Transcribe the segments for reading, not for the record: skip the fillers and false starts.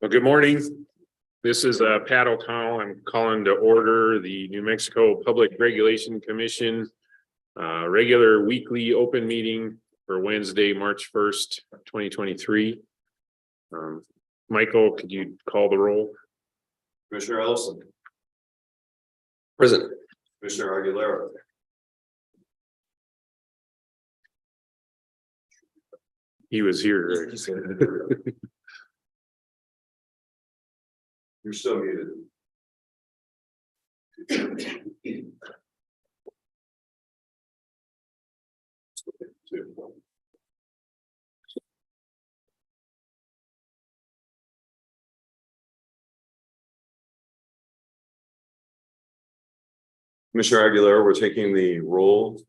Well, good morning. This is Pat O'Connell. I'm calling to order the New Mexico Public Regulation Commission regular weekly open meeting for Wednesday, March 1st, 2023. Michael, could you call the roll? Commissioner Ellison. Present. Commissioner Aguilera. He was here. You're still muted. Commissioner Aguilera, we're taking the roll.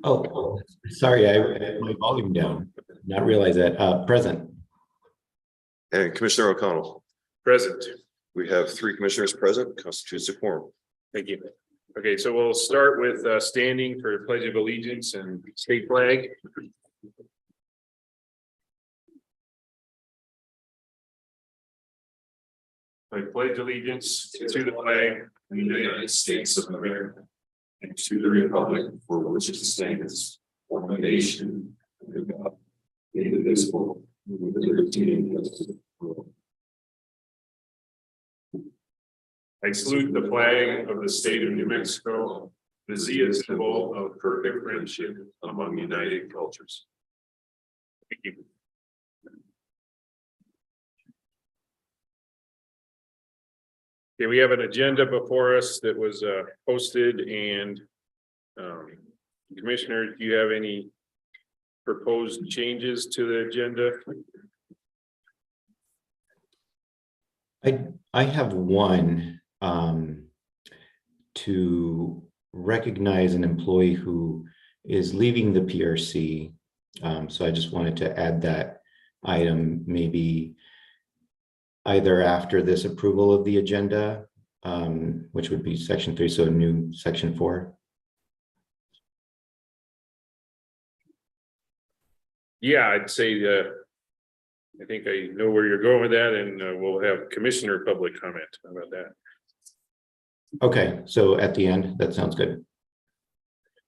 Oh, sorry, I had my volume down. Not realize that. Present. And Commissioner O'Connell. Present. We have 3 commissioners present, constitutes a quorum. Thank you. Okay, so we'll start with standing for Pledge of Allegiance and state flag. I pledge allegiance to the flag of the United States of America and to the republic for which it stands, one nation, under God, indivisible, with liberty and justice for all. I salute the flag of the state of New Mexico, the symbol of perfect friendship among united cultures. Thank you. Okay, we have an agenda before us that was posted, and Commissioner, do you have any proposed changes to the agenda? I have one to recognize an employee who is leaving the PRC. So I just wanted to add that item, maybe either after this approval of the agenda, which would be section 3, so new section 4. Yeah, I'd say I think I know where you're going with that, and we'll have commissioner public comment. How about that? Okay, so at the end, that sounds good.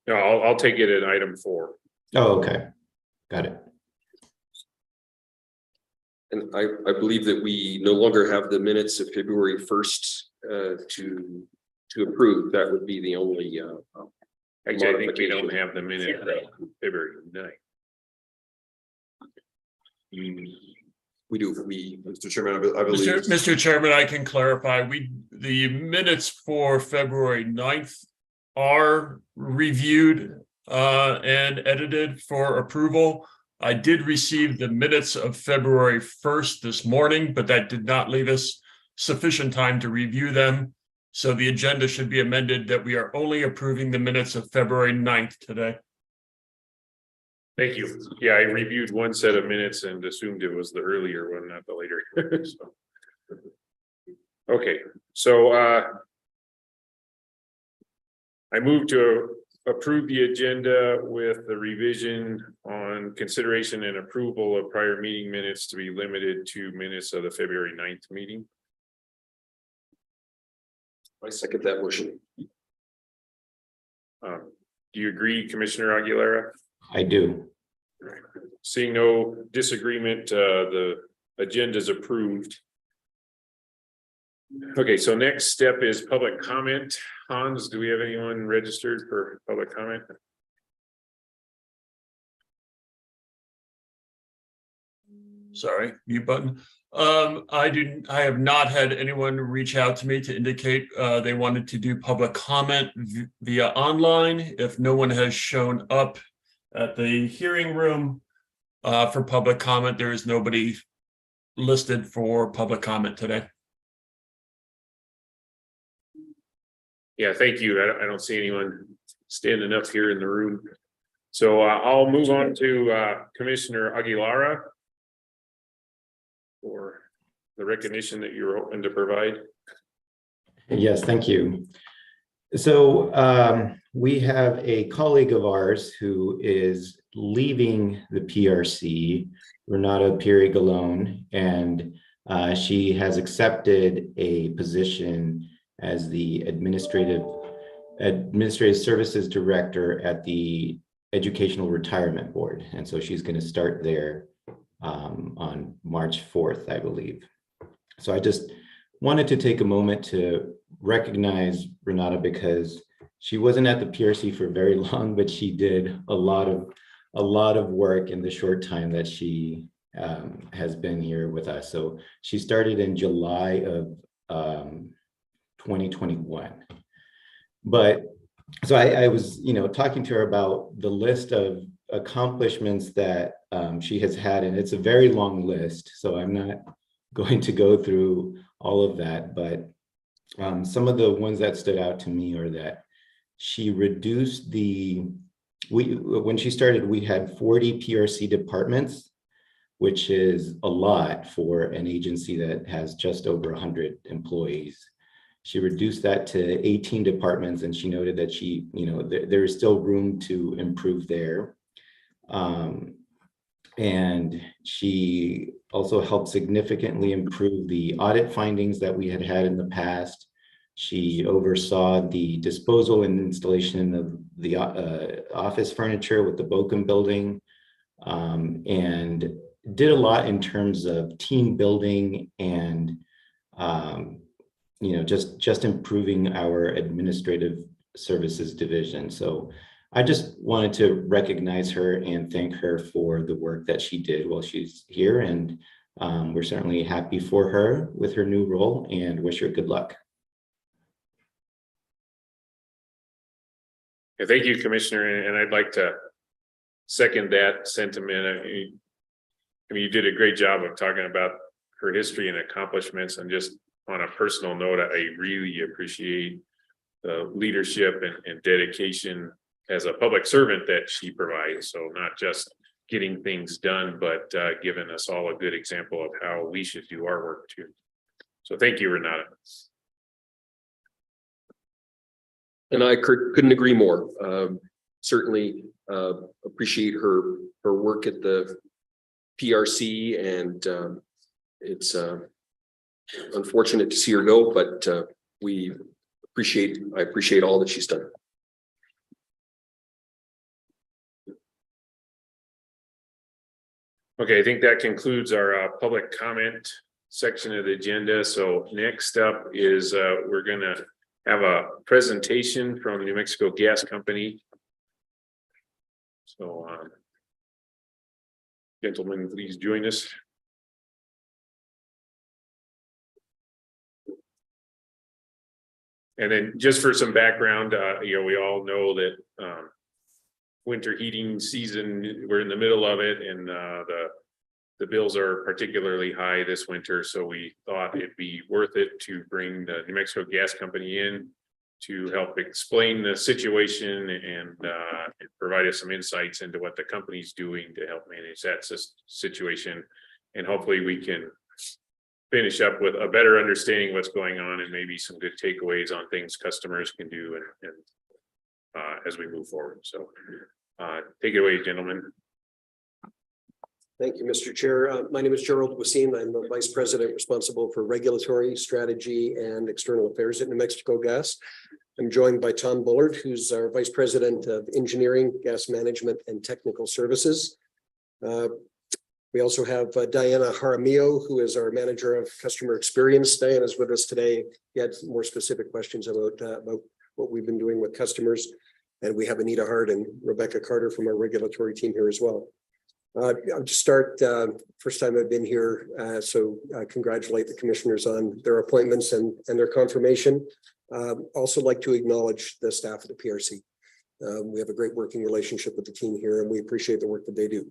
No, I'll take it at item 4. Oh, okay, got it. And I believe that we no longer have the minutes of February 1st to approve. That would be the only Actually, I think we don't have the minute of February 9th. We do. Mr. Chairman, I believe. Mr. Chairman, I can clarify. The minutes for February 9th are reviewed and edited for approval. I did receive the minutes of February 1st this morning, but that did not leave us sufficient time to review them. So the agenda should be amended that we are only approving the minutes of February 9th today. Thank you. Yeah, I reviewed one set of minutes and assumed it was the earlier one, not the later. So, okay, so I move to approve the agenda with the revision on consideration and approval of prior meeting minutes to be limited to minutes of the February 9th meeting. I second that motion. Do you agree, Commissioner Aguilera? I do. Seeing no disagreement, the agenda is approved. Okay, so next step is public comment. Hans, do we have anyone registered for public comment? Sorry, mute button. I have not had anyone reach out to me to indicate they wanted to do public comment via online. If no one has shown up at the hearing room for public comment, there is nobody listed for public comment today. Yeah, thank you. I don't see anyone standing up here in the room. So I'll move on to Commissioner Aguilera for the recognition that you're hoping to provide. Yes, thank you. So we have a colleague of ours who is leaving the PRC, Renata Pirigallone, and she has accepted a position as the administrative services director at the Educational Retirement Board. And so she's going to start there on March 4th, I believe. So I just wanted to take a moment to recognize Renata because she wasn't at the PRC for very long, but she did a lot of work in the short time that she has been here with us. So she started in July of 2021. But so I was, talking to her about the list of accomplishments that she has had, and it's a very long list. So I'm not going to go through all of that, but some of the ones that stood out to me are that she reduced when she started, we had 40 PRC departments, which is a lot for an agency that has just over 100 employees. She reduced that to 18 departments, and she noted that there is still room to improve there. And she also helped significantly improve the audit findings that we had in the past. She oversaw the disposal and installation of the office furniture with the Bochum building, and did a lot in terms of team building and just improving our administrative services division. So I just wanted to recognize her and thank her for the work that she did while she's here. And we're certainly happy for her with her new role and wish her good luck. Yeah, thank you, Commissioner. And I'd like to second that sentiment. I mean, you did a great job of talking about her history and accomplishments. And just on a personal note, I really appreciate the leadership and dedication as a public servant that she provides. So not just getting things done, but giving us all a good example of how we should do our work too. So thank you, Renata. And I couldn't agree more. Certainly appreciate her work at the PRC, and it's unfortunate to see her go, but I appreciate all that she's done. Okay, I think that concludes our public comment section of the agenda. So next up is we're going to have a presentation from the New Mexico Gas Company. So gentlemen, please join us. And then just for some background, we all know that winter heating season, we're in the middle of it, and the bills are particularly high this winter. So we thought it'd be worth it to bring the New Mexico Gas Company in to help explain the situation and provide us some insights into what the company's doing to help manage that situation. And hopefully we can finish up with a better understanding of what's going on and maybe some good takeaways on things customers can do and as we move forward. So take it away, gentlemen. Thank you, Mr. Chair. My name is Gerald Wasim. I'm the Vice President responsible for regulatory strategy and external affairs at New Mexico Gas. I'm joined by Tom Bullard, who's our Vice President of Engineering, Gas Management, and Technical Services. We also have Diana Jaramillo, who is our Manager of Customer Experience. Diana is with us today. He had some more specific questions about what we've been doing with customers. And we have Anita Hart and Rebecca Carter from our regulatory team here as well. I'll just start, first time I've been here, so congratulate the commissioners on their appointments and their confirmation. Also like to acknowledge the staff of the PRC. We have a great working relationship with the team here, and we appreciate the work that they do.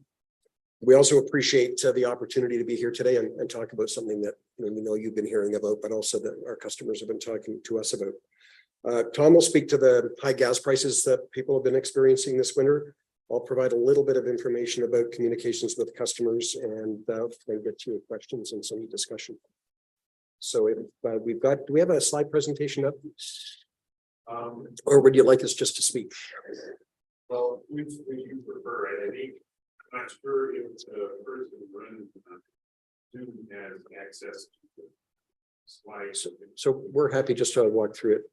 We also appreciate the opportunity to be here today and talk about something that we know you've been hearing about, but also that our customers have been talking to us about. Tom will speak to the high gas prices that people have been experiencing this winter. I'll provide a little bit of information about communications with customers and maybe get to your questions and some discussion. So if do we have a slide presentation up? Or would you like us just to speak? Well, which you prefer, I think, I'm not sure if the person running Zoom has access to the slides. So we're happy just to walk through it,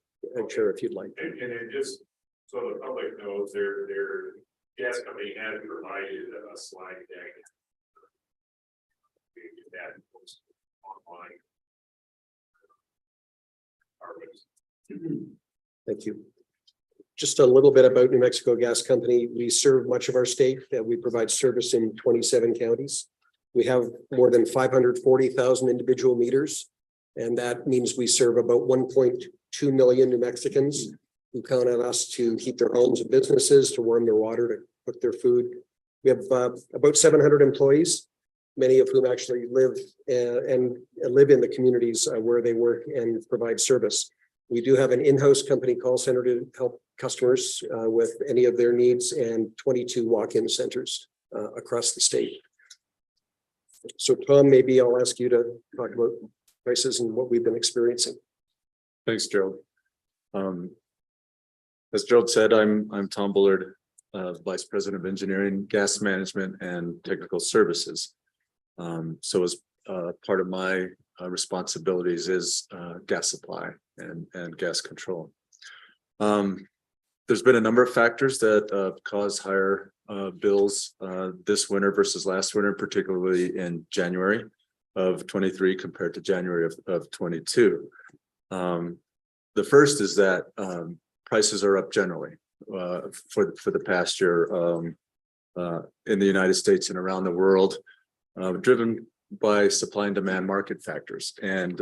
Chair, if you'd like. And then just so the public knows, their gas company has provided a slide deck. We get that posted online. Our website. Thank you. Just a little bit about New Mexico Gas Company. We serve much of our state. We provide service in 27 counties. We have more than 540,000 individual meters. And that means we serve about 1.2 million New Mexicans who count on us to heat their homes and businesses, to warm their water, to cook their food. We have about 700 employees, many of whom actually live and live in the communities where they work and provide service. We do have an in-house company call center to help customers with any of their needs, and 22 walk-in centers across the state. So Tom, maybe I'll ask you to talk about prices and what we've been experiencing. Thanks, Gerald. As Gerald said, I'm Tom Bullard, Vice President of Engineering, Gas Management, and Technical Services. So as part of my responsibilities is gas supply and gas control. There's been a number of factors that cause higher bills this winter versus last winter, particularly in January of 23 compared to January of 22. The first is that prices are up generally for the past year in the United States and around the world, driven by supply and demand market factors. And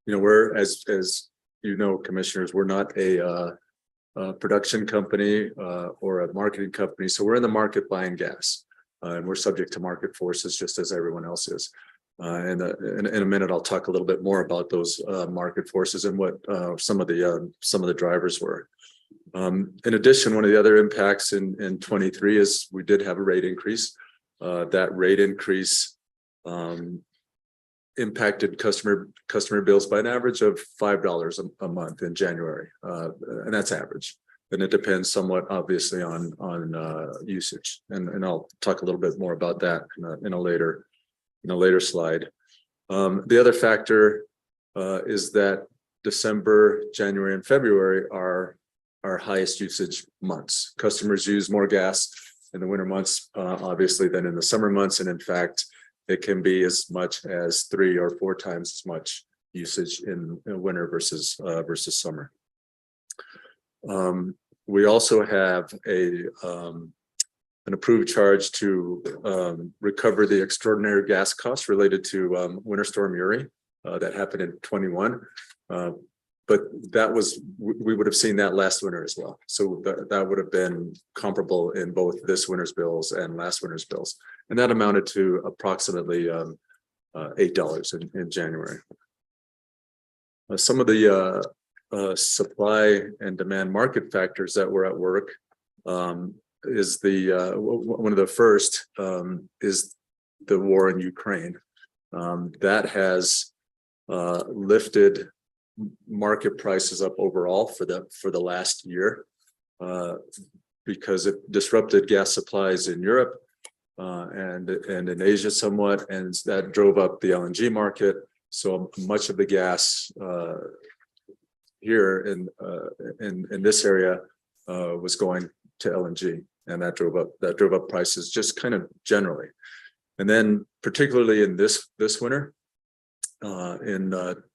we're as you know, commissioners, we're not a production company or a marketing company, so we're in the market buying gas, and we're subject to market forces just as everyone else is. And in a minute, I'll talk a little bit more about those market forces and what some of the drivers were. In addition, one of the other impacts in 23 is we did have a rate increase. That rate increase impacted customer bills by an average of $5 a month in January, and that's average. And it depends somewhat, obviously, on usage. And I'll talk a little bit more about that in a later slide. The other factor is that December, January, and February are our highest usage months. Customers use more gas in the winter months, obviously, than in the summer months. And in fact, it can be as much as 3 or 4 times as much usage in winter versus summer. We also have an approved charge to recover the extraordinary gas costs related to Winter Storm Uri that happened in 21. But we would have seen that last winter as well. So that would have been comparable in both this winter's bills and last winter's bills. And that amounted to approximately $8 in January. Some of the supply and demand market factors that were at work is one of the first is the war in Ukraine. That has lifted market prices up overall for the last year because it disrupted gas supplies in Europe and in Asia somewhat, and that drove up the LNG market. So much of the gas here in this area was going to LNG, and that drove up prices just kind of generally. And then particularly in this winter,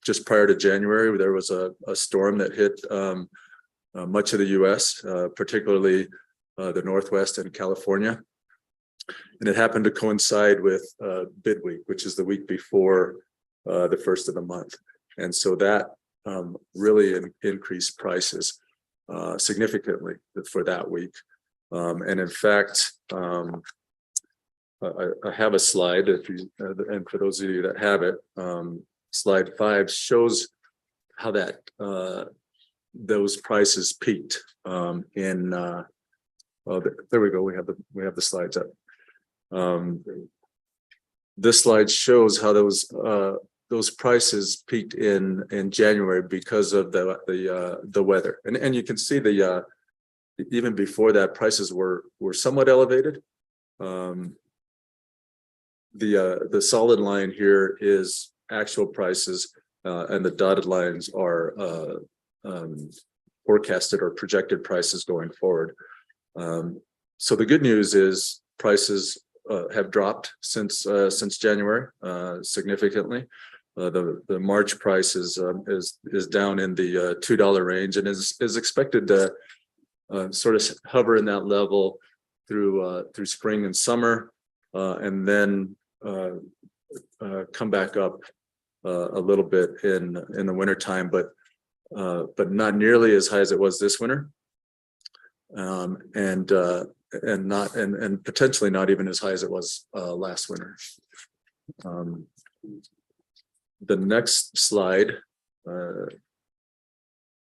just prior to January, there was a storm that hit much of the U.S., particularly the Northwest and California. And it happened to coincide with bid week, which is the week before the first of the month. And so that really increased prices significantly for that week. And in fact, I have a slide, and for those of you that have it, slide 5 shows how those prices peaked there we go. We have the slides up. This slide shows how those prices peaked in January because of the weather, and you can see the even before that, prices were somewhat elevated. The solid line here is actual prices, and the dotted lines are forecasted or projected prices going forward. So the good news is prices have dropped since January significantly. The March price is down in the $2 range and is expected to sort of hover in that level through spring and summer, and then come back up a little bit in the winter time, but not nearly as high as it was this winter, and potentially not even as high as it was last winter. The next slide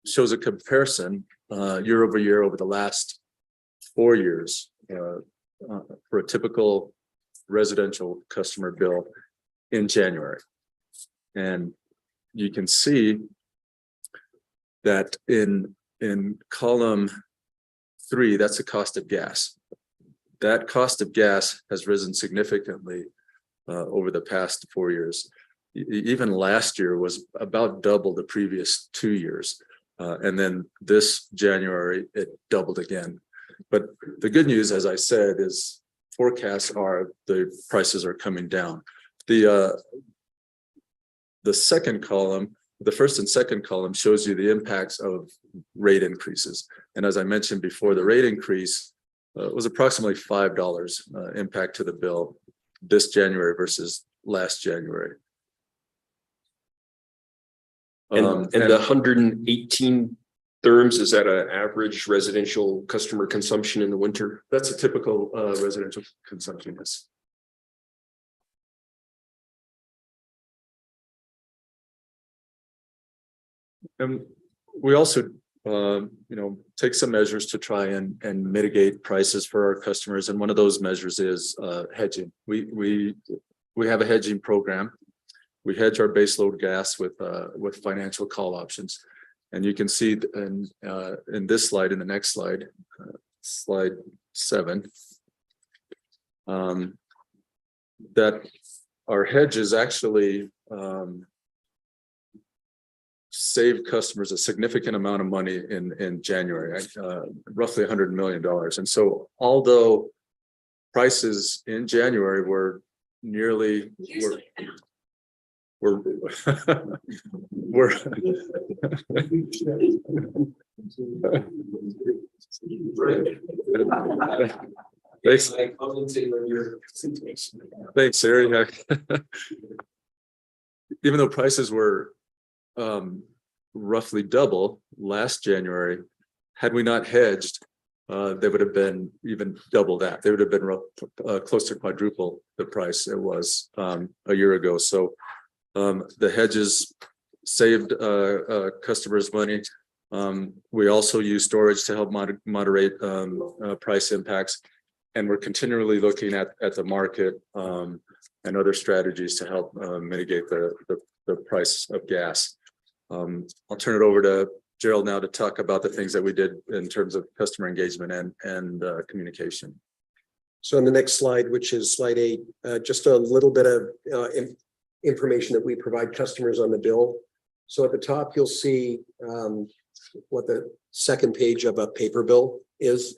shows a comparison year over year over the last 4 years for a typical residential customer bill in January. And you can see that in column 3, that's the cost of gas. That cost of gas has risen significantly over the past 4 years. Even last year was about double the previous 2 years. And then this January, it doubled again. But the good news, as I said, is forecasts are the prices are coming down. The second column, the first and second column shows you the impacts of rate increases. And as I mentioned before, the rate increase was approximately $5 impact to the bill this January versus last January. And the 118 therms, is that an average residential customer consumption in the winter? That's a typical residential consumption, yes. And we also, take some measures to try and mitigate prices for our customers. And one of those measures is hedging. We have a hedging program. We hedge our baseload gas with financial call options, and you can see in this slide, in the next slide, slide 7, that our hedges actually save customers a significant amount of money in January, roughly $100 million. And so, although prices in January were nearly we're Thanks, Siri. Even though prices were roughly double last January, had we not hedged, they would have been even double that. They would have been close to quadruple the price it was a year ago. So the hedges saved customers money. We also use storage to help moderate price impacts, and we're continually looking at the market and other strategies to help mitigate the price of gas. I'll turn it over to Gerald now to talk about the things that we did in terms of customer engagement and communication. So on the next slide, which is slide 8, just a little bit of information that we provide customers on the bill. So at the top, you'll see what the second page of a paper bill is,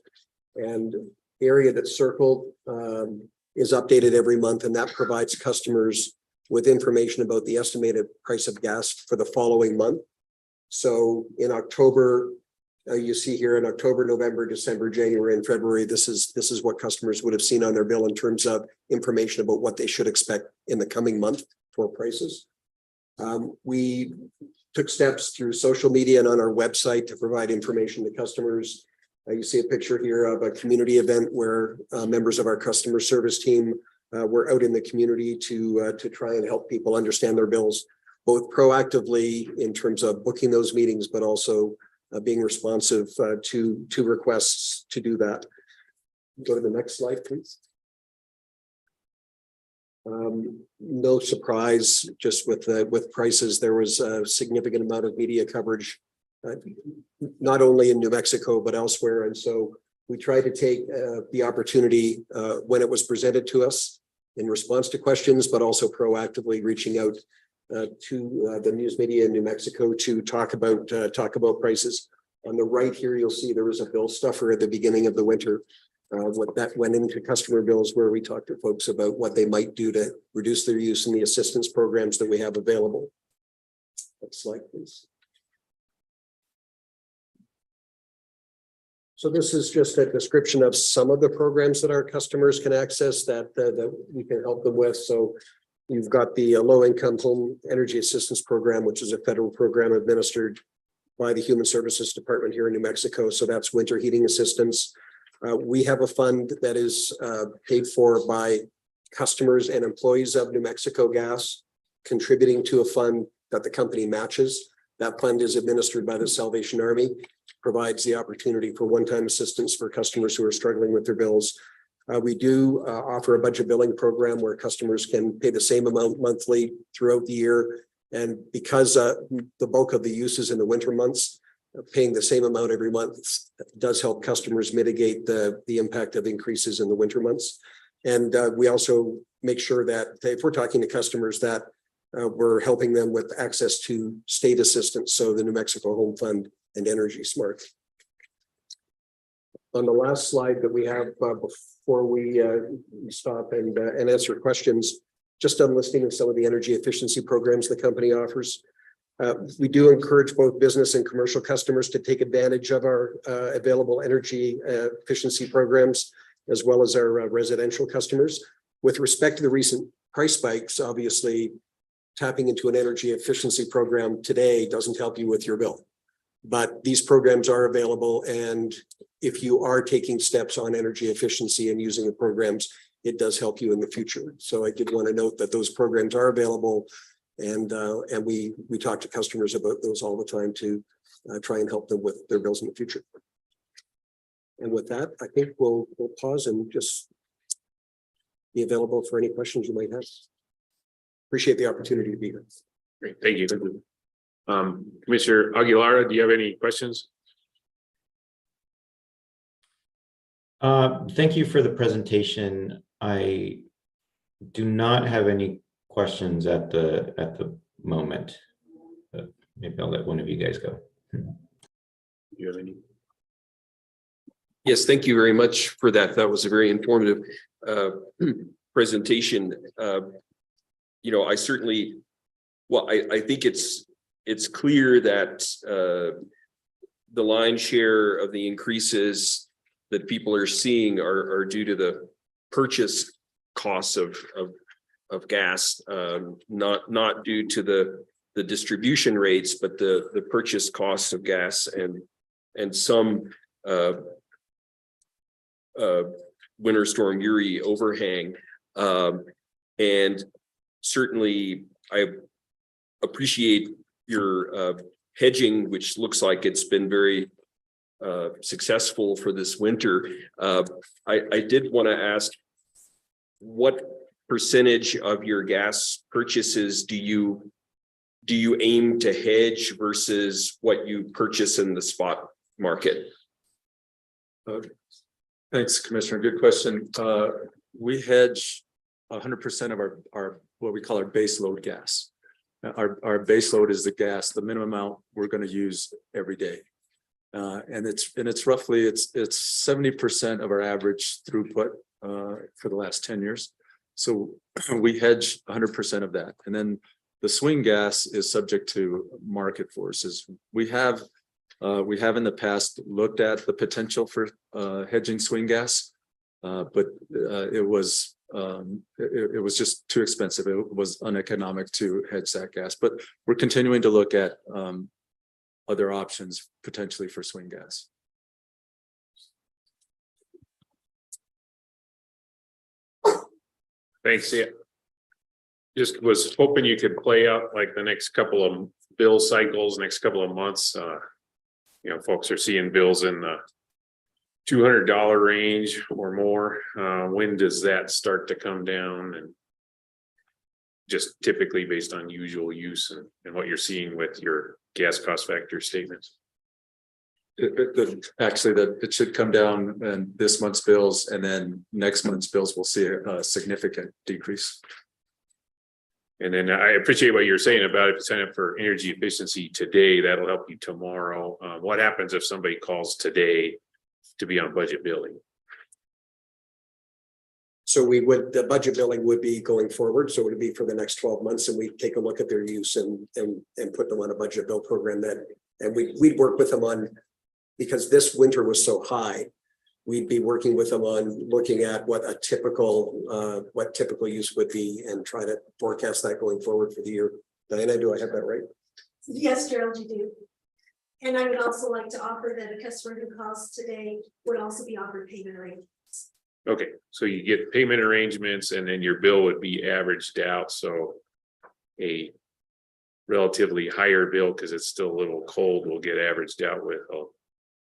and the area that's circled is updated every month, and that provides customers with information about the estimated price of gas for the following month. So in October, you see here in October, November, December, January, and February, this is what customers would have seen on their bill in terms of information about what they should expect in the coming month for prices. We took steps through social media and on our website to provide information to customers. You see a picture here of a community event where members of our customer service team were out in the community to try and help people understand their bills, both proactively in terms of booking those meetings, but also being responsive to requests to do that. Go to the next slide, please. No surprise, just with prices, there was a significant amount of media coverage not only in New Mexico, but elsewhere. And so we try to take the opportunity when it was presented to us in response to questions, but also proactively reaching out to the news media in New Mexico to talk about prices. On the right here, you'll see there was a bill stuffer at the beginning of the winter. What that went into customer bills, where we talked to folks about what they might do to reduce their use in the assistance programs that we have available. Next slide, please. So this is just a description of some of the programs that our customers can access that we can help them with. So you've got the low-income home energy assistance program, which is a federal program administered by the Human Services Department here in New Mexico. So that's winter heating assistance. We have a fund that is paid for by customers and employees of New Mexico Gas, contributing to a fund that the company matches. That fund is administered by the Salvation Army, provides the opportunity for one-time assistance for customers who are struggling with their bills. We do offer a budget billing program where customers can pay the same amount monthly throughout the year. And because the bulk of the use is in the winter months, paying the same amount every month does help customers mitigate the impact of increases in the winter months. And we also make sure that if we're talking to customers that we're helping them with access to state assistance, so the New Mexico Home Fund and Energy Smart. On the last slide that we have before we stop and answer questions, just a listing of some of the energy efficiency programs the company offers. We do encourage both business and commercial customers to take advantage of our available energy efficiency programs, as well as our residential customers. With respect to the recent price spikes, obviously, tapping into an energy efficiency program today doesn't help you with your bill. But these programs are available, and if you are taking steps on energy efficiency and using the programs, it does help you in the future. So I did want to note that those programs are available, and we talk to customers about those all the time to try and help them with their bills in the future. And with that, I think we'll pause and just be available for any questions you might have. Appreciate the opportunity to be here. Great, thank you. Commissioner Aguilar, do you have any questions? Thank you for the presentation. I do not have any questions at the moment. But maybe I'll let one of you guys go. Do you have any? Yes, thank you very much for that. That was a very informative presentation. I certainly, I think it's clear that the lion's share of the increases that people are seeing are due to the purchase costs of gas, not due to the distribution rates, but the purchase costs of gas and some Winter Storm Uri overhang. And certainly I appreciate your hedging, which looks like it's been very successful for this winter. I did want to ask, what percentage of your gas purchases do you aim to hedge versus what you purchase in the spot market? Thanks, Commissioner. Good question. We hedge 100% of our what we call our base load gas. Our base load is the gas, the minimum amount we're going to use every day. And it's roughly 70% of our average throughput for the last 10 years. So we hedge 100% of that. And then the swing gas is subject to market forces. We have in the past looked at the potential for hedging swing gas, but it was just too expensive. It was uneconomic to hedge that gas. But we're continuing to look at other options potentially for swing gas. Thanks. Yeah. Just was hoping you could play out like the next couple of bill cycles, next couple of months. Folks are seeing bills in the $200 range or more. When does that start to come down? And just typically based on usual use and what you're seeing with your gas cost factor statements. Actually, that it should come down in this month's bills, and then next month's bills will see a significant decrease. And then I appreciate what you're saying about if you sign up for energy efficiency today, that'll help you tomorrow. What happens if somebody calls today to be on budget billing? So the budget billing would be going forward, so it would be for the next 12 months, and we take a look at their use and put them on a budget bill program then. And we'd work with them on, because this winter was so high, we'd be working with them on looking at what typical use would be and try to forecast that going forward for the year. Diana, do I have that right? Yes, Gerald, you do. And I would also like to offer that a customer who calls today would also be offered payment arrangements. Okay, so you get payment arrangements and then your bill would be averaged out, so a relatively higher bill, because it's still a little cold, will get averaged out with a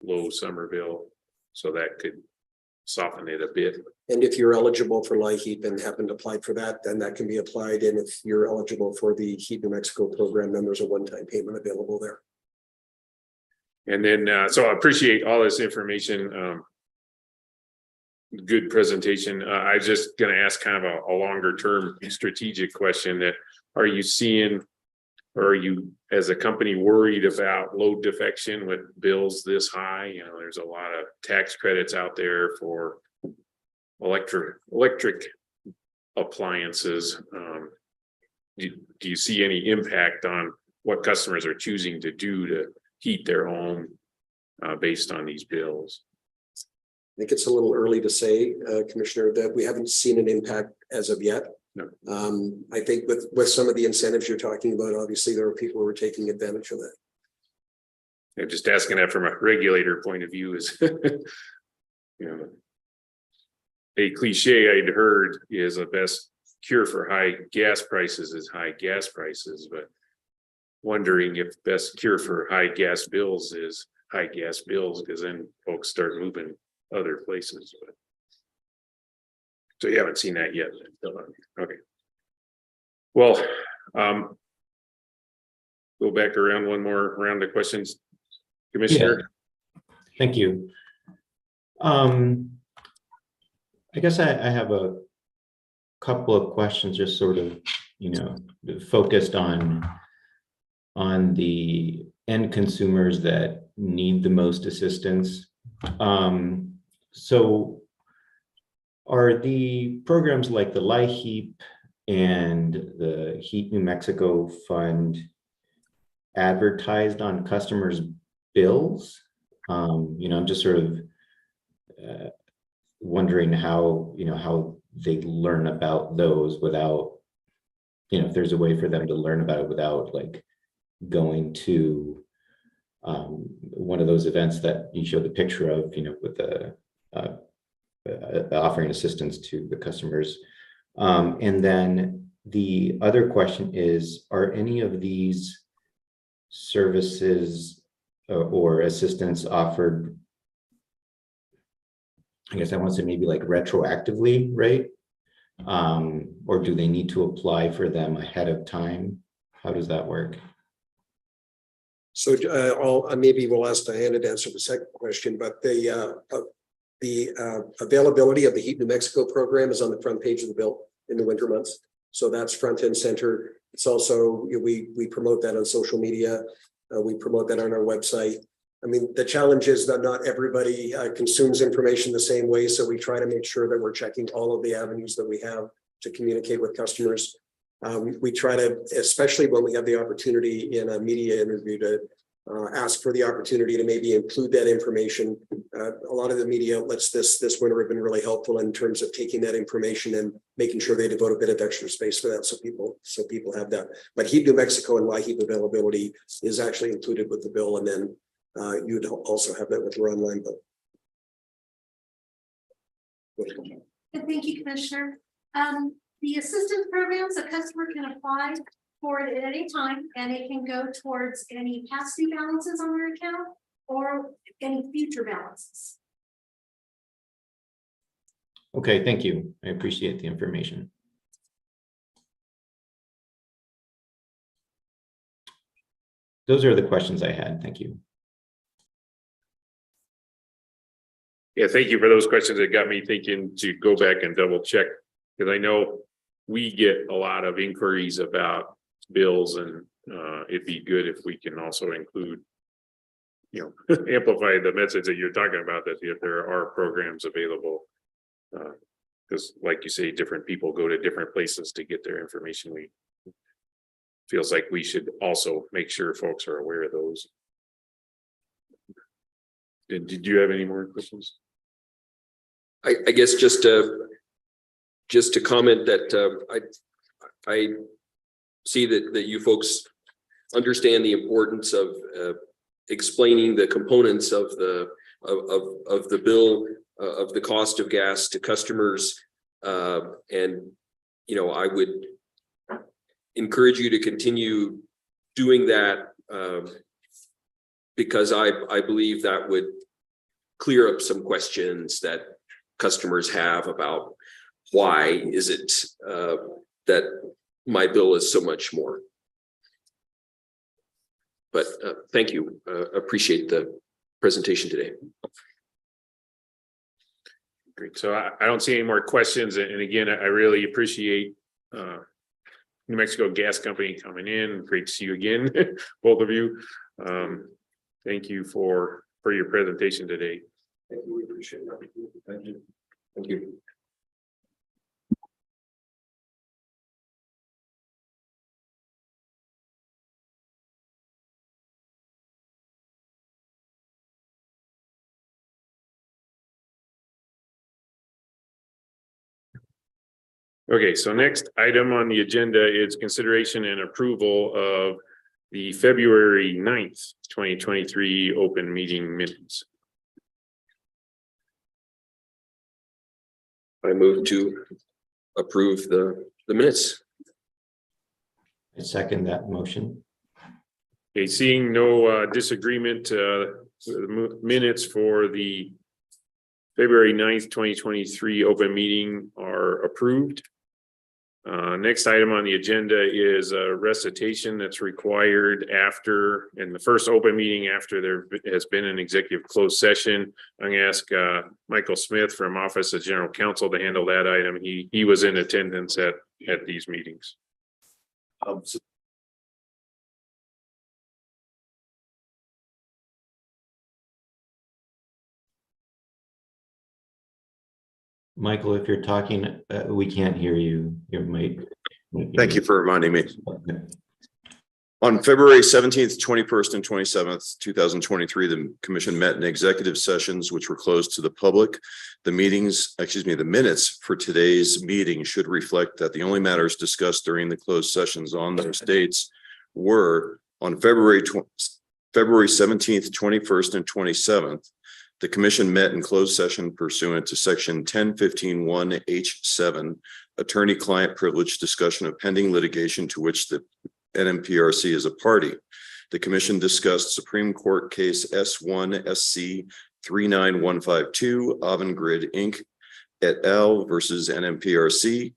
low summer bill. So that could soften it a bit. And if you're eligible for LIHEAP and happen to apply for that, then that can be applied. And if you're eligible for the Heat New Mexico program, then there's a one-time payment available there. And then, so I appreciate all this information. Good presentation. I was just going to ask kind of a longer term strategic question that are you seeing, or are you as a company worried about load defection with bills this high? You know, there's a lot of tax credits out there for electric appliances. Do you see any impact on what customers are choosing to do to heat their home based on these bills? I think it's a little early to say, Commissioner, that we haven't seen an impact as of yet. No. I think with some of the incentives you're talking about, obviously there are people who are taking advantage of that. I'm just asking that from a regulator point of view is, you know, a cliche I'd heard is the best cure for high gas prices is high gas prices, but wondering if the best cure for high gas bills is high gas bills, because then folks start moving other places. But so you haven't seen that yet. Okay. Well, go back around one more round of questions. Commissioner. Yeah. Thank you. I guess I have a couple of questions, just sort of, you know, focused on the end consumers that need the most assistance. So are the programs like the LIHEAP and the Heat New Mexico Fund advertised on customers' bills? You know, I'm just sort of wondering how, you know, how they learn about those without, you know, if there's a way for them to learn about it without like going to one of those events that you showed the picture of, you know, with the offering assistance to the customers. And then the other question is, are any of these services or assistance offered, I guess I want to say maybe like retroactively, right? Or do they need to apply for them ahead of time? How does that work? So maybe we'll ask Diana to answer the second question, but the availability of the Heat New Mexico program is on the front page of the bill in the winter months. So that's front and center. It's also, we promote that on social media. We promote that on our website. I mean, the challenge is that not everybody consumes information the same way. So we try to make sure that we're checking all of the avenues that we have to communicate with customers. We try to, especially when we have the opportunity in a media interview, to ask for the opportunity to maybe include that information. A lot of the media outlets this winter have been really helpful in terms of taking that information and making sure they devote a bit of extra space for that, so people have that. But Heat New Mexico and LIHEAP availability is actually included with the bill, and then you'd also have that with your online bill. And thank you, Commissioner. The assistance programs, a customer can apply for it at any time, and it can go towards any past due balances on their account or any future balances. Okay, thank you. I appreciate the information. Those are the questions I had. Thank you. Yeah, thank you for those questions. It got me thinking to go back and double check, because I know we get a lot of inquiries about bills, and it'd be good if we can also include, amplify the message that you're talking about, that if there are programs available. Because like you say, different people go to different places to get their information. Feels like we should also make sure folks are aware of those. Did you have any more questions? I guess just to comment that I see that you folks understand the importance of explaining the components of the bill, of the cost of gas to customers, and I would encourage you to continue doing that, because I believe that would clear up some questions that customers have about why is it that my bill is so much more. But thank you. Appreciate the presentation today. Great. So I don't see any more questions. And again, I really appreciate New Mexico Gas Company coming in. Great to see you again, both of you. Thank you for your presentation today. Thank you. We appreciate it. Thank you. Thank you. Okay, so next item on the agenda is consideration and approval of the February 9th, 2023 open meeting minutes. I move to approve the minutes. I second that motion. Okay, seeing no disagreement, the minutes for the February 9th, 2023 open meeting are approved. Next item on the agenda is a recitation that's required after, in the first open meeting after there has been an executive closed session. I'm going to ask Michael Smith from Office of General Counsel to handle that item. He was in attendance at these meetings. Michael, if you're talking, we can't hear you. Your mic. Thank you for reminding me. On February 17th, 21st, and 27th, 2023, the commission met in executive sessions which were closed to the public. The minutes for today's meeting should reflect that the only matters discussed during the closed sessions on those dates were on February 17th, 21st, and 27th. The commission met in closed session pursuant to section 1015(1)(h)(7), attorney-client privilege discussion of pending litigation to which the NMPRC is a party. The commission discussed Supreme Court case S1 SC 39152, Avangrid Inc. et al. Versus NMPRC,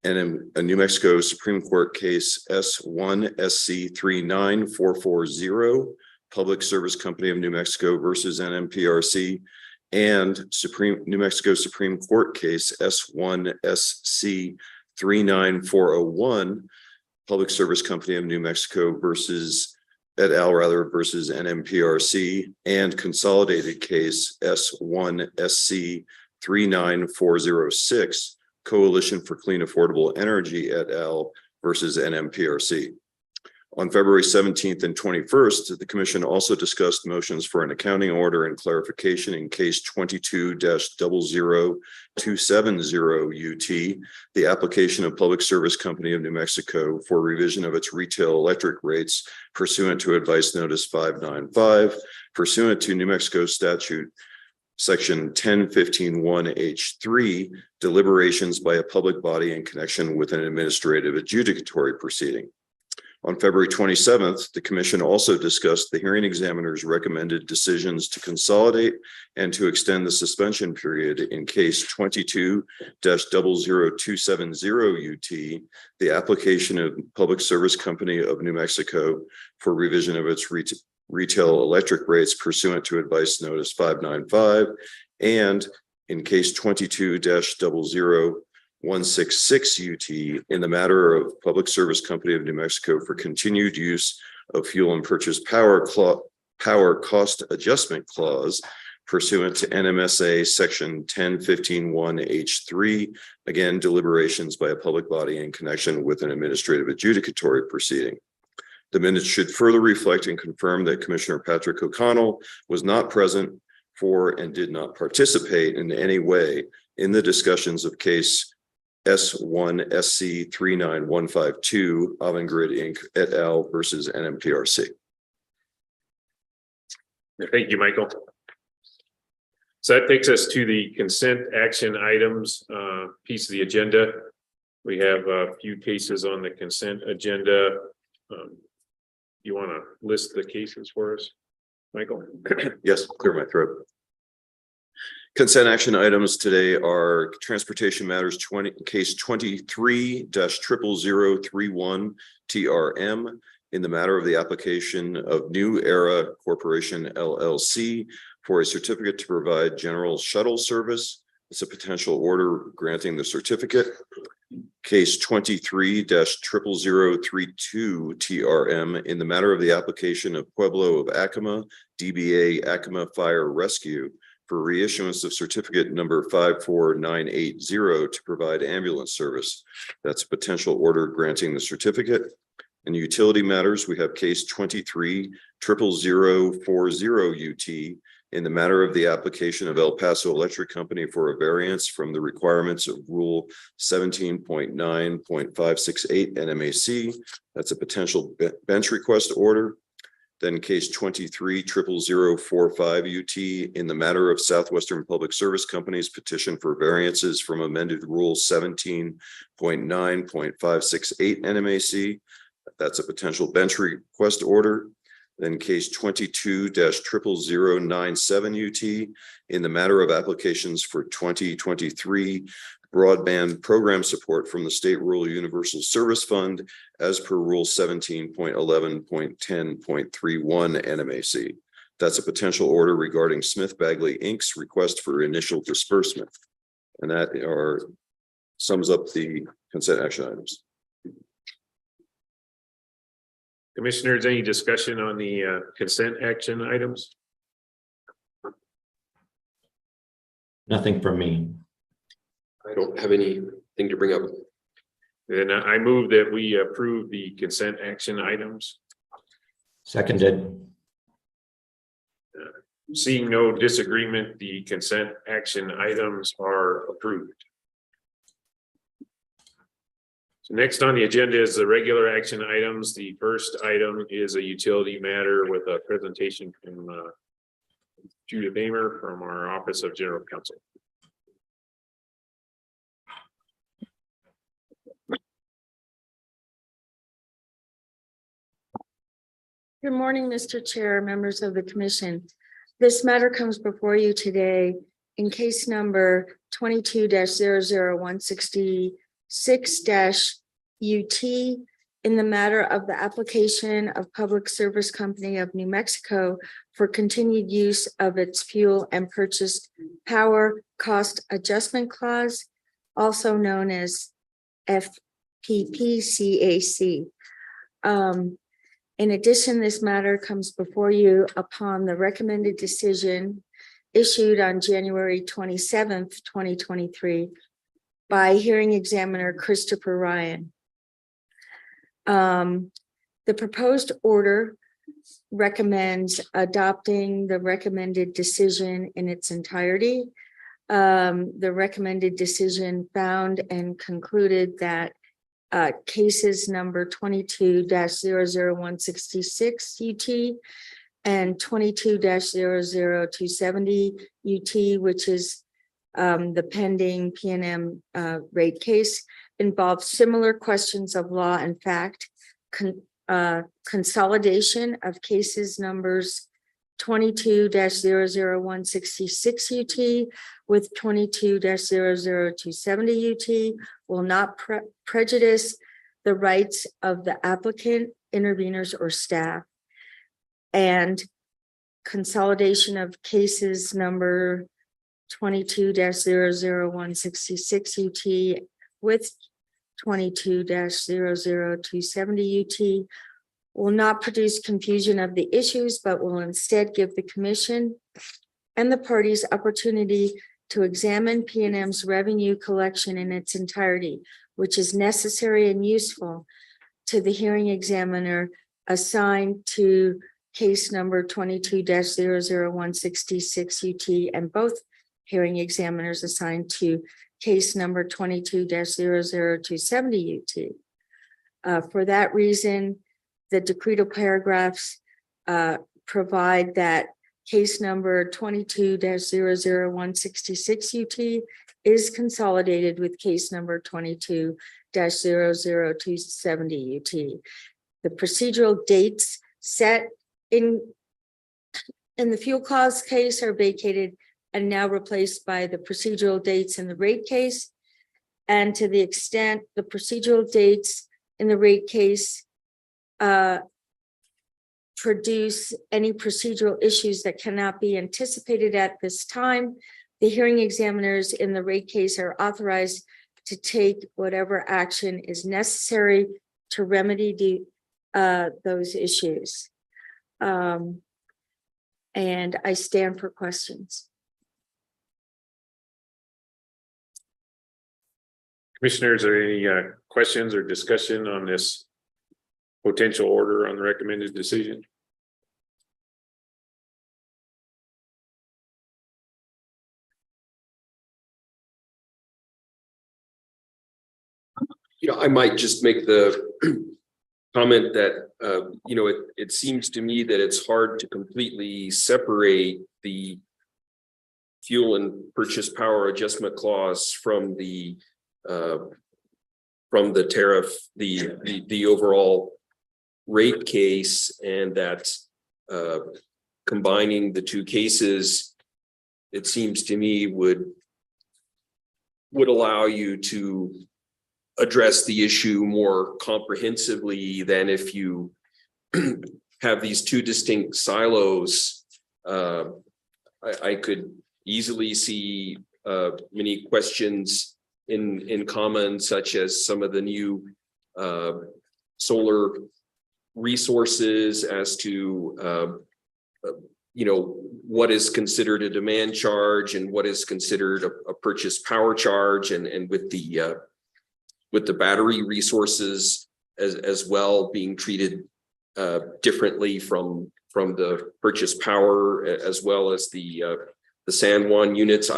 and a New Mexico Supreme Court case S1 SC 39440, Public Service Company of New Mexico versus NMPRC, and New Mexico Supreme Court case S1 SC 39401, Public Service Company of New Mexico versus et al. Versus NMPRC, and consolidated case S1 SC 39406, Coalition for Clean Affordable Energy et al. Versus NMPRC. On February 17th and 21st, the commission also discussed motions for an accounting order and clarification in case 22-00270 UT, the application of Public Service Company of New Mexico for revision of its retail electric rates pursuant to Advice Notice 595, pursuant to New Mexico statute Section 1015(1)(h)(3), deliberations by a public body in connection with an administrative adjudicatory proceeding. On February 27th, the commission also discussed the hearing examiner's recommended decisions to consolidate and to extend the suspension period in case 22-00270 UT, the application of Public Service Company of New Mexico for revision of its retail electric rates pursuant to Advice Notice 595, And in case 22-00-166 UT in the matter of Public Service Company of New Mexico for continued use of fuel and purchase power cost adjustment clause pursuant to NMSA section 1015-1H3. Again, deliberations by a public body in connection with an administrative adjudicatory proceeding. The minutes should further reflect and confirm that Commissioner Patrick O'Connell was not present for and did not participate in any way in the discussions of case S1 SC 39152 Avangrid Inc. et al. Versus NMPRC. Thank you, Michael. So that takes us to the consent action items piece of the agenda. We have a few cases on the consent agenda. You want to list the cases for us, Michael? Yes, clear my throat. Consent action items today are transportation matters case 23-00031 TRM in the matter of the application of New Era Corporation LLC for a certificate to provide general shuttle service. It's a potential order granting the certificate. Case 23-00032 TRM in the matter of the application of Pueblo of Acoma, DBA Acoma Fire Rescue for reissuance of certificate number 54980 to provide ambulance service. That's a potential order granting the certificate. In utility matters, we have case 23-00040 UT in the matter of the application of El Paso Electric Company for a variance from the requirements of Rule 17.9.568 NMAC. That's a potential bench request order. Then case 23-00045 UT in the matter of Southwestern Public Service Company's petition for variances from amended Rule 17.9.568 NMAC. That's a potential bench request order. Then case 22-00097 UT in the matter of applications for 2023 broadband program support from the State Rural Universal Service Fund as per Rule 17.11.10.31 NMAC. That's a potential order regarding Smith Bagley Inc.'s request for initial disbursement. And that sums up the consent action items. Commissioners, any discussion on the consent action items? Nothing from me. I don't have anything to bring up. Then I move that we approve the consent action items. Seconded. Seeing no disagreement, the consent action items are approved. So next on the agenda is the regular action items. The first item is a utility matter with a presentation from Judith Amer from our Office of General Counsel. Good morning, Mr. Chair, members of the commission. This matter comes before you today in case number 22-00166-UT in the matter of the application of Public Service Company of New Mexico for continued use of its fuel and purchased power cost adjustment clause, also known as FPPCAC. In addition, this matter comes before you upon the recommended decision issued on January 27th, 2023 by hearing examiner Christopher Ryan. The proposed order recommends adopting the recommended decision in its entirety. The recommended decision found and concluded that cases number 22-00166 UT and 22-00270 UT, which is the pending PNM rate case, involves similar questions of law and fact, consolidation of cases numbers 22-00166 UT with 22-00270 UT will not prejudice the rights of the applicant, interveners, or staff. And consolidation of cases number 22-00166 UT with 22-00270 UT will not produce confusion of the issues, but will instead give the commission and the parties opportunity to examine P&M's revenue collection in its entirety, which is necessary and useful to the hearing examiner assigned to case number 22-00166 UT and both hearing examiners assigned to case number 22-00270 UT. For that reason, the decretal paragraphs provide that case number 22-00166 UT is consolidated with case number 22-00270 UT. The procedural dates set in the fuel cost case are vacated and now replaced by the procedural dates in the rate case. And to the extent the procedural dates in the rate case produce any procedural issues that cannot be anticipated at this time, the hearing examiners in the rate case are authorized to take whatever action is necessary to remedy those issues. And I stand for questions. Commissioners, are there any questions or discussion on this potential order on the recommended decision? I might just make the comment that, it seems to me that it's hard to completely separate the fuel and purchase power adjustment clause from the tariff, the overall rate case, and that combining the two cases, it seems to me would allow you to address the issue more comprehensively than if you have these two distinct silos. I could easily see many questions in common, such as some of the new solar resources as to what is considered a demand charge and what is considered a purchase power charge, and with the battery resources as well being treated differently from the purchase power, as well as the San Juan units.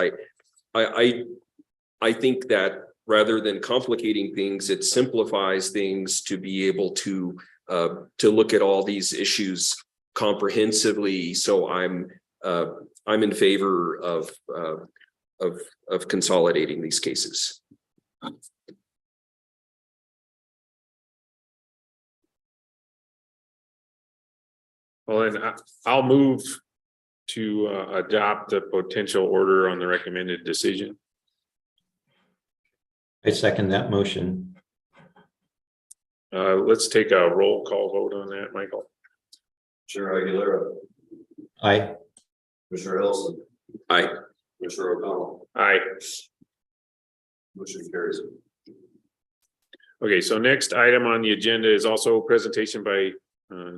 I think that rather than complicating things, it simplifies things to be able to look at all these issues comprehensively. So I'm in favor of consolidating these cases. Well, then I'll move to adopt the potential order on the recommended decision. I second that motion. Let's take a roll call vote on that, Michael. Commissioner Aguilera, Aye. Commissioner Elson, Aye. Commissioner O'Connell, Aye. motion carries. Okay, so next item on the agenda is also a presentation by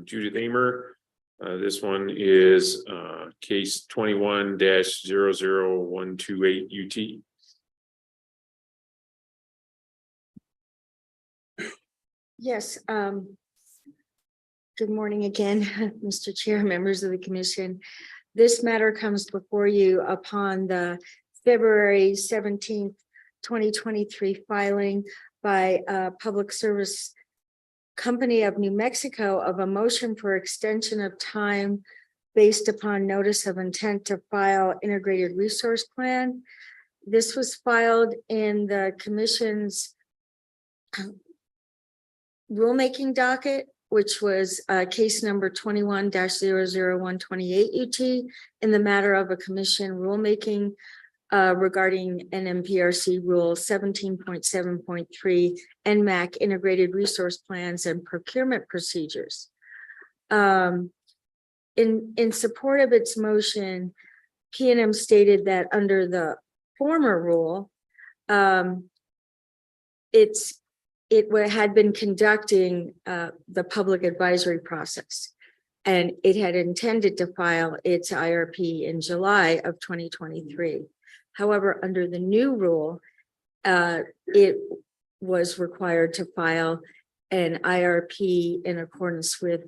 Judith Amer. This one is case 21-00128 UT. Yes. Good morning again, Mr. Chair, members of the commission. This matter comes before you upon the February 17th, 2023 filing by Public Service Company of New Mexico of a motion for extension of time based upon notice of intent to file integrated resource plan. This was filed in the commission's rulemaking docket, which was case number 21-00128 UT in the matter of a commission rulemaking regarding NMPRC rule 17.7.3 NMAC integrated resource plans and procurement procedures. In support of its motion, PNM stated that under the former rule, had been conducting the public advisory process. And it had intended to file its IRP in July of 2023. However, under the new rule, it was required to file an IRP in accordance with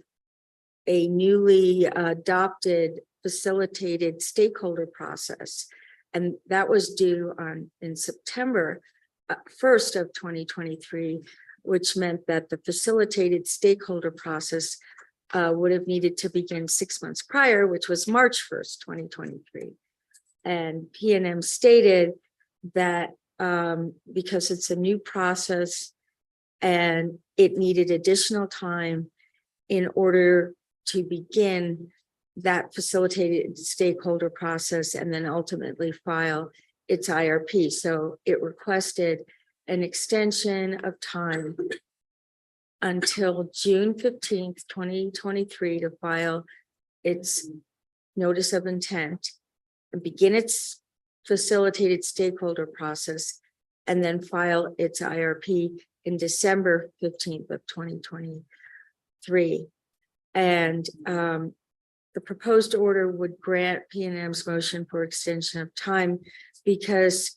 a newly adopted facilitated stakeholder process. And that was due in September 1st of 2023, which meant that the facilitated stakeholder process would have needed to begin 6 months prior, which was March 1st, 2023. And PNM stated that because it's a new process and it needed additional time in order to begin that facilitated stakeholder process and then ultimately file its IRP. So it requested an extension of time until June 15th, 2023 to file its notice of intent and begin its facilitated stakeholder process and then file its IRP in December 15th of 2023. And the proposed order would grant PNM's motion for extension of time because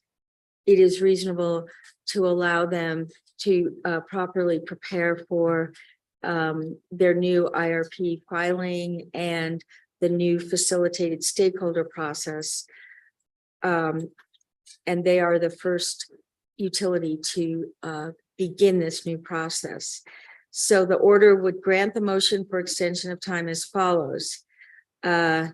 it is reasonable to allow them to properly prepare for their new IRP filing and the new facilitated stakeholder process. And they are the first utility to begin this new process. So the order would grant the motion for extension of time as follows. The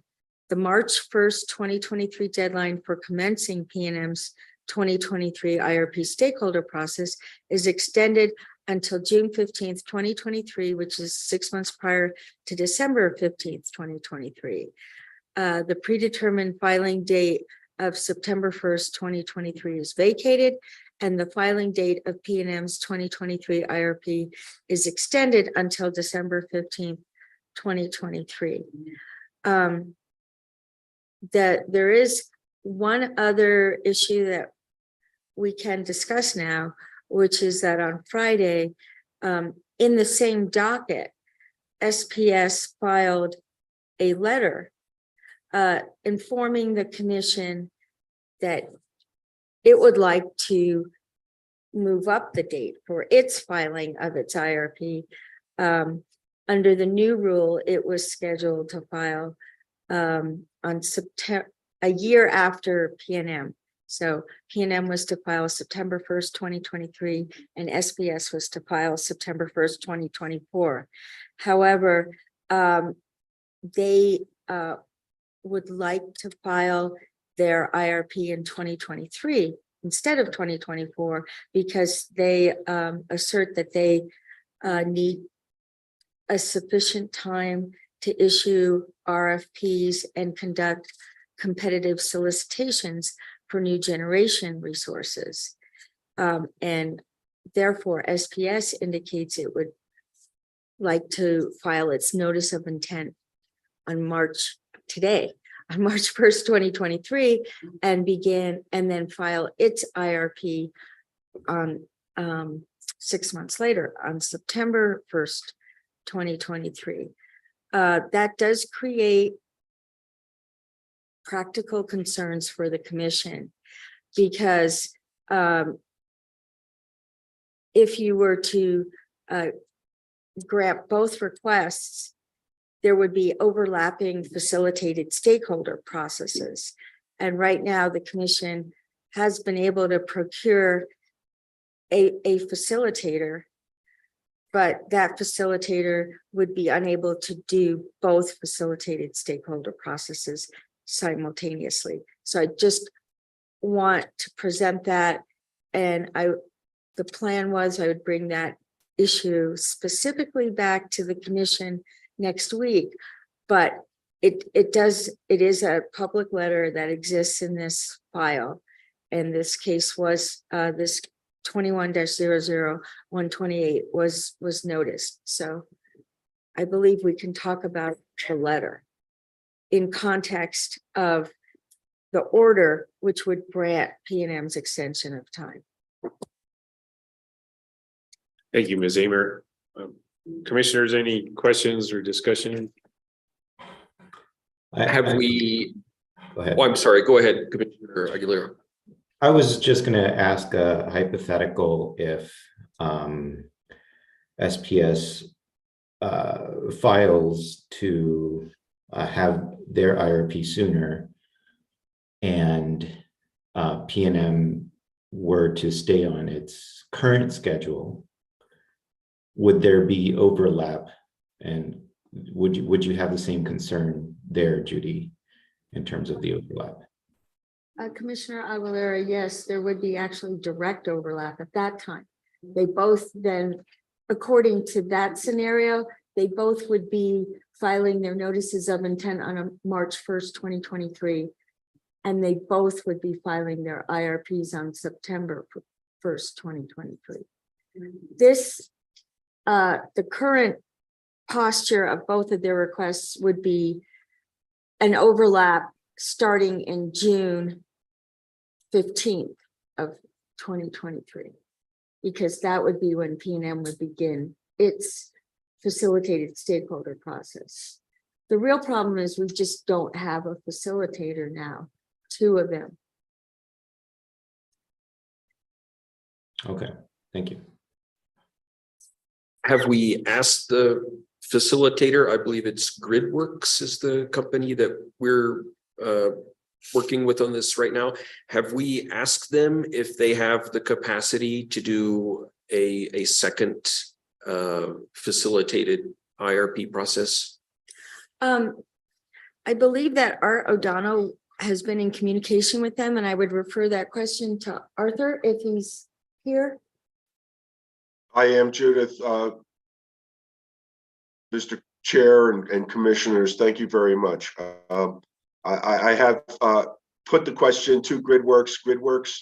March 1st, 2023 deadline for commencing PNM's 2023 IRP stakeholder process is extended until June 15th, 2023, which is 6 months prior to December 15th, 2023. The predetermined filing date of September 1st, 2023 is vacated, and the filing date of PNM's 2023 IRP is extended until December 15th, 2023. That there is one other issue that we can discuss now, which is that on Friday, in the same docket, SPS filed a letter informing the commission that it would like to move up the date for its filing of its IRP. Under the new rule, it was scheduled to file on September, a year after PNM. So PNM was to file September 1st, 2023, and SPS was to file September 1st, 2024. However, they would like to file their IRP in 2023 instead of 2024 because they assert that they need a sufficient time to issue RFPs and conduct competitive solicitations for new generation resources. And therefore, SPS indicates it would like to file its notice of intent on March 1st, 2023, and then file its IRP on 6 months later on September 1st, 2023. That does create practical concerns for the commission because if you were to grant both requests, there would be overlapping facilitated stakeholder processes. And right now the commission has been able to procure a facilitator, but that facilitator would be unable to do both facilitated stakeholder processes simultaneously. So I just want to present that, and the plan was I would bring that issue specifically back to the commission next week, but it is a public letter that exists in this file, and this case was this 21-00128 was noticed. So I believe we can talk about the letter in context of the order which would grant P&M's extension of time. Thank you, Ms. Amer. Commissioners, any questions or discussion? Have we, Go ahead. oh, I'm sorry, go ahead, Commissioner Aguilera. I was just going to ask a hypothetical if SPS files to have their IRP sooner and P&M were to stay on its current schedule, would there be overlap? And would you have the same concern there, Judy, in terms of the overlap? Commissioner Aguilera, yes, there would be actually direct overlap at that time. They both then, according to that scenario, they both would be filing their notices of intent on March 1st, 2023. And they both would be filing their IRPs on September 1st, 2023. This, the current posture of both of their requests would be an overlap starting in June 15th of 2023, because that would be when P&M would begin its facilitated stakeholder process. The real problem is we just don't have a facilitator now, two of them. Okay, thank you. Have we asked the facilitator? I believe it's GridWorks is the company that we're working with on this right now. Have we asked them if they have the capacity to do a second facilitated IRP process? I believe that Art O'Donnell has been in communication with them, and I would refer that question to Arthur if he's here. I am, Judith. Mr. Chair and Commissioners, thank you very much. I have put the question to GridWorks. GridWorks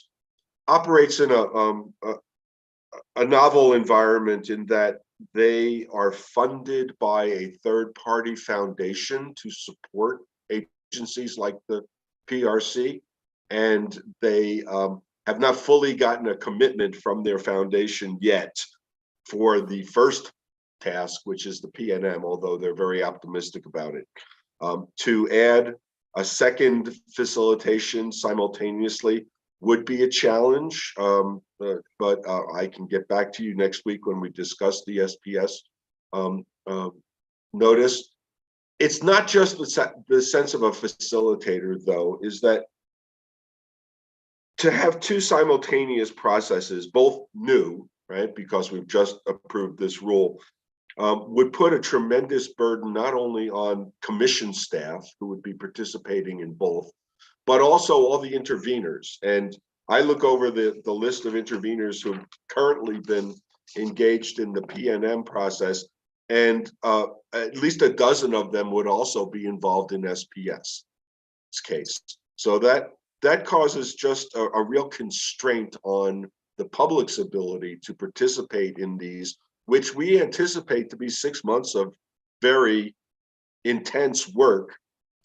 operates in a novel environment in that they are funded by a third-party foundation to support agencies like the PRC, and they have not fully gotten a commitment from their foundation yet for the first task, which is the PNM, although they're very optimistic about it. To add a second facilitation simultaneously would be a challenge, but I can get back to you next week when we discuss the SPS notice. It's not just the sense of a facilitator, though, is that to have two simultaneous processes, both new, right, because we've just approved this rule, would put a tremendous burden not only on commission staff who would be participating in both, but also all the interveners. And I look over the list of interveners who've currently been engaged in the PNM process, and at least a dozen of them would also be involved in SPS case. So that causes just a real constraint on the public's ability to participate in these, which we anticipate to be 6 months of very intense work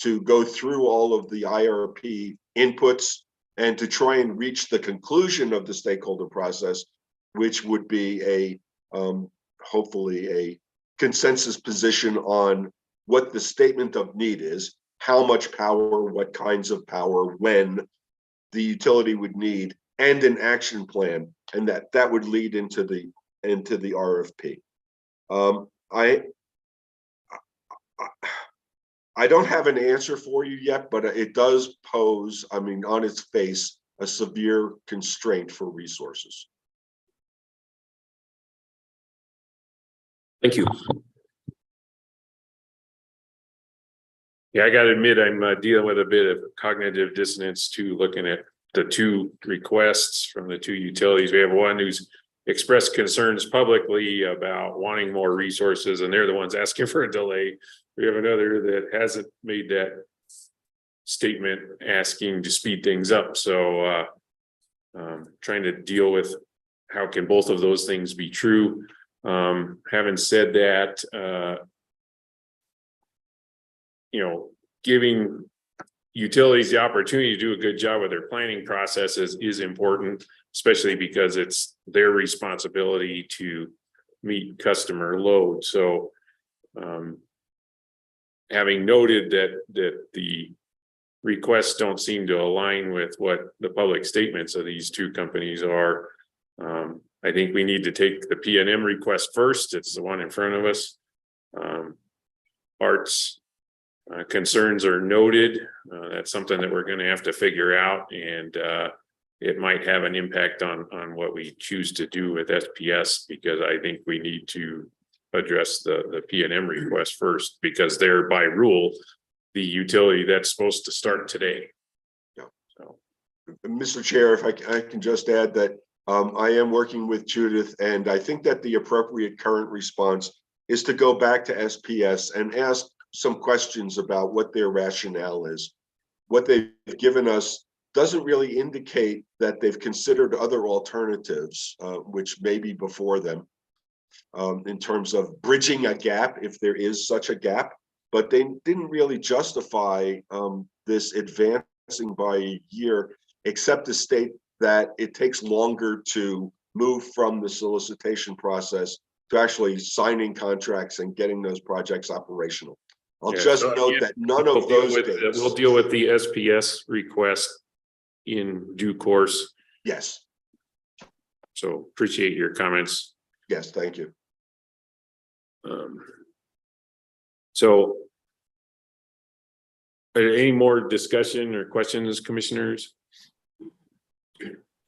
to go through all of the IRP inputs and to try and reach the conclusion of the stakeholder process, which would be a hopefully a consensus position on what the statement of need is, how much power, what kinds of power, when the utility would need, and an action plan, and that would lead into the RFP. I don't have an answer for you yet, but it does pose, I mean, on its face, a severe constraint for resources. Thank you. Yeah, I gotta admit, I'm dealing with a bit of cognitive dissonance too, looking at the two requests from the two utilities. We have one who's expressed concerns publicly about wanting more resources, and they're the ones asking for a delay. We have another that hasn't made that statement, asking to speed things up. So trying to deal with how can both of those things be true. Having said that, giving utilities the opportunity to do a good job with their planning processes is important, especially because it's their responsibility to meet customer load. So having noted that the requests don't seem to align with what the public statements of these two companies are, I think we need to take the PNM request first. It's the one in front of us. Art's concerns are noted. That's something that we're going to have to figure out, and it might have an impact on what we choose to do with SPS, because I think we need to address the PNM request first, because they're by rule the utility that's supposed to start today. Yeah. So, Mr. Chair, if I can just add that I am working with Judith, and I think that the appropriate current response is to go back to SPS and ask some questions about what their rationale is. What they've given us doesn't really indicate that they've considered other alternatives, which may be before them, in terms of bridging a gap, if there is such a gap. But they didn't really justify this advancing by a year, except to state that it takes longer to move from the solicitation process to actually signing contracts and getting those projects operational. I'll just note that none of those dates. We'll deal with the SPS request in due course. Yes, So appreciate your comments. yes, thank you. So any more discussion or questions, commissioners?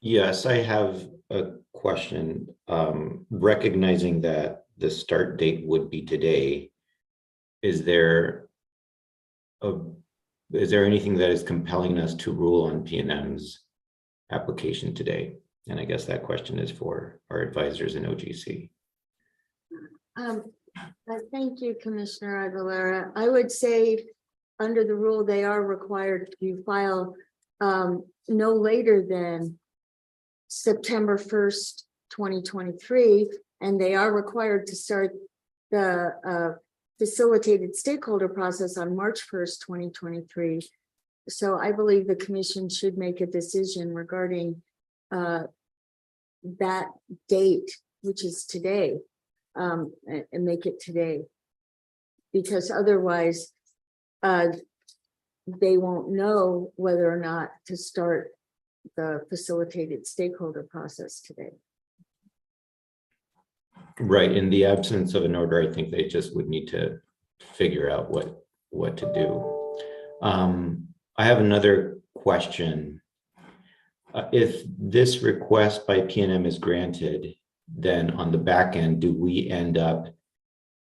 Yes, I have a question. Recognizing that the start date would be today, is there anything that is compelling us to rule on PNM's application today? And I guess that question is for our advisors in OGC. Thank you, Commissioner Aguilera. I would say under the rule, they are required to file no later than September 1st, 2023, and they are required to start the facilitated stakeholder process on March 1st, 2023. So I believe the commission should make a decision regarding that date, which is today, and make it today. Because otherwise, they won't know whether or not to start the facilitated stakeholder process today. Right. In the absence of an order, I think they just would need to figure out what to do. I have another question. If this request by PNM is granted, then on the back end, do we end up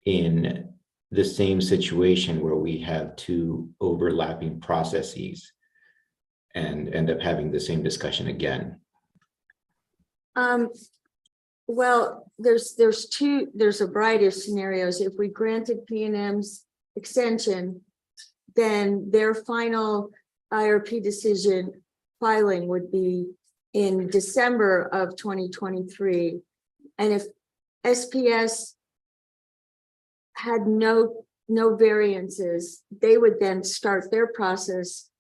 in the same situation where we have two overlapping processes and end up having the same discussion again? Well, there's a variety of scenarios. If we granted PNM's extension, then their final IRP decision filing would be in December of 2023. And if SPS had no variances, they would then start their process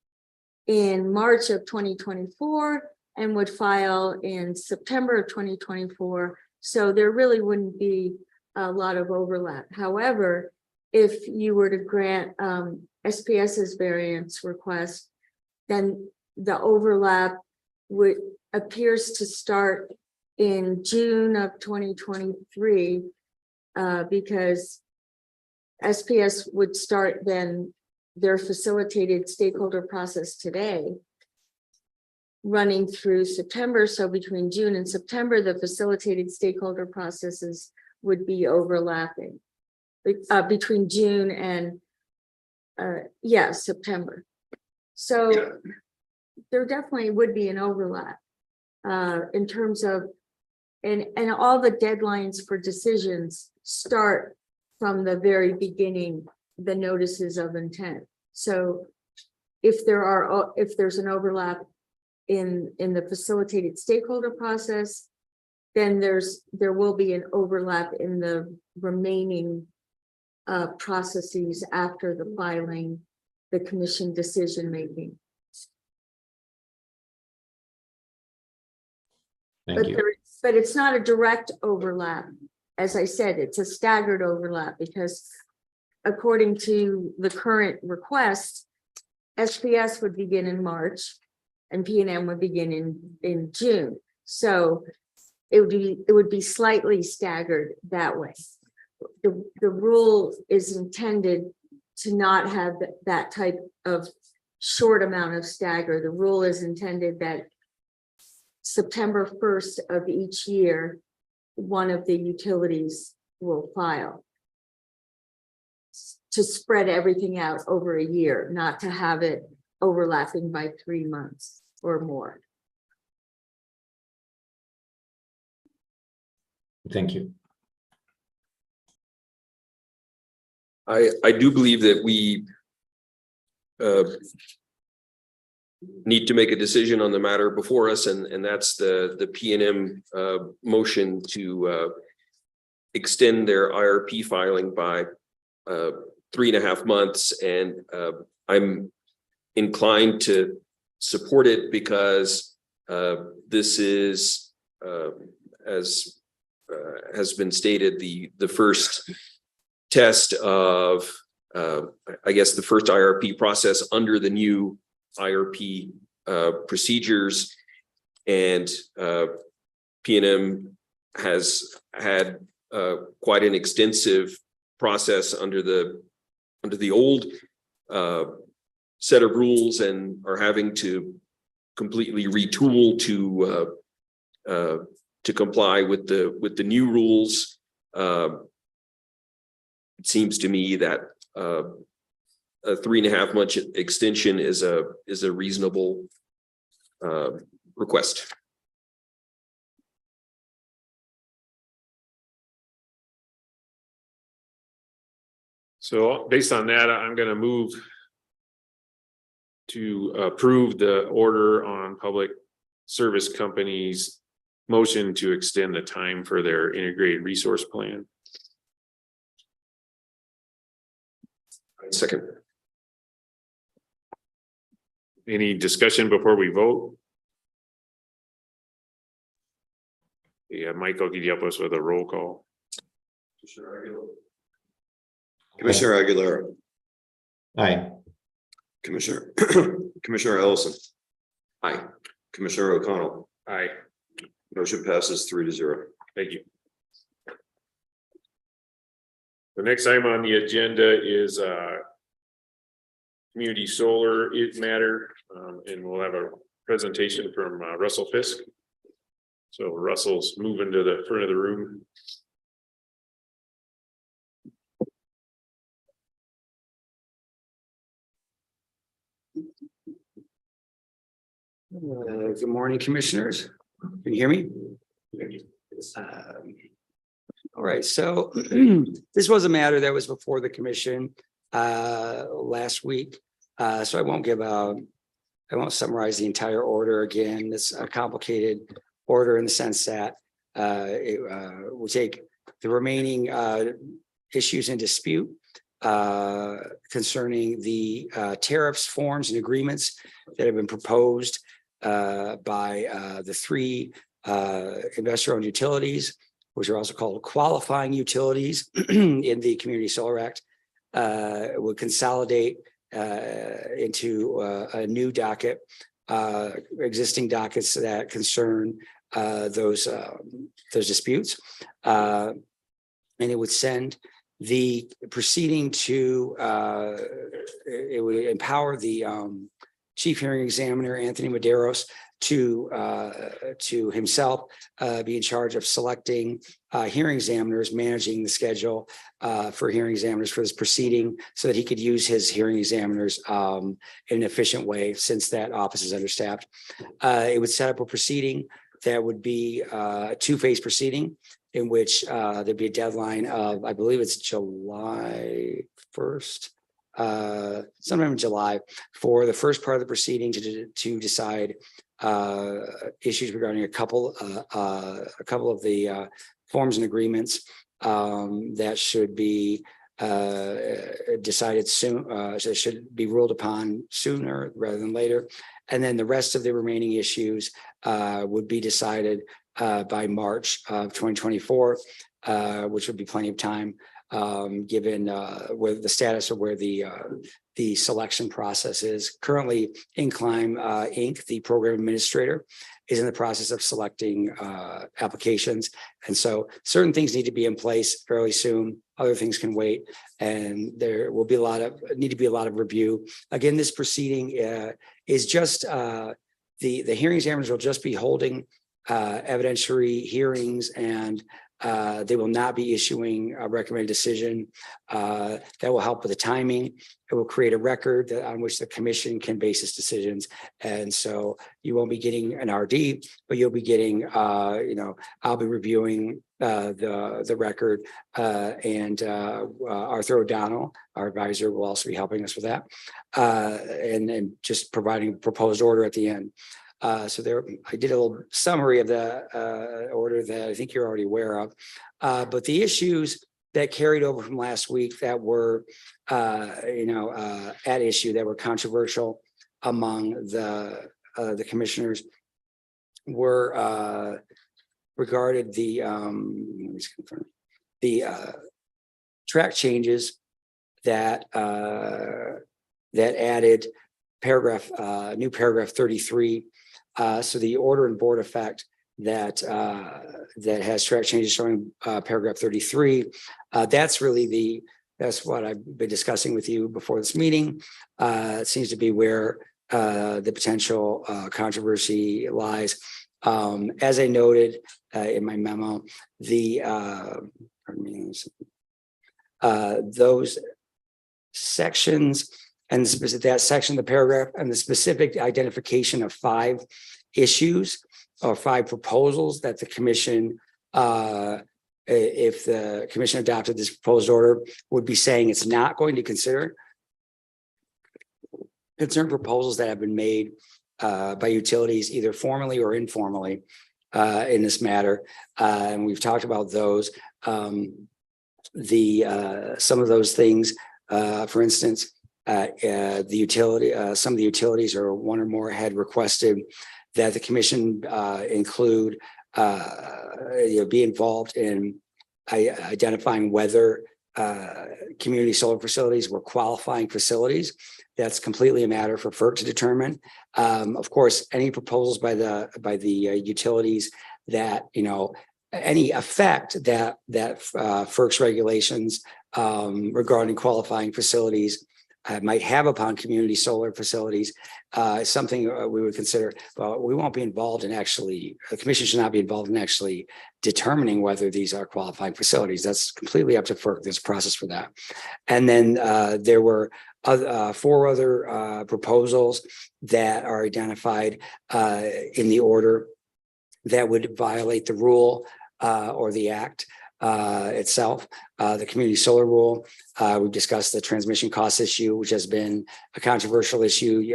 in March of 2024 and would file in September of 2024. So there really wouldn't be a lot of overlap. However, if you were to grant SPS's variance request, then the overlap appears to start in June of 2023, because SPS would start then their facilitated stakeholder process today, running through September. So between June and September, the facilitated stakeholder processes would be overlapping between June and September. So there definitely would be an overlap in terms of, and all the deadlines for decisions start from the very beginning, the notices of intent. So if there's an overlap in the facilitated stakeholder process, then there will be an overlap in the remaining processes after the filing the commission decision making. Thank you. But it's not a direct overlap. As I said, it's a staggered overlap because according to the current request, SPS would begin in March and P&M would begin in June. So it would be slightly staggered that way. The rule is intended to not have that type of short amount of stagger. The rule is intended that September 1st of each year, one of the utilities will file to spread everything out over a year, not to have it overlapping by 3 months or more. Thank you. I do believe that we need to make a decision on the matter before us, and that's the P&M motion to extend their IRP filing by 3.5 months. And I'm inclined to support it because this is, as has been stated, the first test of, I guess, the first IRP process under the new IRP procedures, and P&M has had quite an extensive process under the old set of rules, and are having to completely retool to comply with the new rules. It seems to me that a 3.5 month extension is a reasonable request. So based on that, I'm going to move to approve the order on public service companies' motion to extend the time for their integrated resource plan. Second. Any discussion before we vote? Yeah, Michael, could you help us with a roll call? Commissioner Aguilera, Aye. Commissioner Ellison. Aye. Commissioner O'Connell. Aye, Motion passes 3-0. thank you. The next item on the agenda is community solar matter, and we'll have a presentation from Russell Fisk. So Russell's moving to the front of the room. Good morning, commissioners. Can you hear me? All right, so this was a matter that was before the commission last week. So I won't summarize the entire order again. It's a complicated order in the sense that it will take the remaining issues in dispute concerning the tariffs, forms, and agreements that have been proposed by the 3 investor-owned utilities, which are also called qualifying utilities in the Community Solar Act, would consolidate into a new docket, existing dockets that concern those disputes, and it would send the proceeding to it would empower the Chief Hearing Examiner Anthony Medeiros to himself be in charge of selecting hearing examiners, managing the schedule for hearing examiners for this proceeding, so that he could use his hearing examiners in an efficient way, since that office is understaffed. It would set up a proceeding that would be a 2-phase proceeding, in which there'd be a deadline of, I believe it's July 1st. Sometime in July, for the first part of the proceeding to decide issues regarding a couple of the forms and agreements that should be decided soon, so it should be ruled upon sooner rather than later. And then the rest of the remaining issues would be decided by March of 2024, which would be plenty of time, given where the status of where the selection process is. Currently, Incline Inc., the program administrator, is in the process of selecting applications. And so certain things need to be in place fairly soon. Other things can wait. And there will be need to be a lot of review. Again, this proceeding is just, the hearing examiners will just be holding evidentiary hearings, and they will not be issuing a recommended decision. That will help with the timing. It will create a record on which the commission can base its decisions. And so you won't be getting an RD, but you'll be getting, I'll be reviewing the record, and Arthur O'Donnell, our advisor, will also be helping us with that, and just providing a proposed order at the end. So there, I did a little summary of the order that I think you're already aware of. But the issues that carried over from last week that were, at issue, that were controversial among the commissioners were regarded the track changes that added new paragraph 33. So the order and board effect that has track changes showing paragraph 33. That's what I've been discussing with you before this meeting. It seems to be where the potential controversy lies. As I noted in my memo, those sections and that section, the paragraph, and the specific identification of 5 issues or 5 proposals that the commission, if the commission adopted this proposed order, would be saying it's not going to consider concern proposals that have been made by utilities, either formally or informally, in this matter. And we've talked about those. Some of those things, for instance, some of the utilities or one or more had requested that the commission include, be involved in identifying whether community solar facilities were qualifying facilities. That's completely a matter for FERC to determine. Of course, any proposals by the utilities that, any effect that FERC's regulations regarding qualifying facilities might have upon community solar facilities, something we would consider. Well, we won't be involved in the commission should not be involved in actually determining whether these are qualifying facilities. That's completely up to FERC. There's a process for that. And then there were 4 other proposals that are identified in the order that would violate the rule or the act itself. The community solar rule. We've discussed the transmission cost issue, which has been a controversial issue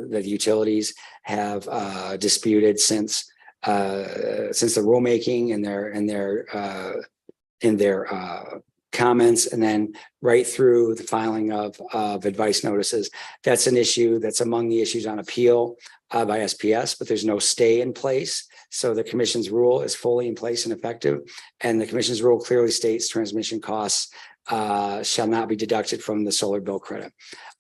that utilities have disputed since the rulemaking and their comments, and then right through the filing of advice notices. That's an issue that's among the issues on appeal by SPS, but there's no stay in place. So the commission's rule is fully in place and effective. And the commission's rule clearly states transmission costs shall not be deducted from the solar bill credit.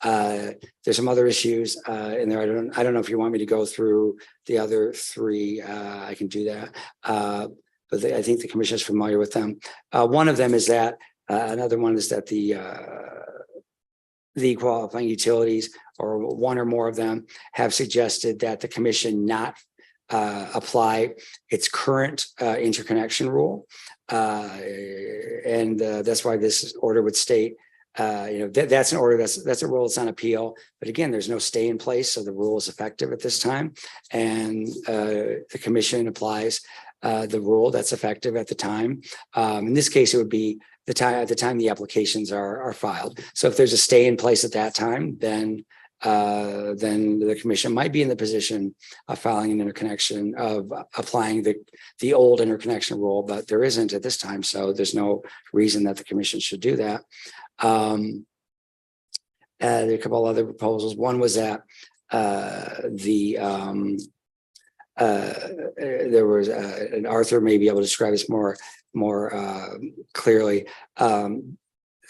There's some other issues in there. I don't know if you want me to go through the other 3. I can do that. But I think the commission is familiar with them. One of them is that another one is that the qualifying utilities, or one or more of them, have suggested that the commission not apply its current interconnection rule. And that's why this order would state, that's an order, that's a rule that's on appeal. But again, there's no stay in place, so the rule is effective at this time. And the commission applies the rule that's effective at the time. In this case, it would be at the time the applications are filed. So if there's a stay in place at that time, then the commission might be in the position of filing an interconnection, of applying the old interconnection rule, but there isn't at this time. So there's no reason that the commission should do that. There are a couple other proposals. One was that there was and Arthur may be able to describe this more clearly.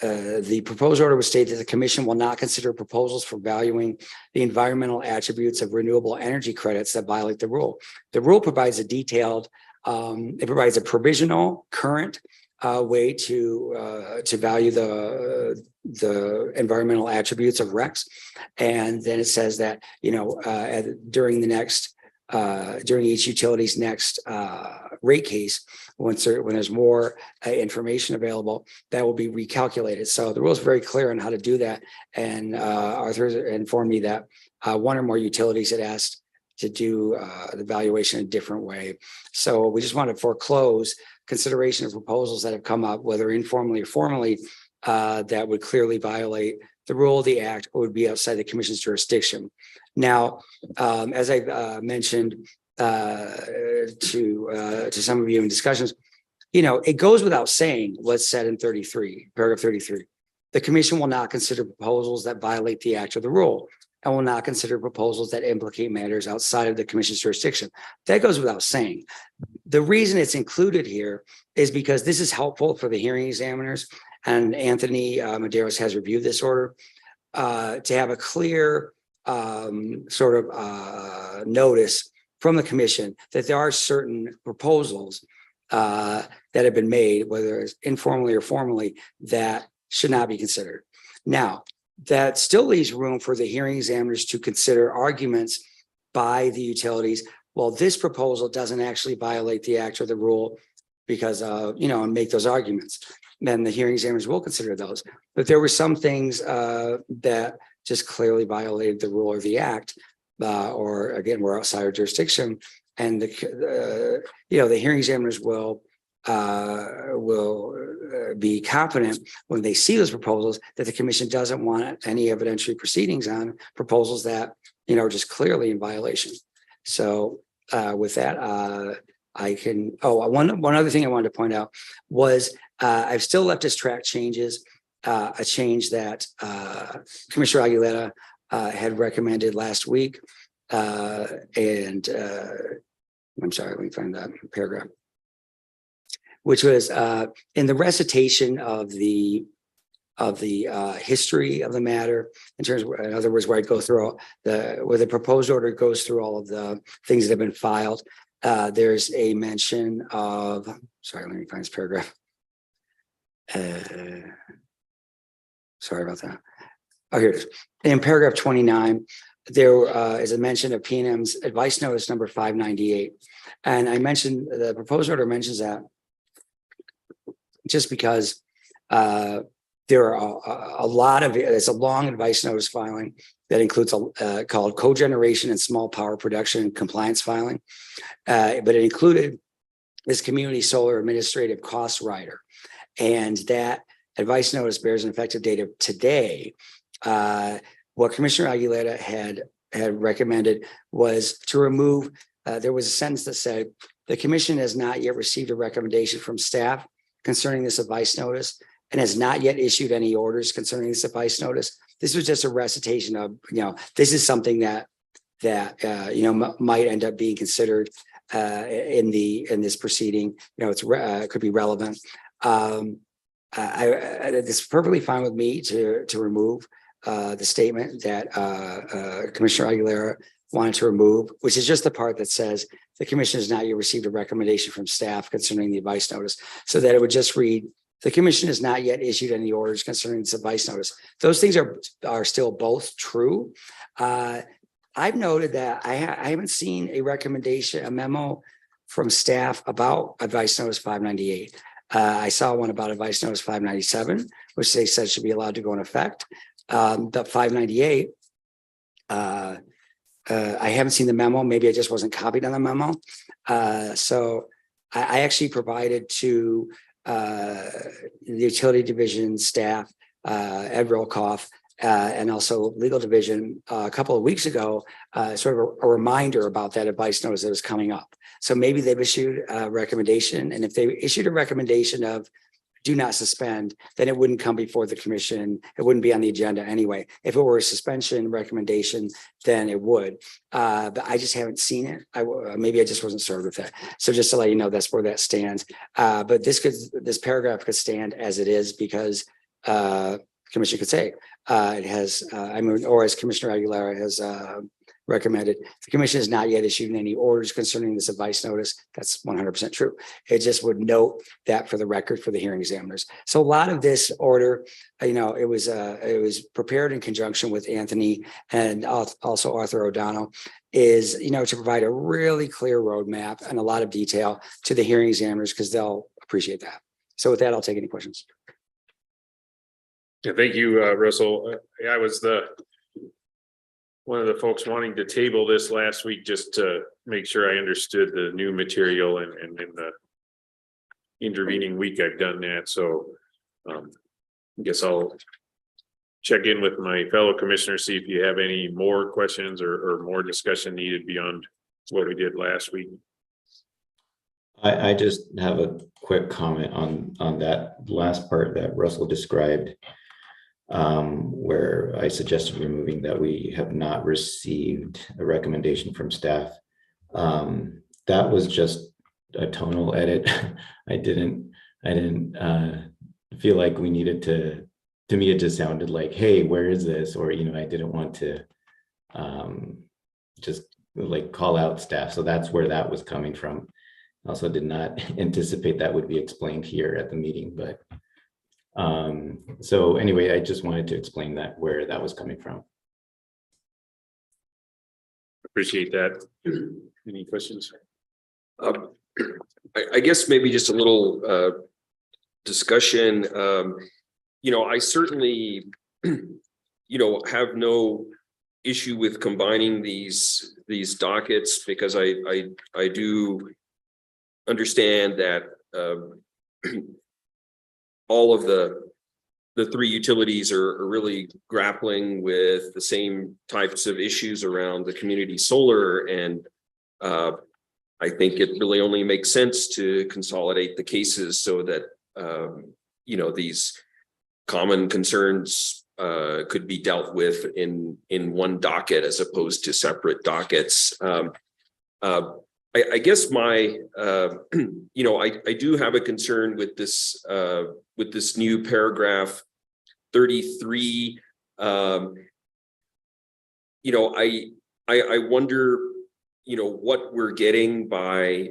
The proposed order would state that the commission will not consider proposals for valuing the environmental attributes of renewable energy credits that violate the rule. The rule provides a detailed, it provides a provisional current way to value the environmental attributes of RECs. And then it says that, during each utility's next rate case, when there's more information available, that will be recalculated. So the rule is very clear on how to do that. And Arthur informed me that one or more utilities had asked to do the valuation a different way. So we just want to foreclose consideration of proposals that have come up, whether informally or formally, that would clearly violate the rule of the act or would be outside the commission's jurisdiction. Now, as I mentioned to some of you in discussions, it goes without saying what's said in paragraph 33. The commission will not consider proposals that violate the act or the rule and will not consider proposals that implicate matters outside of the commission's jurisdiction. That goes without saying. The reason it's included here is because this is helpful for the hearing examiners, and Anthony Medeiros has reviewed this order to have a clear notice from the commission that there are certain proposals that have been made, whether it's informally or formally, that should not be considered. Now, that still leaves room for the hearing examiners to consider arguments by the utilities. Well, this proposal doesn't actually violate the act or the rule because and make those arguments. Then the hearing examiners will consider those. But there were some things that just clearly violated the rule or the act, or again, were outside our jurisdiction. And the hearing examiners will be confident when they see those proposals that the commission doesn't want any evidentiary proceedings on proposals that are just clearly in violation. So with that, I can. One other thing I wanted to point out was I've still left as track changes a change that Commissioner Aguilera had recommended last week, and I'm sorry, let me find that paragraph, which was in the recitation of the history of the matter, in other words, where I go through where the proposed order goes through all of the things that have been filed. There's a mention of, sorry, let me find this paragraph. Sorry about that. Oh, here it is. In paragraph 29, there is a mention of PNM's advice notice number 598. And I mentioned the proposed order mentions that just because there are a lot of it's a long advice notice filing that includes called cogeneration and small power production compliance filing, but it included this community solar administrative cost rider, and that advice notice bears an effective date of today. What Commissioner Aguilera had recommended was to remove. There was a sentence that said the commission has not yet received a recommendation from staff concerning this advice notice and has not yet issued any orders concerning this advice notice. This was just a recitation of, this is something that might end up being considered in this proceeding. It could be relevant. It's perfectly fine with me to remove the statement that Commissioner Aguilera wanted to remove, which is just the part that says the commission has not yet received a recommendation from staff concerning the advice notice, so that it would just read, the commission has not yet issued any orders concerning this advice notice. Those things are still both true. I've noted that I haven't seen a memo from staff about advice notice 598. I saw one about advice notice 597, which they said should be allowed to go in effect. But 598, I haven't seen the memo. Maybe I just wasn't copied on the memo. So I actually provided to the utility division staff, Ed Rolkoff, and also legal division a couple of weeks ago, sort of a reminder about that advice notice that was coming up. So maybe they've issued a recommendation, and if they issued a recommendation of do not suspend, then it wouldn't come before the commission. It wouldn't be on the agenda anyway. If it were a suspension recommendation, then it would. But I just haven't seen it. Maybe I just wasn't served with that. So just to let you know, that's where that stands. But this paragraph could stand as it is because commission could say it has, or as Commissioner Aguilera has recommended, the commission has not yet issued any orders concerning this advice notice. That's 100% true. It just would note that for the record for the hearing examiners. So a lot of this order, it was prepared in conjunction with Anthony and also Arthur O'Donnell, is to provide a really clear roadmap and a lot of detail to the hearing examiners because they'll appreciate that. So with that, I'll take any questions. Yeah, thank you, Russell. I was one of the folks wanting to table this last week just to make sure I understood the new material, and in the intervening week I've done that. So I guess I'll check in with my fellow commissioners, see if you have any more questions or more discussion needed beyond what we did last week. I just have a quick comment on that last part that Russell described, where I suggested removing that we have not received a recommendation from staff. That was just a tonal edit. I didn't feel like we needed to me, it just sounded like, hey, where is this? Or, I didn't want to just like call out staff. So that's where that was coming from. Also did not anticipate that would be explained here at the meeting, but so anyway, I just wanted to explain that where that was coming from. Appreciate that. Any questions? I guess maybe just a little discussion. I certainly, have no issue with combining these dockets because I do understand that all of the three utilities are really grappling with the same types of issues around the community solar, and I think it really only makes sense to consolidate the cases so that these common concerns could be dealt with in one docket as opposed to separate dockets. I guess my, I do have a concern with this new paragraph 33. I wonder, what we're getting by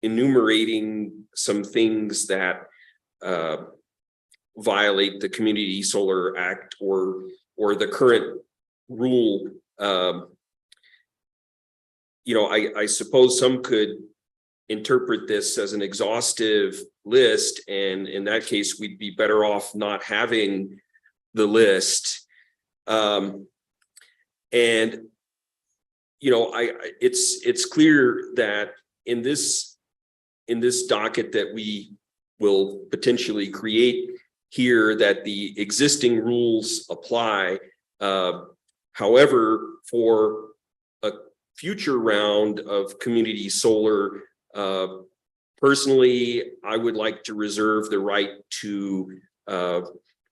enumerating some things that violate the Community Solar Act or the current rule. I suppose some could interpret this as an exhaustive list, and in that case, we'd be better off not having the list. It's clear that in this docket that we will potentially create here, that the existing rules apply. However, for a future round of community solar, personally, I would like to reserve the right to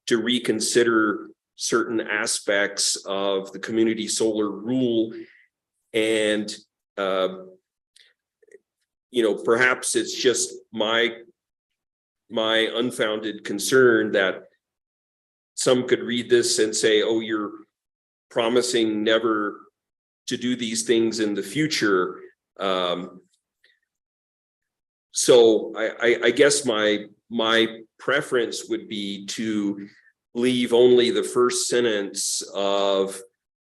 reconsider certain aspects of the community solar rule. And, perhaps it's just my unfounded concern that some could read this and say, oh, you're promising never to do these things in the future. So I guess my preference would be to leave only the first sentence of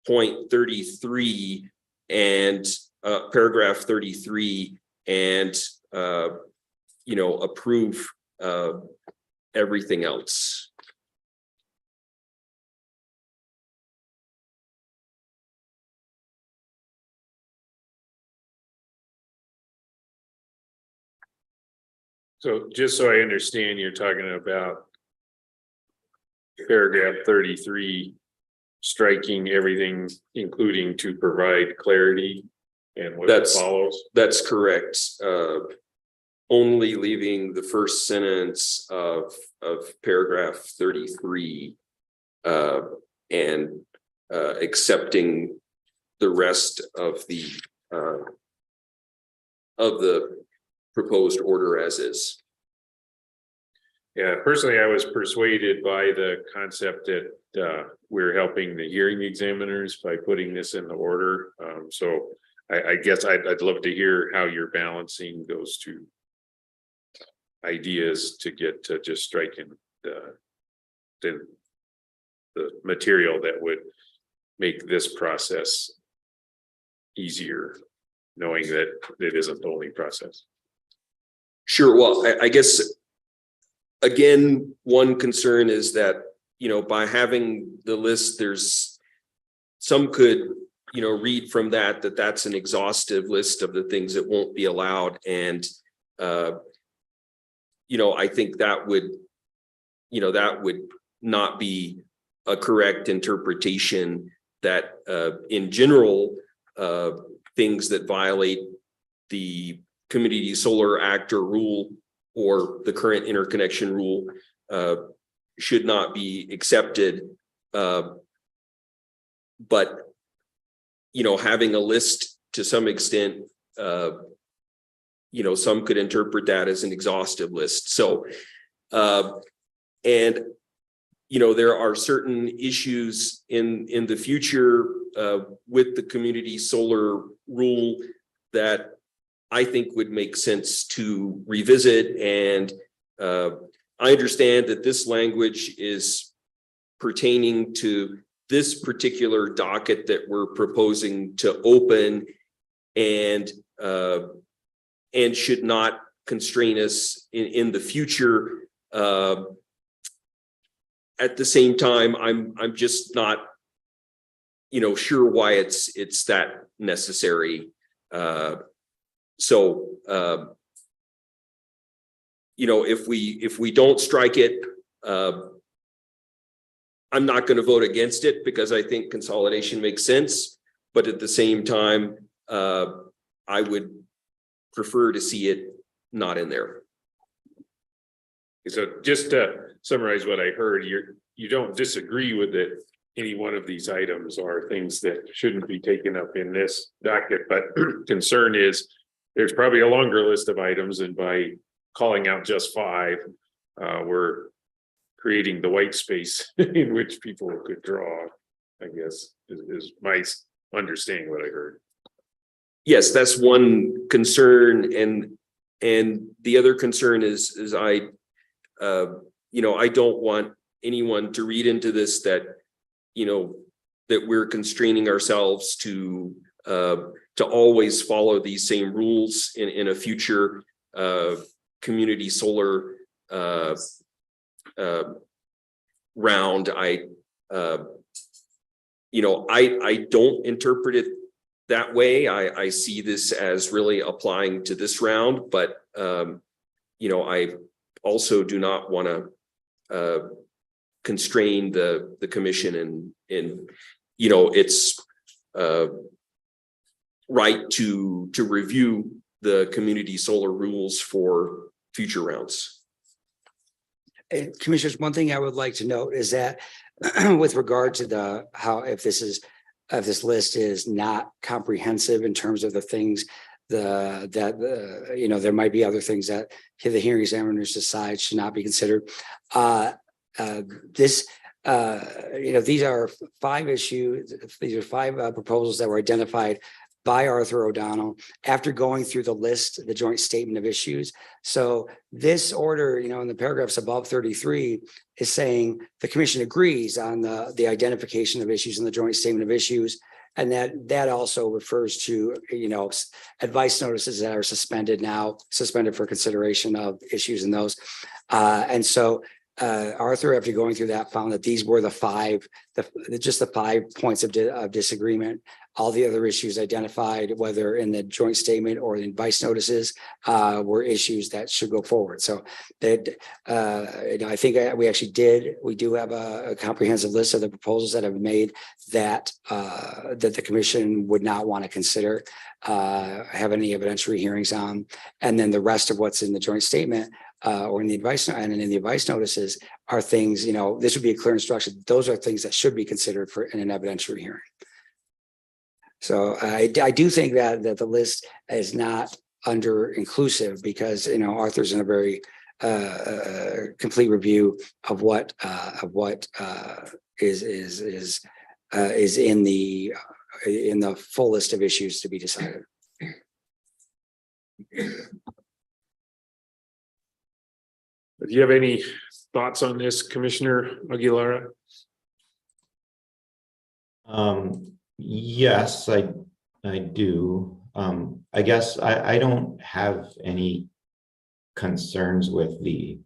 point 33 and paragraph 33 and approve everything else. So just so I understand, you're talking about paragraph 33, striking everything, including to provide clarity and what follows. That's correct. only leaving the first sentence of paragraph 33 and accepting the rest of the proposed order as is. Yeah, personally, I was persuaded by the concept that we're helping the hearing examiners by putting this in the order. So I guess I'd love to hear how you're balancing those two ideas to get to just striking the material that would make this process easier, knowing that it isn't the only process. Sure. Well, I guess, again, one concern is that, by having the list, there's some could, read from that that's an exhaustive list of the things that won't be allowed. And, I think that would not be a correct interpretation, that in general, things that violate the Community Solar Act or rule or the current interconnection rule should not be accepted. But, having a list to some extent, some could interpret that as an exhaustive list. So, and, there are certain issues in the future with the community solar rule that I think would make sense to revisit. And I understand that this language is pertaining to this particular docket that we're proposing to open, and should not constrain us in the future. At the same time, I'm just not, sure why it's that necessary. So, if we don't strike it, I'm not going to vote against it because I think consolidation makes sense. But at the same time, I would prefer to see it not in there. So just to summarize what I heard, you don't disagree with that any one of these items are things that shouldn't be taken up in this docket, but concern is there's probably a longer list of items, and by calling out just 5, we're creating the white space in which people could draw, I guess, is my understanding what I heard. Yes, that's one concern, and the other concern is I don't want anyone to read into this that that we're constraining ourselves to always follow these same rules in a future community solar round. I don't interpret it that way. I see this as really applying to this round, but I also do not want to constrain the commission and it's right to review the community solar rules for future rounds. And Commissioners, one thing I would like to note is that with regard to if this list is not comprehensive in terms of the things there might be other things that the hearing examiners decide should not be considered. These are 5 issues. These are 5 proposals that were identified by Arthur O'Donnell after going through the list, the joint statement of issues. So this order, in the paragraphs above 33 is saying the commission agrees on the identification of issues in the joint statement of issues. And that also refers to, advice notices that are suspended for consideration of issues in those. And so Arthur, after going through that, found that these were just the 5 points of disagreement all the other issues identified, whether in the joint statement or the advice notices, were issues that should go forward. So that, I think we do have a comprehensive list of the proposals that have been made that the commission would not want to consider, have any evidentiary hearings on. And then the rest of what's in the joint statement or in the advice and in the advice notices are things, this would be a clear instruction. Those are things that should be considered for in an evidentiary hearing. So I do think that the list is not under inclusive because, Arthur's in a very complete review of what is in the full list of issues to be decided. Do you have any thoughts on this, Commissioner Aguilera? Yes, I do. I guess I don't have any concerns with the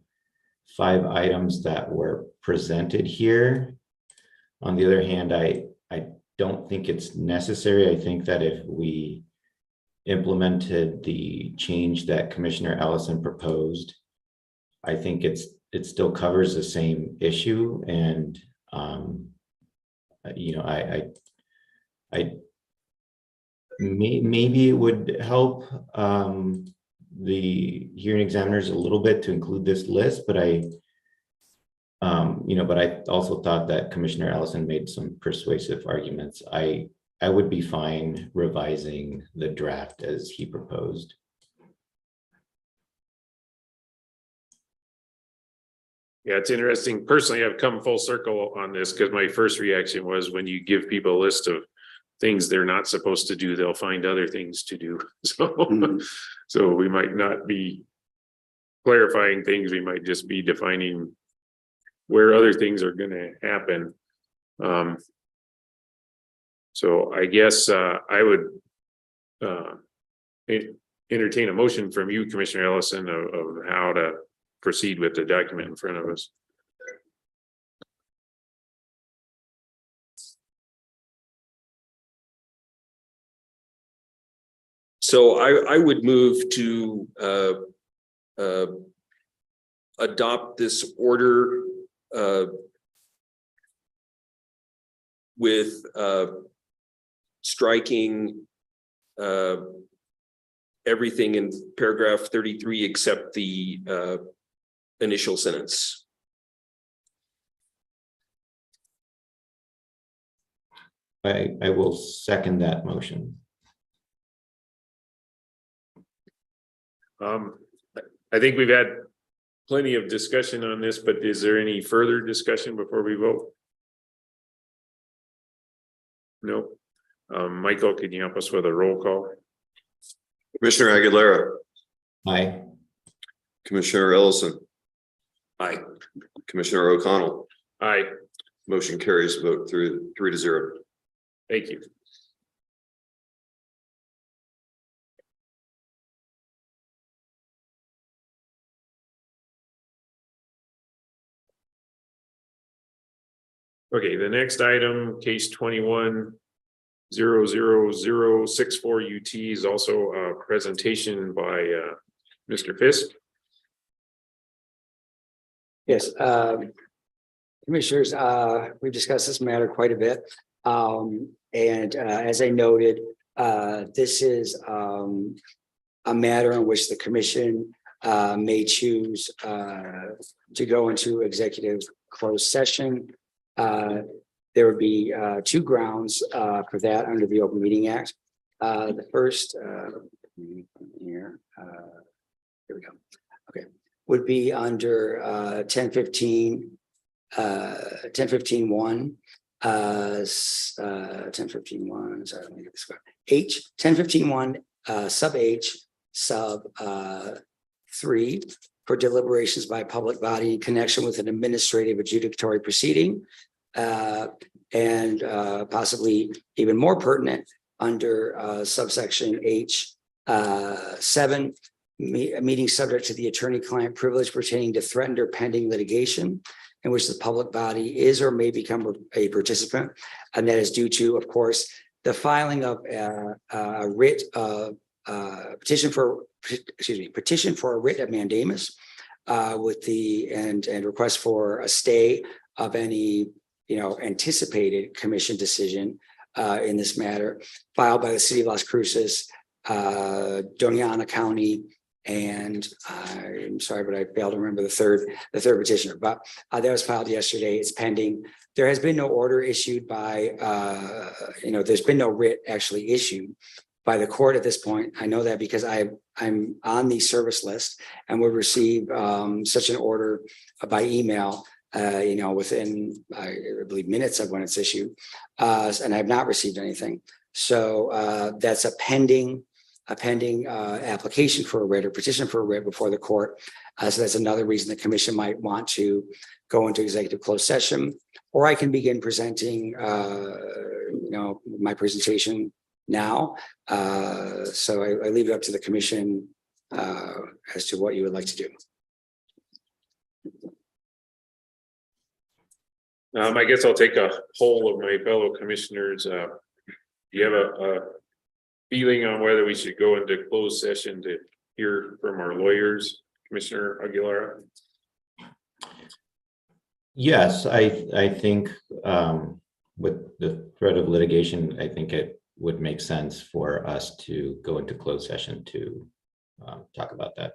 5 items that were presented here. On the other hand, I don't think it's necessary. I think that if we implemented the change that Commissioner Ellison proposed, I think it still covers the same issue. And, maybe it would help the hearing examiners a little bit to include this list, but I also thought that Commissioner Ellison made some persuasive arguments. I would be fine revising the draft as he proposed. Yeah, it's interesting. Personally, I've come full circle on this because my first reaction was when you give people a list of things they're not supposed to do, they'll find other things to do. So we might not be clarifying things. We might just be defining where other things are going to happen. So I guess I would entertain a motion from you, Commissioner Ellison, of how to proceed with the document in front of us. So I would move to adopt this order with striking everything in paragraph 33 except the initial sentence. I will second that motion. I think we've had plenty of discussion on this, but is there any further discussion before we vote? No. Michael, can you help us with a roll call? Commissioner Aguilera, Aye. Commissioner Ellison, Aye. Commissioner O'Connell. Aye, Motion carries, vote 3-0. thank you. Okay, the next item, case 21-00064 UT is also a presentation by Mr. Fisk. Yes, commissioners, we've discussed this matter quite a bit. And as I noted, this is a matter in which the commission may choose to go into executive closed session. There would be 2 grounds for that under the Open Meeting Act. The first here we go. Okay, would be under 1015 1015-1 1015-1 sorry, let me get this right. H 1015-1 sub H sub 3 for deliberations by a public body in connection with an administrative adjudicatory proceeding, and possibly even more pertinent under subsection H 7, a meeting subject to the attorney-client privilege pertaining to threatened or pending litigation in which the public body is or may become a participant, and that is due to, of course, the filing of a writ petition for a writ of mandamus with the and request for a stay of any anticipated commission decision in this matter filed by the city of Las Cruces, Doñana County, and I'm sorry, but I failed to remember the third petitioner. But that was filed yesterday. It's pending. There has been no order issued by there's been no writ actually issued by the court at this point. I know that because I'm on the service list and will receive such an order by email within I believe minutes of when it's issued, and I've not received anything. So that's a pending application for a writ or petition for a writ before the court. So that's another reason the commission might want to go into executive closed session, or I can begin presenting, my presentation now. So I leave it up to the commission as to what you would like to do. I guess I'll take a poll of my fellow commissioners. Do you have a feeling on whether we should go into closed session to hear from our lawyers, Commissioner Aguilar? Yes, I think with the threat of litigation, I think it would make sense for us to go into closed session to talk about that.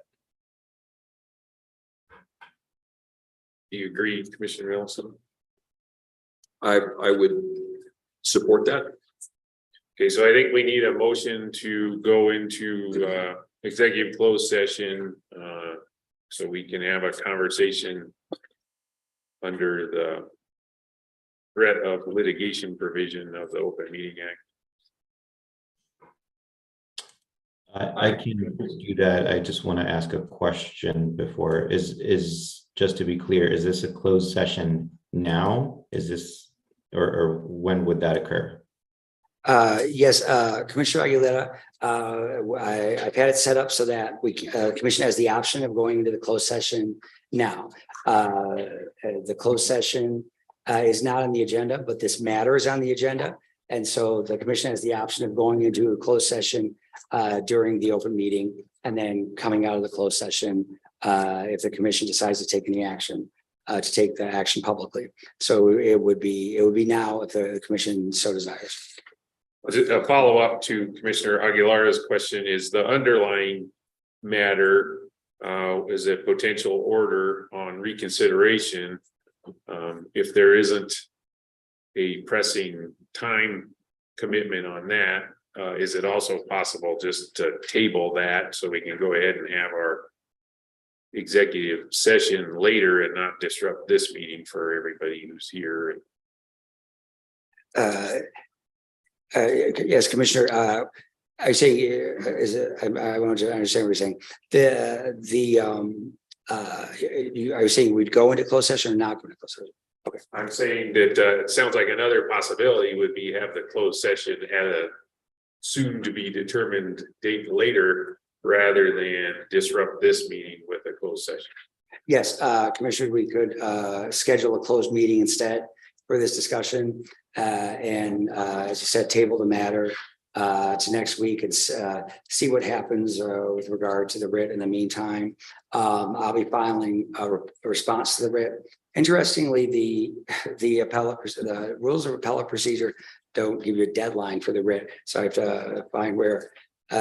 Do you agree, Commissioner Nelson? I would support that. Okay, so I think we need a motion to go into executive closed session so we can have a conversation under the threat of litigation provision of the Open Meeting Act. I can do that. I just want to ask a question before. Is just to be clear, is this a closed session now? Is this or when would that occur? Yes, Commissioner Aguilera, I've had it set up so that commission has the option of going into the closed session now. The closed session is not on the agenda, but this matter is on the agenda. And so the commission has the option of going into a closed session during the open meeting and then coming out of the closed session if the commission decides to take any action. To take the action publicly. So it would be now if the commission so desires. A follow-up to Commissioner Aguilar's question is the underlying matter is a potential order on reconsideration. If there isn't a pressing time commitment on that, is it also possible just to table that so we can go ahead and have our executive session later and not disrupt this meeting for everybody who's here? Yes, Commissioner. I say I want to understand what you're saying. Are you saying we'd go into closed session or not go into closed session? Okay. I'm saying that it sounds like another possibility would be have the closed session at a soon to be determined date later, rather than disrupt this meeting with a closed session. Yes, Commissioner, we could schedule a closed meeting instead for this discussion. And as you said, table the matter to next week and see what happens with regard to the writ. In the meantime, I'll be filing a response to the writ. Interestingly, the rules of appellate procedure don't give you a deadline for the writ. So I have to find where I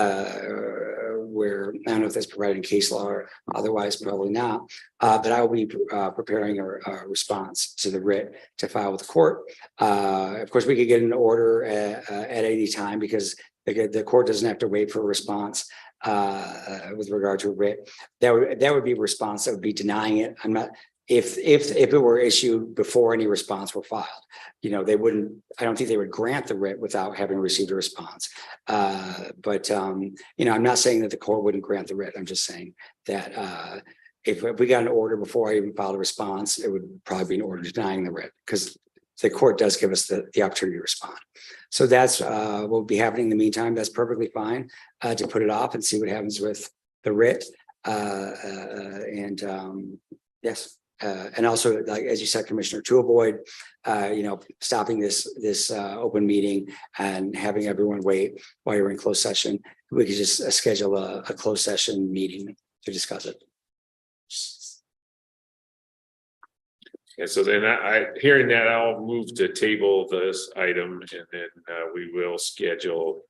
don't know if that's provided in case law or otherwise, probably not. But I will be preparing a response to the writ to file with the court. Of course, we could get an order at any time because the court doesn't have to wait for a response with regard to a writ. That would be a response that would be denying it. I'm not. If it were issued before any response were filed, they wouldn't. I don't think they would grant the writ without having received a response. But I'm not saying that the court wouldn't grant the writ. I'm just saying that if we got an order before I even filed a response, it would probably be an order denying the writ because the court does give us the opportunity to respond. So that's what will be happening in the meantime. That's perfectly fine to put it off and see what happens with the writ. Yes. and also, like, as you said, Commissioner, to avoid, stopping this open meeting and having everyone wait while you're in closed session, we could just schedule a closed session meeting to discuss it. And so then hearing that, I'll move to table this item and then we will schedule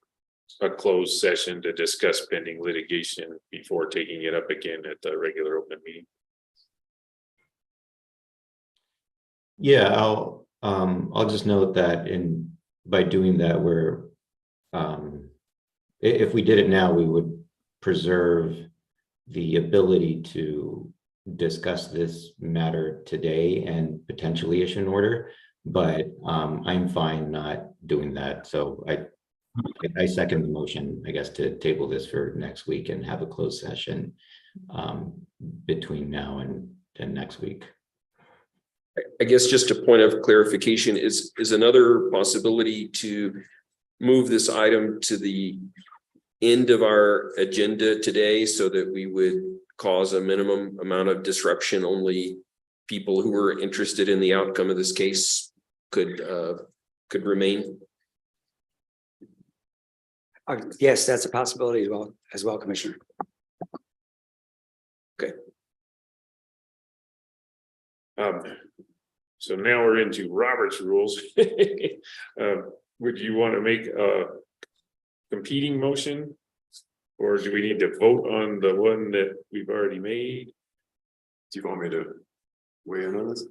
a closed session to discuss pending litigation before taking it up again at the regular open meeting. Yeah, I'll just note that by doing that, we're if we did it now, we would preserve the ability to discuss this matter today and potentially issue an order, but I'm fine not doing that. So I second the motion, I guess, to table this for next week and have a closed session between now and next week. I guess just a point of clarification is another possibility to move this item to the end of our agenda today so that we would cause a minimum amount of disruption. Only people who were interested in the outcome of this case could remain. Yes, that's a possibility as well, Commissioner. Okay. So now we're into Robert's rules. Would you want to make a competing motion? Or do we need to vote on the one that we've already made? Do you want me to weigh in on this?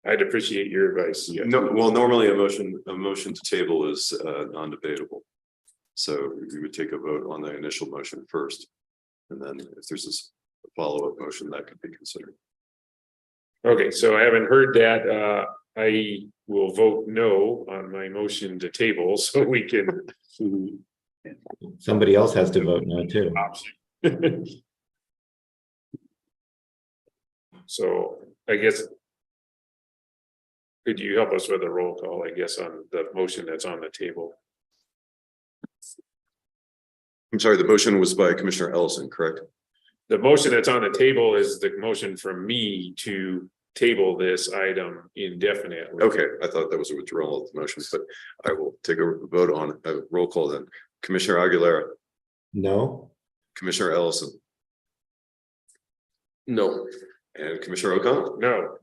I'd appreciate your advice. Yeah. No, well, normally a motion to table is non-debatable. So we would take a vote on the initial motion first. And then if there's a follow-up motion, that could be considered. Okay, so I haven't heard that. I will vote no on my motion to table, so we can. Somebody else has to vote no too. So I guess. Could you help us with a roll call, I guess, on the motion that's on the table? I'm sorry, the motion was by Commissioner Ellison, correct? The motion that's on the table is the motion from me to table this item indefinitely. Okay, I thought that was a withdrawal of the motion, but I will take a vote on a roll call then. Commissioner Aguilera. No. Commissioner Ellison. No. And Commissioner O'Connell. No.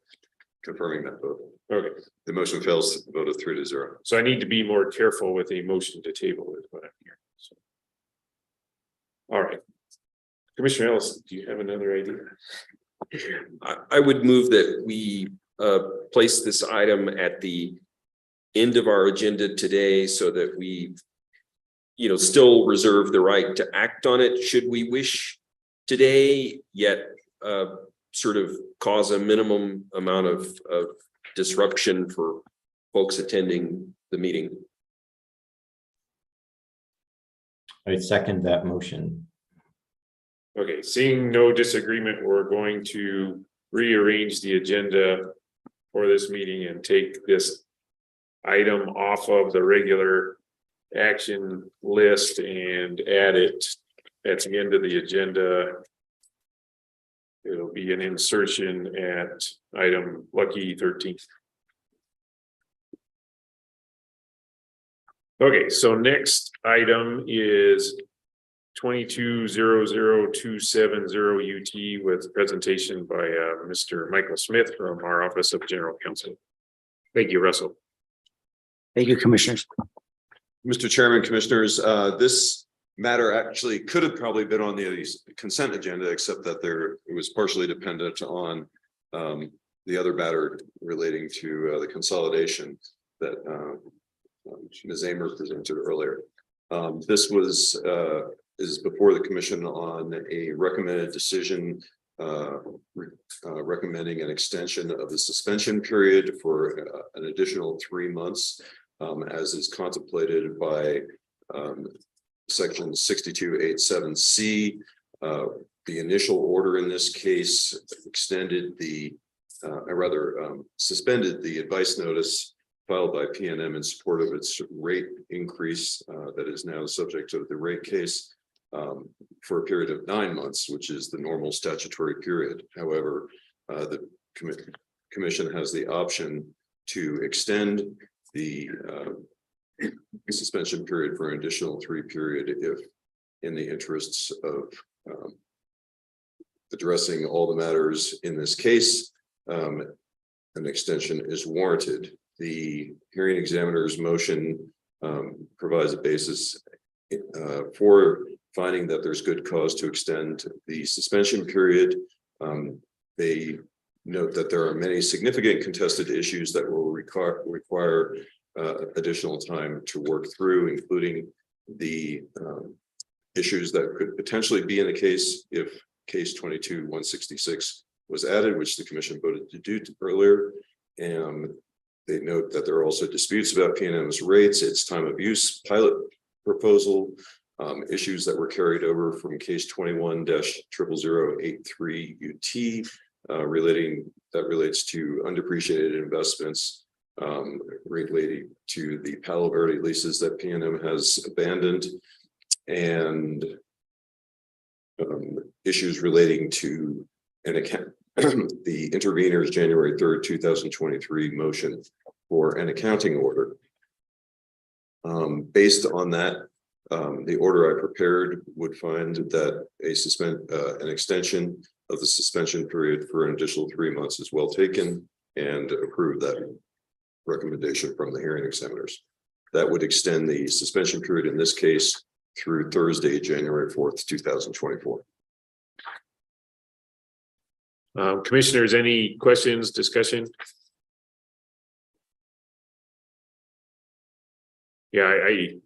Confirming that vote. Okay. The motion fails, voted 3-0. So I need to be more careful with a motion to table is what I'm hearing. So. All right. Commissioner Ellison, do you have another idea? I would move that we place this item at the end of our agenda today so that we, still reserve the right to act on it should we wish today, yet sort of cause a minimum amount of disruption for folks attending the meeting. I second that motion. Okay, seeing no disagreement, we're going to rearrange the agenda for this meeting and take this item off of the regular action list and add it at the end of the agenda. It'll be an insertion at item lucky 13. Okay, so next item is 22-00270 UT with presentation by Mr. Michael Smith from our Office of General Counsel. Thank you, Russell. Thank you, Commissioners. Mr. Chairman, Commissioners, this matter actually could have probably been on the consent agenda, except that it was partially dependent on the other matter relating to the consolidation that Ms. Amer presented earlier. This is before the commission on a recommended decision recommending an extension of the suspension period for an additional 3 months, as is contemplated by section 6287C. The initial order in this case extended suspended the advice notice filed by PNM in support of its rate increase that is now subject to the rate case for a period of 9 months, which is the normal statutory period. However, the commission has the option to extend the suspension period for an additional 3 period if in the interests of addressing all the matters in this case, an extension is warranted. The hearing examiner's motion provides a basis for finding that there's good cause to extend the suspension period. They note that there are many significant contested issues that will require additional time to work through, including the issues that could potentially be in the case if case 22-166 was added, which the commission voted to do earlier. And they note that there are also disputes about PNM's rates, its time of use pilot proposal, issues that were carried over from case 21-00083 UT relates to undepreciated investments relating to the Palo Verde leases that PNM has abandoned, and issues relating to an account the intervener's January 3rd, 2023 motion for an accounting order. Based on that, the order I prepared would find that an extension of the suspension period for an additional 3 months is well taken, and approve that recommendation from the hearing examiners. That would extend the suspension period in this case through Thursday, January 4th, 2024. Commissioners, any questions, discussion? Yeah, I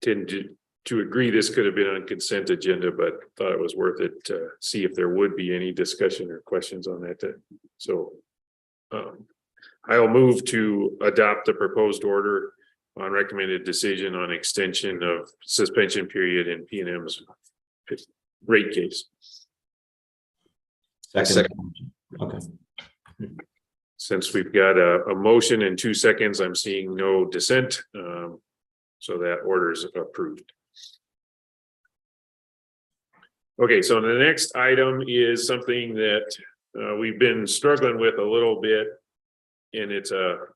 tend to agree this could have been on consent agenda, but thought it was worth it to see if there would be any discussion or questions on that. So I'll move to adopt the proposed order on recommended decision on extension of suspension period in PNM's rate case. Second. Okay. Since we've got a motion in 2 seconds, I'm seeing no dissent. So that order is approved. Okay, so the next item is something that we've been struggling with a little bit, and it's a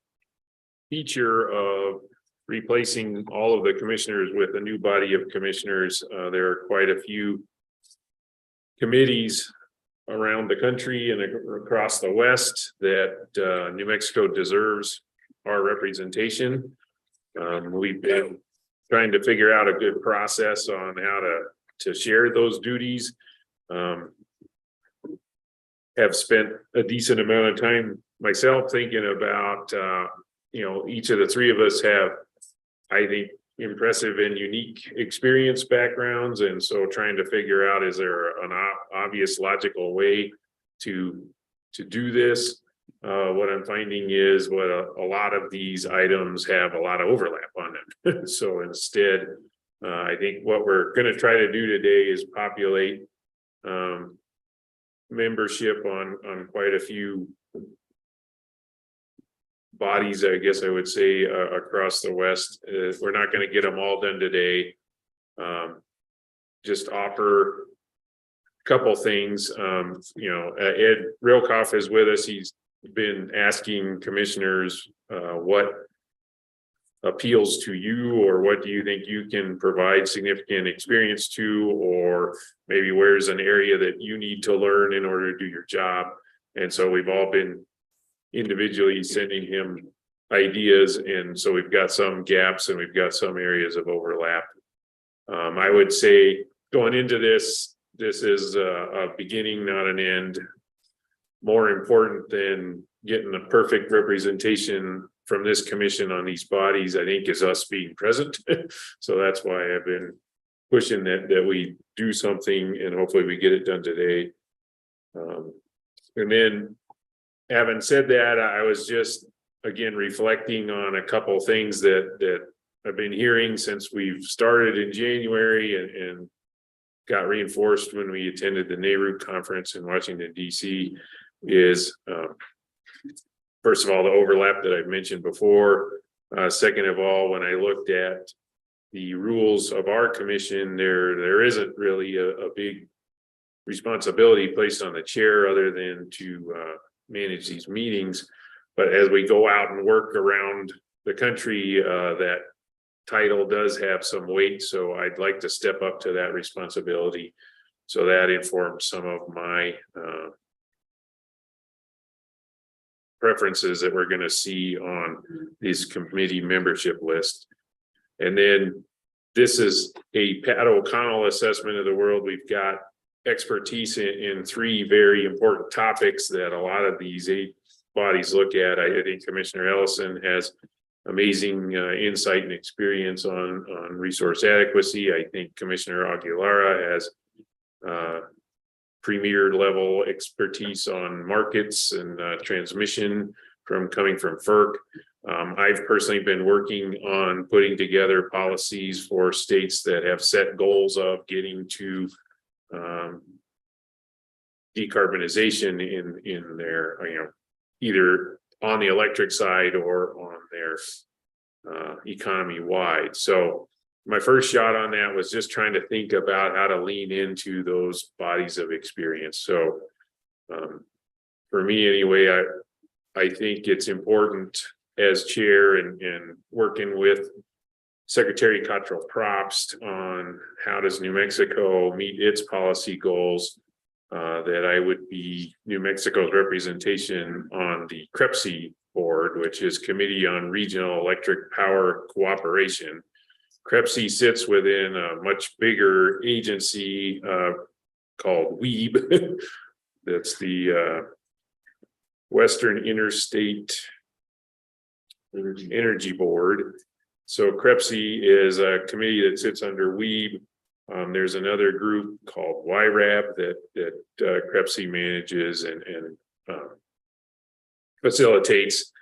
feature of replacing all of the commissioners with a new body of commissioners. There are quite a few committees around the country and across the West that New Mexico deserves our representation. We've been trying to figure out a good process on how to share those duties. Have spent a decent amount of time myself thinking about, each of the 3 of us have, I think, impressive and unique experience backgrounds. And so trying to figure out, is there an obvious logical way to do this? What I'm finding is a lot of these items have a lot of overlap on them. So instead, I think what we're going to try to do today is populate membership on quite a few bodies, I guess I would say, across the West. We're not going to get them all done today. Just offer a couple things. Ed Rilkoff is with us. He's been asking commissioners what appeals to you, or what do you think you can provide significant experience to, or maybe where's an area that you need to learn in order to do your job. And so we've all been individually sending him ideas, and so we've got some gaps and we've got some areas of overlap. I would say going into this is a beginning, not an end. More important than getting a perfect representation from this commission on these bodies, I think, is us being present. So that's why I've been pushing that we do something, and hopefully we get it done today. And then, having said that, I was just again reflecting on a couple things that I've been hearing since we've started in January, and got reinforced when we attended the NARUC conference in Washington, D.C. is first of all, the overlap that I've mentioned before. Second of all, when I looked at the rules of our commission, there isn't really a big responsibility placed on the chair other than to manage these meetings. But as we go out and work around the country, that title does have some weight, so I'd like to step up to that responsibility. So that informs some of my preferences that we're going to see on these committee membership list. And then this is a Pat O'Connell assessment of the world. We've got expertise in three very important topics that a lot of these 8 bodies look at. I think Commissioner Ellison has amazing insight and experience on resource adequacy. I think Commissioner Aguilara has premier level expertise on markets and transmission coming from FERC. I've personally been working on putting together policies for states that have set goals of getting to decarbonization in their, either on the electric side or on their economy wide. So my first shot on that was just trying to think about how to lean into those bodies of experience. So for me anyway, I think it's important as chair and working with Secretary Cottrell Probst on how does New Mexico meet its policy goals, that I would be New Mexico's representation on the CREPC board, which is Committee on Regional Electric Power Cooperation. CREPC sits within a much bigger agency called WEEB. That's the Western Interstate Energy Board. So CREPC is a committee that sits under WEEB. There's another group called YRAB that CREPC manages and facilitates.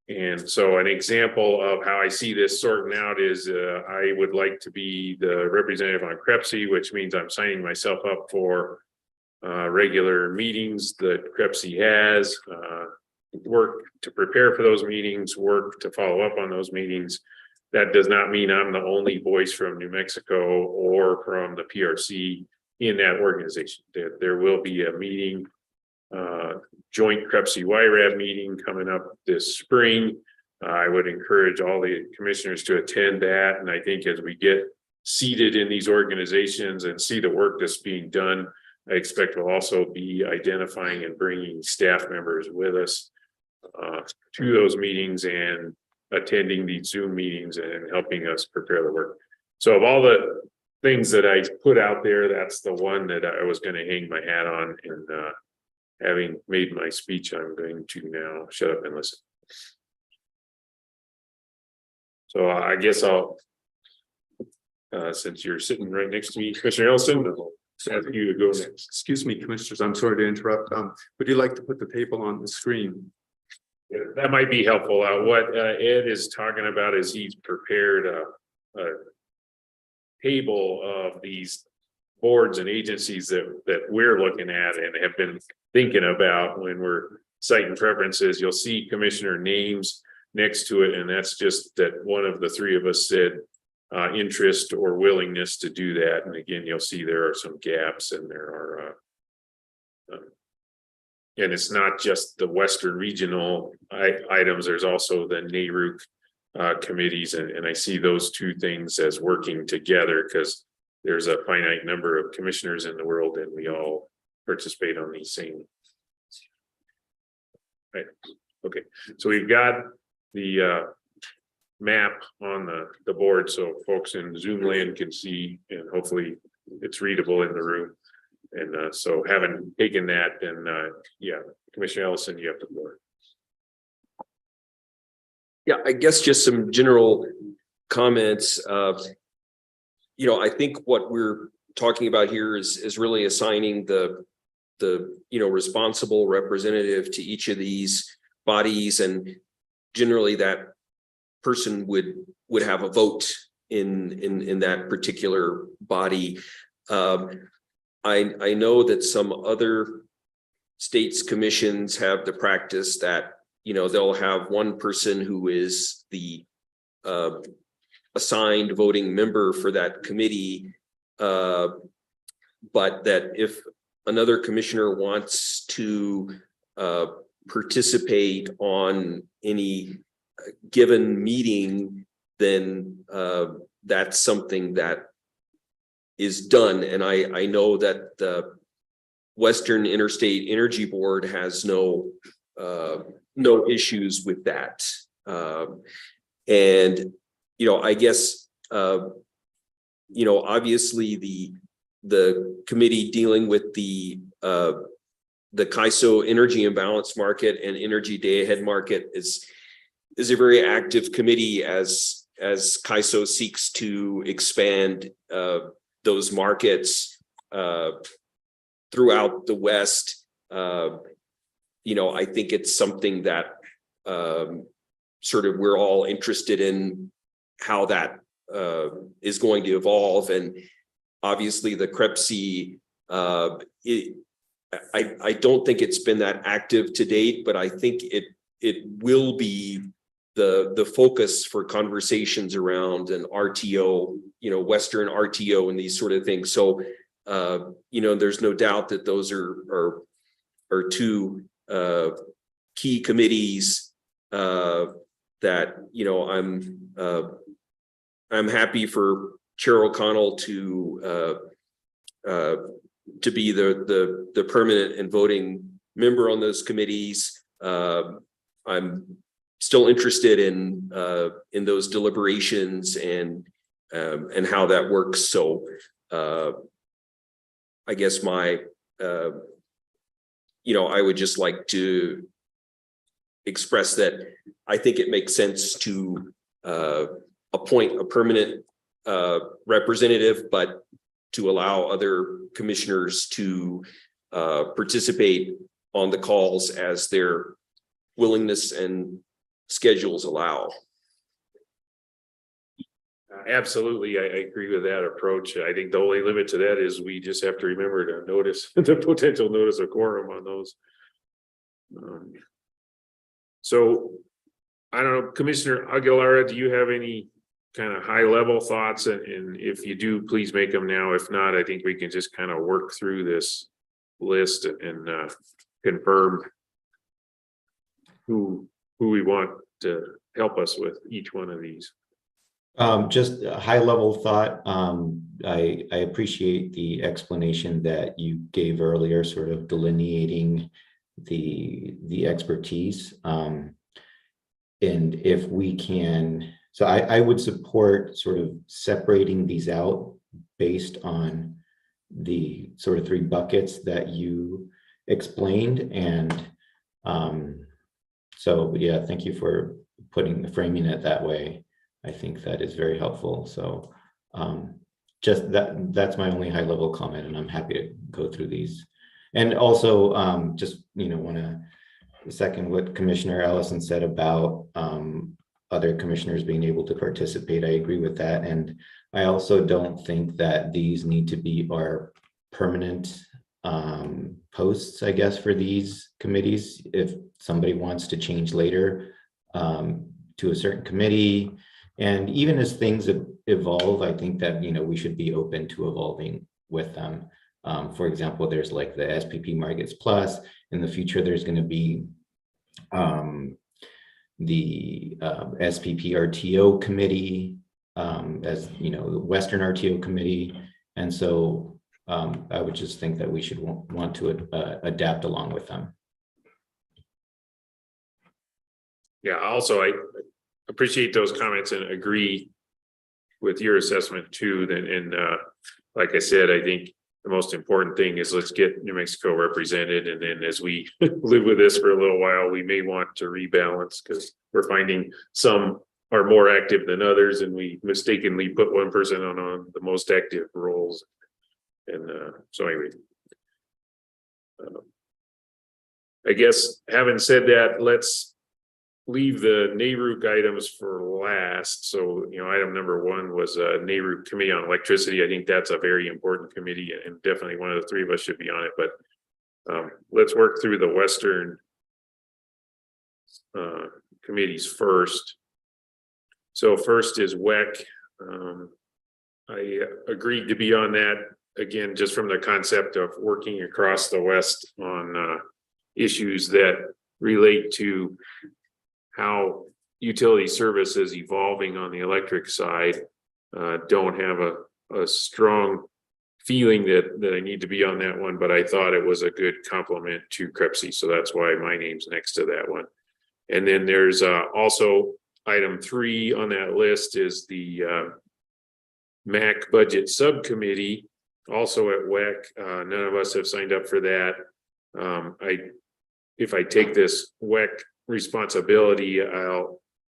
And so an example of how I see this sorting out is I would like to be the representative on CREPC, which means I'm signing myself up for regular meetings that CREPC has, work to prepare for those meetings, work to follow up on those meetings. That does not mean I'm the only voice from New Mexico or from the PRC in that organization. There will be a meeting, joint CREPC YRAB meeting coming up this spring. I would encourage all the commissioners to attend that. And I think as we get seated in these organizations and see the work that's being done, I expect we'll also be identifying and bringing staff members with us to those meetings and attending these Zoom meetings and helping us prepare the work. So of all the things that I put out there, that's the one that I was going to hang my hat on. And having made my speech, I'm going to now shut up and listen. So I guess I'll, since you're sitting right next to me, Commissioner Ellison, I'll ask you to go next. Excuse me, commissioners, I'm sorry to interrupt. Would you like to put the table on the screen? Yeah, that might be helpful. What Ed is talking about is he's prepared a table of these boards and agencies that we're looking at and have been thinking about when we're citing preferences. You'll see commissioner names next to it, and that's just that one of the three of us said interest or willingness to do that. And again, you'll see there are some gaps, and there are and it's not just the Western regional items. There's also the NARUC committees, and I see those two things as working together because there's a finite number of commissioners in the world, and we all participate on these same. Right. Okay, so we've got the map on the board, so folks in Zoom land can see, and hopefully it's readable in the room. And so having taken that, then yeah, Commissioner Ellison, you have the floor. Yeah, I guess just some general comments. I think what we're talking about here is really assigning the responsible representative to each of these bodies, and generally that person would have a vote in that particular body. I know that some other states commissions have the practice that, they'll have one person who is the assigned voting member for that committee. But that if another commissioner wants to participate on any given meeting, then that's something that is done. And I know that the Western Interstate Energy Board has no issues with that. And, you know, I guess, you know, obviously the committee dealing with the CAISO energy imbalance market and energy day ahead market is a very active committee as CAISO seeks to expand those markets throughout the West. You know, I think it's something that sort of we're all interested in how that is going to evolve. And obviously the CREPC, I don't think it's been that active to date, but I think it will be the focus for conversations around an RTO, you know, Western RTO and these sort of things. So, you know, there's no doubt that those are two key committees that, you know, I'm happy for Chair O'Connell to be the permanent and voting member on those committees. I'm still interested in those deliberations and how that works. So I guess you know, I would just like to express that I think it makes sense to appoint a permanent representative, but to allow other commissioners to participate on the calls as their willingness and schedules allow. Absolutely, I agree with that approach. I think the only limit to that is we just have to remember to notice the potential notice of quorum on those. So I don't know, Commissioner Aguilera, do you have any kind of high level thoughts? And if you do, please make them now. If not, I think we can just kind of work through this list and confirm who we want to help us with each one of these. Just a high level thought. I appreciate the explanation that you gave earlier, sort of delineating the expertise. And if we can, so I would support sort of separating these out based on the sort of three buckets that you explained. And so, yeah, thank you for framing it that way. I think that is very helpful. So just that's my only high level comment, and I'm happy to go through these. And also just, you know, want to second what Commissioner Ellison said about other commissioners being able to participate. I agree with that. And I also don't think that these need to be our permanent posts, I guess, for these committees. If somebody wants to change later to a certain committee, and even as things evolve, I think that, you know, we should be open to evolving with them. For example, there's like the SPP Markets Plus. In the future, there's going to be the SPP RTO committee, as you know, the Western RTO committee. And so I would just think that we should want to adapt along with them. Yeah, also, I appreciate those comments and agree with your assessment too. And like I said, I think the most important thing is let's get New Mexico represented. And then as we live with this for a little while, we may want to rebalance because we're finding some are more active than others. And we mistakenly put one person on the most active roles. And so anyway, I guess having said that, let's leave the NARUC items for last. So, you know, item number 1 was a NARUC Committee on Electricity. I think that's a very important committee and definitely one of the three of us should be on it. But let's work through the Western committees first. So first is WEC. I agreed to be on that again, just from the concept of working across the West on issues that relate to how utility service is evolving on the electric side. Don't have a strong feeling that I need to be on that one, but I thought it was a good compliment to Crepsey, so that's why my name's next to that one. And then there's also item 3 on that list is the MAC budget subcommittee, also at WEC. None of us have signed up for that. If I take this WEC responsibility,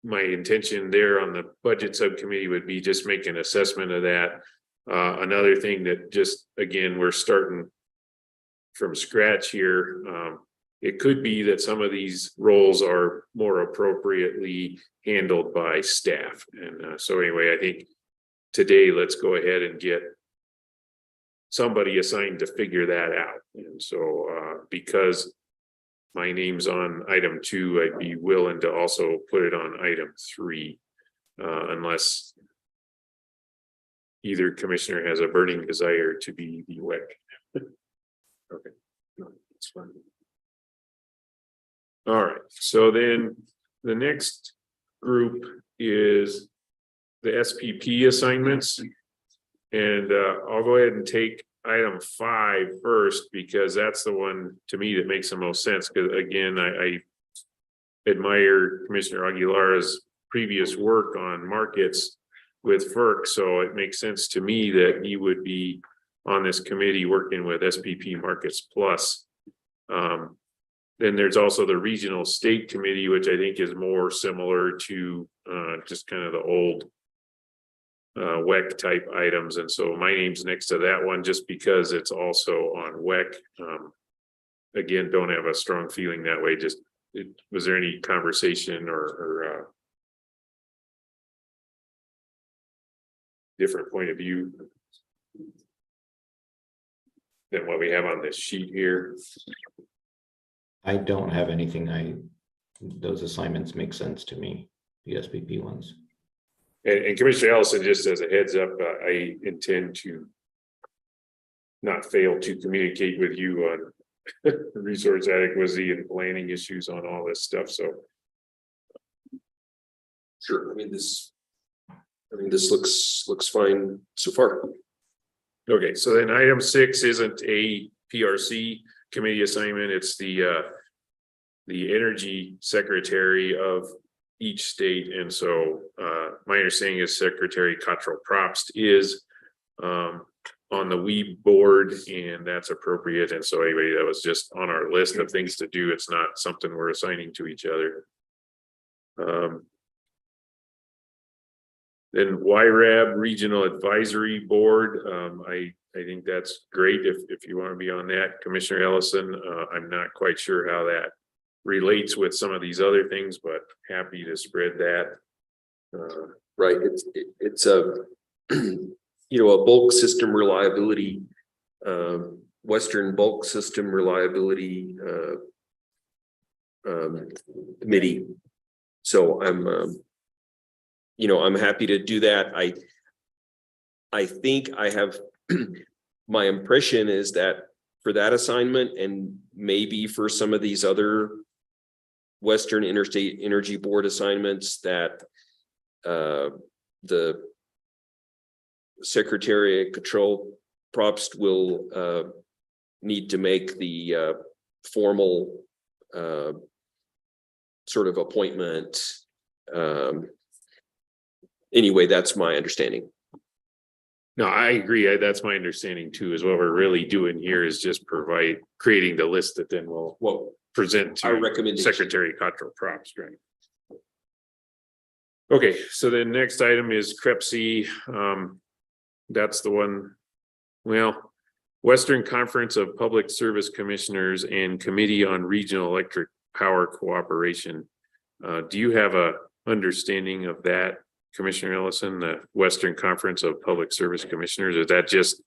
my intention there on the budget subcommittee would be just make an assessment of that. Another thing that just, again, we're starting from scratch here. It could be that some of these roles are more appropriately handled by staff. And so anyway, I think today, let's go ahead and get somebody assigned to figure that out. And so because my name's on item 2, I'd be willing to also put it on item 3, unless either commissioner has a burning desire to be the WEC. Okay, no, that's fine. All right, so then the next group is the SPP assignments. And I'll go ahead and take item 5 first, because that's the one to me that makes the most sense. Because again, I admire Commissioner Aguilar's previous work on markets with FERC. So it makes sense to me that he would be on this committee working with SPP Markets Plus. Then there's also the Regional State Committee, which I think is more similar to just kind of the old WEC type items. And so my name's next to that one just because it's also on WEC. Again, don't have a strong feeling that way. Just was there any conversation or different point of view than what we have on this sheet here? I don't have anything. Those assignments make sense to me, the SPP ones. And Commissioner Ellison, just as a heads up, I intend to not fail to communicate with you on resource adequacy and planning issues on all this stuff. So Sure. I mean, this looks fine so far. okay, so then item 6 isn't a PRC committee assignment. It's the energy secretary of each state. And so my understanding is Secretary Cottrell Probst is on the WEB board, and that's appropriate. And so anyway, that was just on our list of things to do. It's not something we're assigning to each other. Then YRAB Regional Advisory Board. I think that's great if you want to be on that. Commissioner Ellison, I'm not quite sure how that relates with some of these other things, but happy to spread that. Right. It's a a bulk system reliability, Western bulk system reliability committee. So I'm happy to do that. I think I have my impression is that for that assignment and maybe for some of these other Western Interstate Energy Board assignments that the Secretary Cottrell Probst will need to make the formal sort of appointment. Anyway, that's my understanding. No, I agree. That's my understanding too, is what we're really doing here is just creating the list that then we'll present to Our recommendation. Secretary Cottrell Probst, right? Okay, so then next item is Crepsey. That's the one, Western Conference of Public Service Commissioners and Committee on Regional Electric Power Cooperation. Do you have a understanding of that, Commissioner Ellison, the Western Conference of Public Service Commissioners? Is that just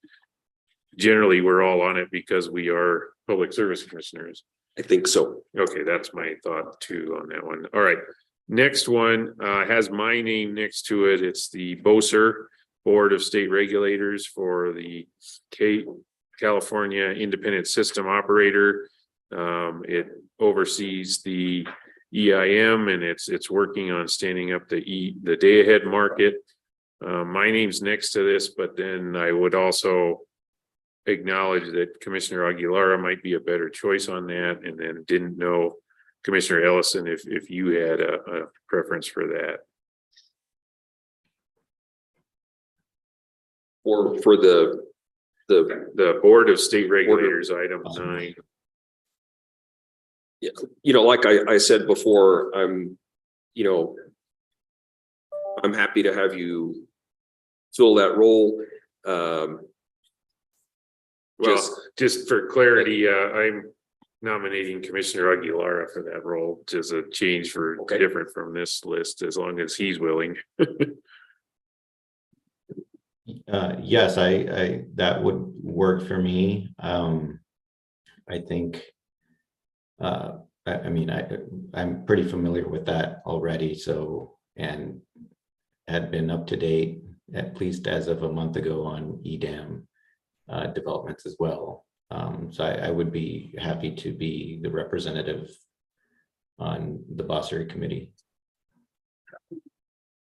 generally we're all on it because we are public service commissioners? I think so. Okay, that's my thought too on that one. All right. Next one has my name next to it. It's the BOSER, Board of State Regulators for the California Independent System Operator. It oversees the EIM and it's working on standing up the day ahead market. My name's next to this, but then I would also acknowledge that Commissioner Aguilar might be a better choice on that, and then didn't know, Commissioner Ellison, if you had a preference for that. Or for the Board of State Regulators, item 9. Yeah, you know, like I said before, I'm happy to have you fill that role. Well, just for clarity, I'm nominating Commissioner Aguilar for that role, which is a change for different from this list, as long as he's willing. Yes, I that would work for me. I think, I mean, I'm pretty familiar with that already, so, and had been up to date, at least as of a month ago, on EDAM developments as well. So I would be happy to be the representative on the Bossary Committee.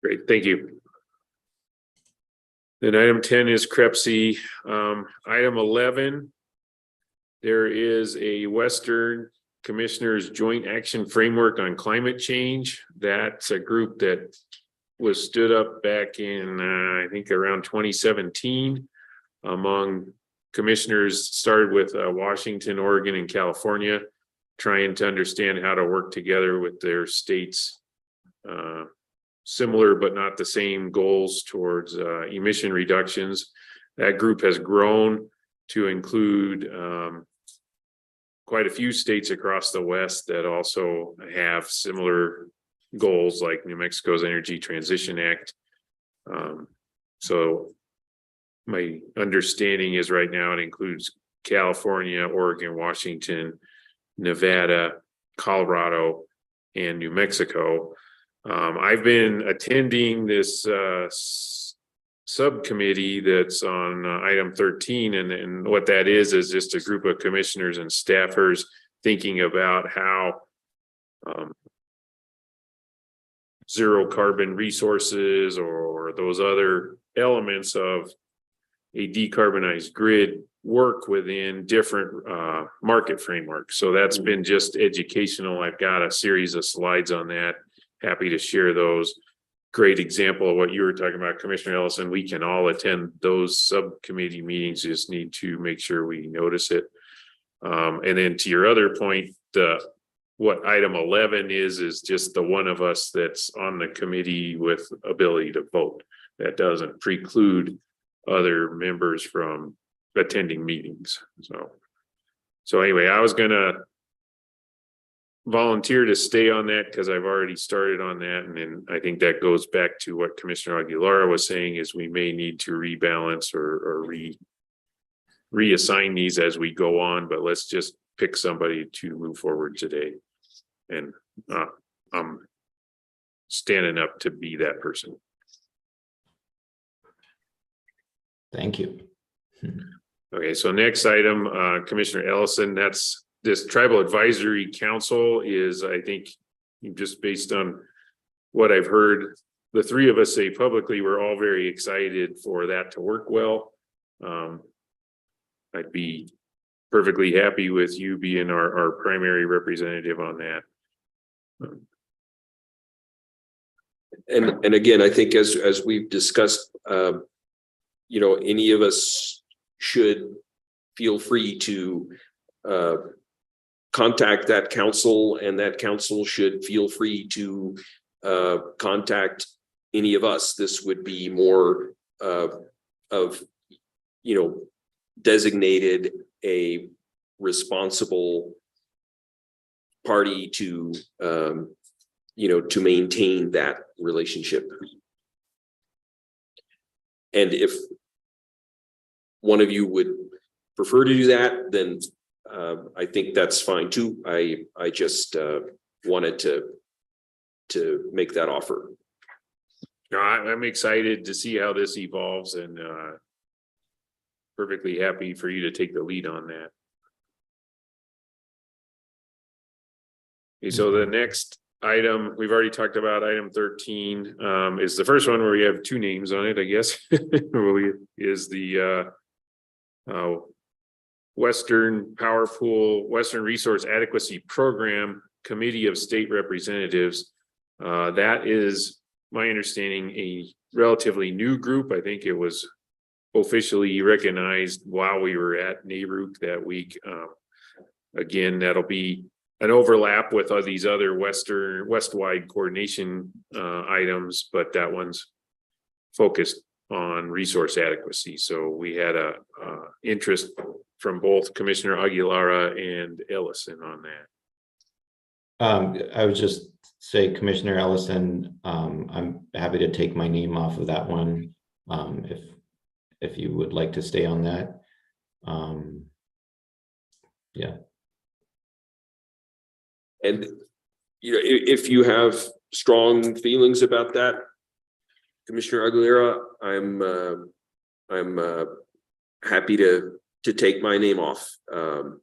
Great, thank you. Then item 10 is CREPC. Item 11, there is a Western Commissioners Joint Action Framework on Climate Change. That's a group that was stood up back in, I think, around 2017 among commissioners, started with Washington, Oregon, and California, trying to understand how to work together with their states. Similar but not the same goals towards emission reductions. That group has grown to include quite a few states across the West that also have similar goals, like New Mexico's Energy Transition Act. So my understanding is right now it includes California, Oregon, Washington, Nevada, Colorado, and New Mexico. I've been attending this subcommittee that's on item 13, and what that is just a group of commissioners and staffers thinking about how zero carbon resources or those other elements of a decarbonized grid work within different market frameworks. So that's been just educational. I've got a series of slides on that. Happy to share those. Great example of what you were talking about, Commissioner Ellison. We can all attend those subcommittee meetings, just need to make sure we notice it. And then to your other point, what item 11 is just the one of us that's on the committee with ability to vote. That doesn't preclude other members from attending meetings. So anyway, I was gonna volunteer to stay on that because I've already started on that. And then I think that goes back to what Commissioner Aguilar was saying, is we may need to rebalance or reassign these as we go on, but let's just pick somebody to move forward today. And I'm standing up to be that person. Thank you. Okay, so next item, Commissioner Ellison, that's this Tribal Advisory Council is, I think, just based on what I've heard, the three of us say publicly, we're all very excited for that to work well. I'd be perfectly happy with you being our primary representative on that. And again, I think as we've discussed, any of us should feel free to contact that council, and that council should feel free to contact any of us. This would be more of designated a responsible party to to maintain that relationship. And if one of you would prefer to do that, then I think that's fine too. I just wanted to make that offer. No, I'm excited to see how this evolves, and perfectly happy for you to take the lead on that. Okay, so the next item, we've already talked about item 13, is the first one where we have two names on it, I guess. Is the Western Power Pool, Western Resource Adequacy Program Committee of State Representatives. That is my understanding, a relatively new group. I think it was officially recognized while we were at NARUC that week. Again, that'll be an overlap with all these other west-wide coordination items, but that one's focused on resource adequacy. So we had a interest from both Commissioner Aguilara and Ellison on that. I would just say, Commissioner Ellison, I'm happy to take my name off of that one. If you would like to stay on that. Yeah. And, you know, if you have strong feelings about that, Commissioner Aguilera, I'm happy to take my name off. Yeah,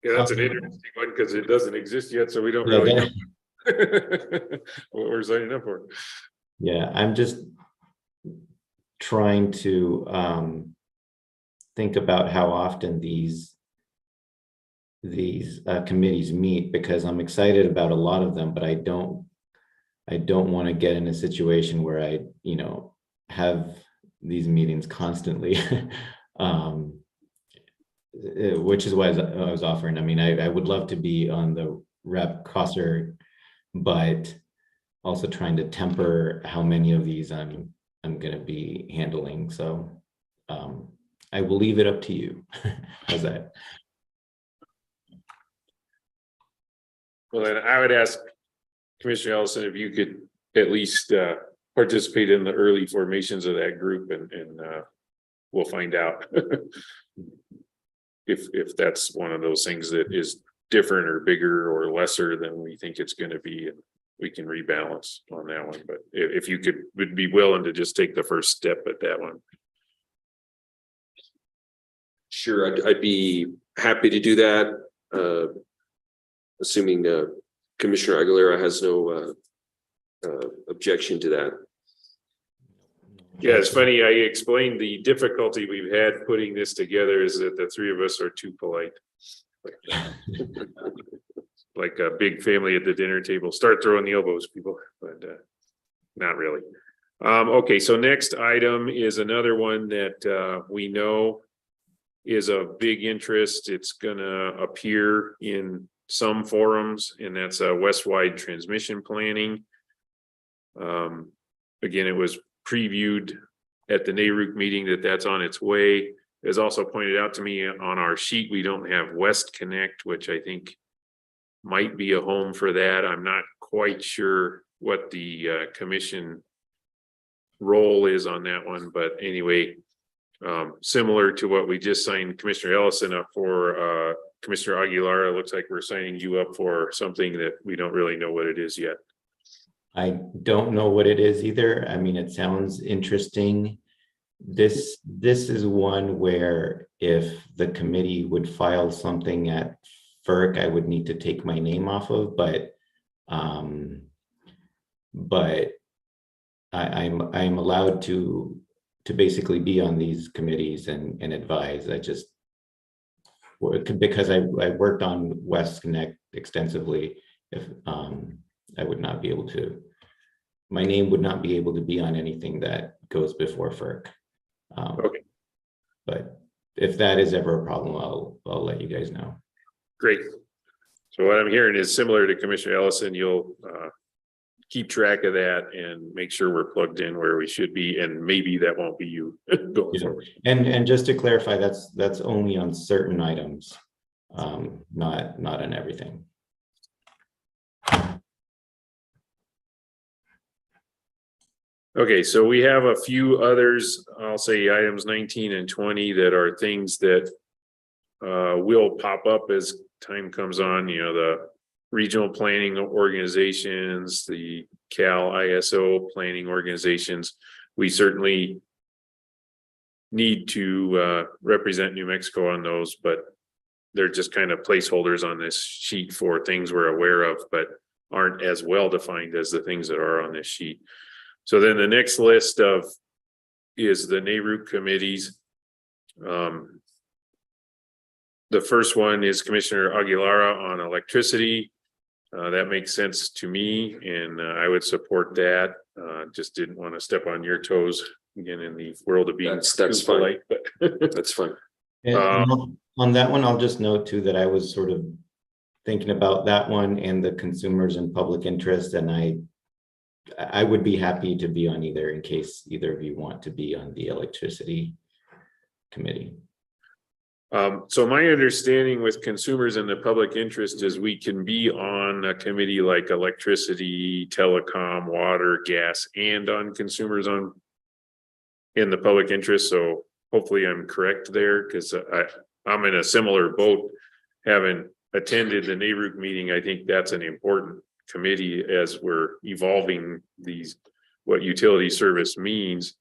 that's an interesting one because it doesn't exist yet, so we don't really know what we're signing up for. Yeah, I'm just trying to think about how often these committees meet, because I'm excited about a lot of them, but I don't want to get in a situation where I, you know, have these meetings constantly. Which is why I was offering. I mean, I would love to be on the Rep COSER, but also trying to temper how many of these I'm going to be handling. So I will leave it up to you. How's that? Well, then I would ask Commissioner Ellison if you could at least participate in the early formations of that group, and we'll find out if that's one of those things that is different or bigger or lesser than we think it's going to be, and we can rebalance on that one. But if you would be willing to just take the first step at that one. Sure, I'd be happy to do that. Assuming Commissioner Aguilera has no objection to that. Yeah, it's funny. I explained the difficulty we've had putting this together is that the three of us are too polite. Like a big family at the dinner table. Start throwing the elbows, people, but not really. Okay, so next item is another one that we know is of big interest. It's gonna appear in some forums, and that's West-wide transmission planning. Again, it was previewed at the NARUC meeting that's on its way. As also pointed out to me on our sheet, we don't have West Connect, which I think might be a home for that. I'm not quite sure what the commission role is on that one, but anyway, similar to what we just signed Commissioner Ellison up for, Commissioner Aguilar, it looks like we're signing you up for something that we don't really know what it is yet. I don't know what it is either. I mean, it sounds interesting. This is one where if the committee would file something at FERC, I would need to take my name off of, but I'm allowed to basically be on these committees and advise. I just, because I worked on West Connect extensively, if I would not be able to, my name would not be able to be on anything that goes before FERC. Okay. But if that is ever a problem, I'll let you guys know. Great. So what I'm hearing is similar to Commissioner Ellison, you'll keep track of that and make sure we're plugged in where we should be, and maybe that won't be you going forward. And just to clarify, that's only on certain items, not on everything. Okay, so we have a few others, I'll say items 19 and 20 that are things that will pop up as time comes on, you know, the regional planning organizations, the Cal ISO planning organizations. We certainly need to represent New Mexico on those, but they're just kind of placeholders on this sheet for things we're aware of, but aren't as well defined as the things that are on this sheet. So then the next list of is the NARUC committees. The first one is Commissioner Aguilara on electricity. That makes sense to me, and I would support that. Just didn't want to step on your toes again in the world of being That's too fine. polite, but That's fine. And on that one, I'll just note too that I was sort of thinking about that one and the consumers and public interest, and I would be happy to be on either in case either of you want to be on the electricity committee. So my understanding with consumers and the public interest is we can be on a committee like electricity, telecom, water, gas, and on consumers in the public interest. So hopefully I'm correct there, because I'm in a similar boat. Having attended the NARUC meeting, I think that's an important committee as we're evolving these, what utility service means.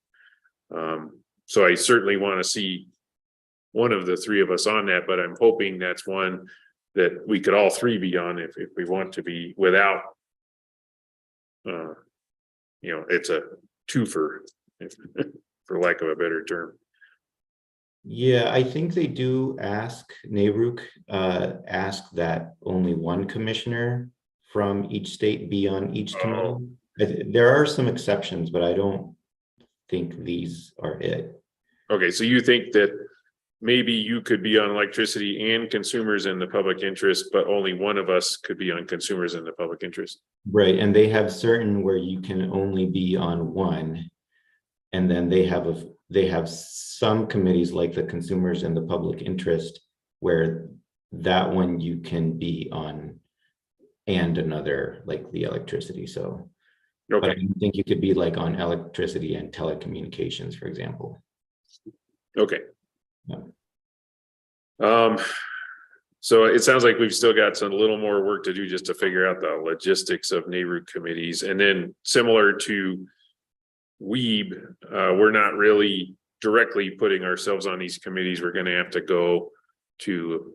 So I certainly want to see one of the three of us on that, but I'm hoping that's one that we could all three be on if we want to be, without, it's a twofer, for lack of a better term. Yeah, I think they do ask, NARUC ask that only one commissioner from each state be on each committee. There are some exceptions, but I don't think these are it. Okay, so you think that maybe you could be on electricity and consumers in the public interest, but only one of us could be on consumers in the public interest. Right, and they have certain where you can only be on one. And then they have some committees like the consumers and the public interest where that one you can be on and another, like the electricity. So okay. But I don't think you could be like on electricity and telecommunications, for example. Okay. Yeah. So it sounds like we've still got some little more work to do just to figure out the logistics of NARUC committees. And then similar to WEEB, we're not really directly putting ourselves on these committees. We're going to have to go to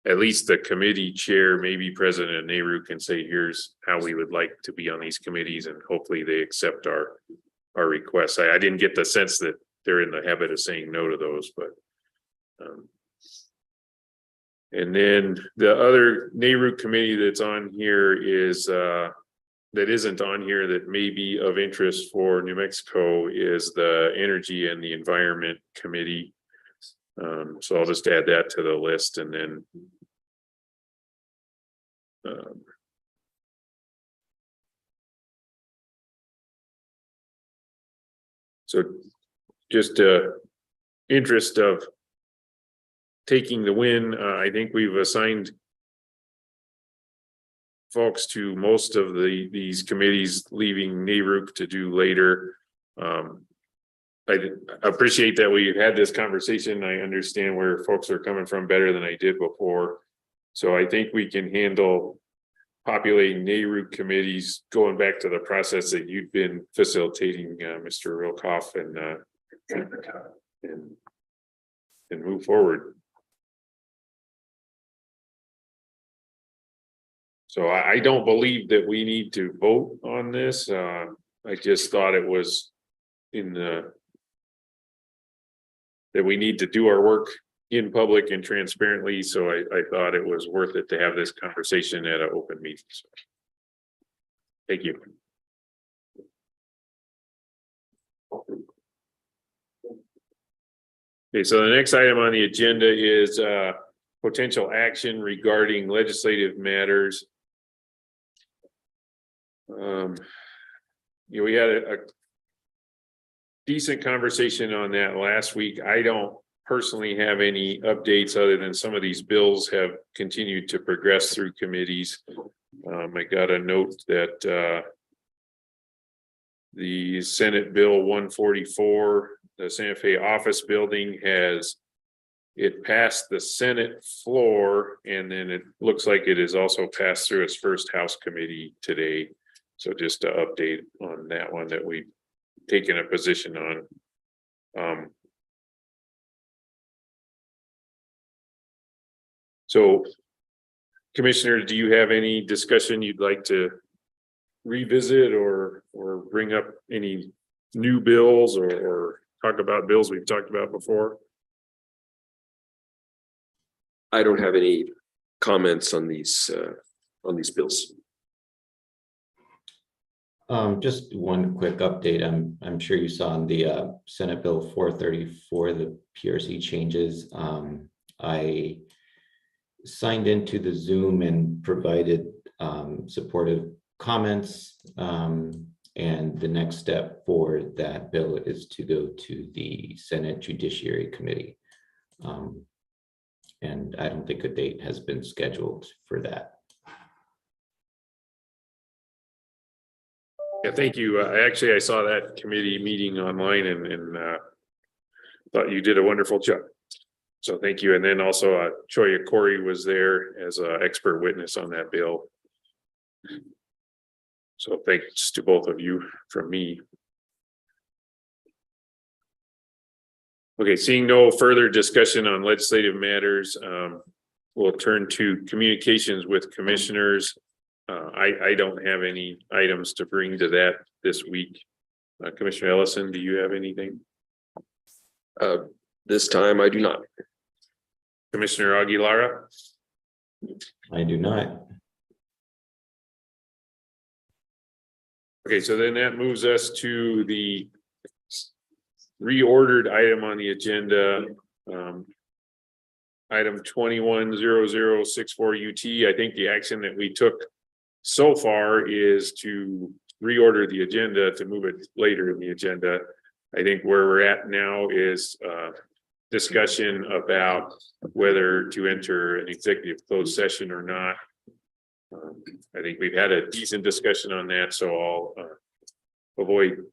at least the committee chair, maybe president of NARUC, and say, here's how we would like to be on these committees. And hopefully they accept our requests. I didn't get the sense that they're in the habit of saying no to those, but and then the other NARUC committee that's on here is that isn't on here that may be of interest for New Mexico is the Energy and the Environment Committee. So I'll just add that to the list, and then so just interest of taking the win. I think we've assigned folks to most of these committees, leaving NARUC to do later. I appreciate that we had this conversation. I understand where folks are coming from better than I did before. So I think we can handle populating NARUC committees, going back to the process that you've been facilitating, Mr. Rilkoff, and move forward. So I don't believe that we need to vote on this. I just thought it was that we need to do our work in public and transparently. So I thought it was worth it to have this conversation at an open meeting. So, thank you. Okay, so the next item on the agenda is potential action regarding legislative matters. We had a decent conversation on that last week. I don't personally have any updates other than some of these bills have continued to progress through committees. I got a note that the Senate Bill 144, the Santa Fe office building, it passed the Senate floor, and then it looks like it has also passed through its first House committee today. So just to update on that one that we've taken a position on. So Commissioner, do you have any discussion you'd like to revisit or bring up any new bills or talk about bills we've talked about before? I don't have any comments on these bills. Just one quick update. I'm sure you saw in the Senate Bill 434, the PRC changes. I signed into the Zoom and provided supportive comments. And the next step for that bill is to go to the Senate Judiciary Committee. And I don't think a date has been scheduled for that. Yeah, thank you. I saw that committee meeting online and thought you did a wonderful job. So thank you. And then also Choya Corey was there as an expert witness on that bill. So thanks to both of you from me. Okay, seeing no further discussion on legislative matters, we'll turn to communications with commissioners. I don't have any items to bring to that this week. Commissioner Ellison, do you have anything? This time I do not. Commissioner Aguilara? I do not. Okay, so then that moves us to the reordered item on the agenda. Item 210064 UT. I think the action that we took so far is to reorder the agenda to move it later in the agenda. I think where we're at now is discussion about whether to enter an executive closed session or not. I think we've had a decent discussion on that, so I'll avoid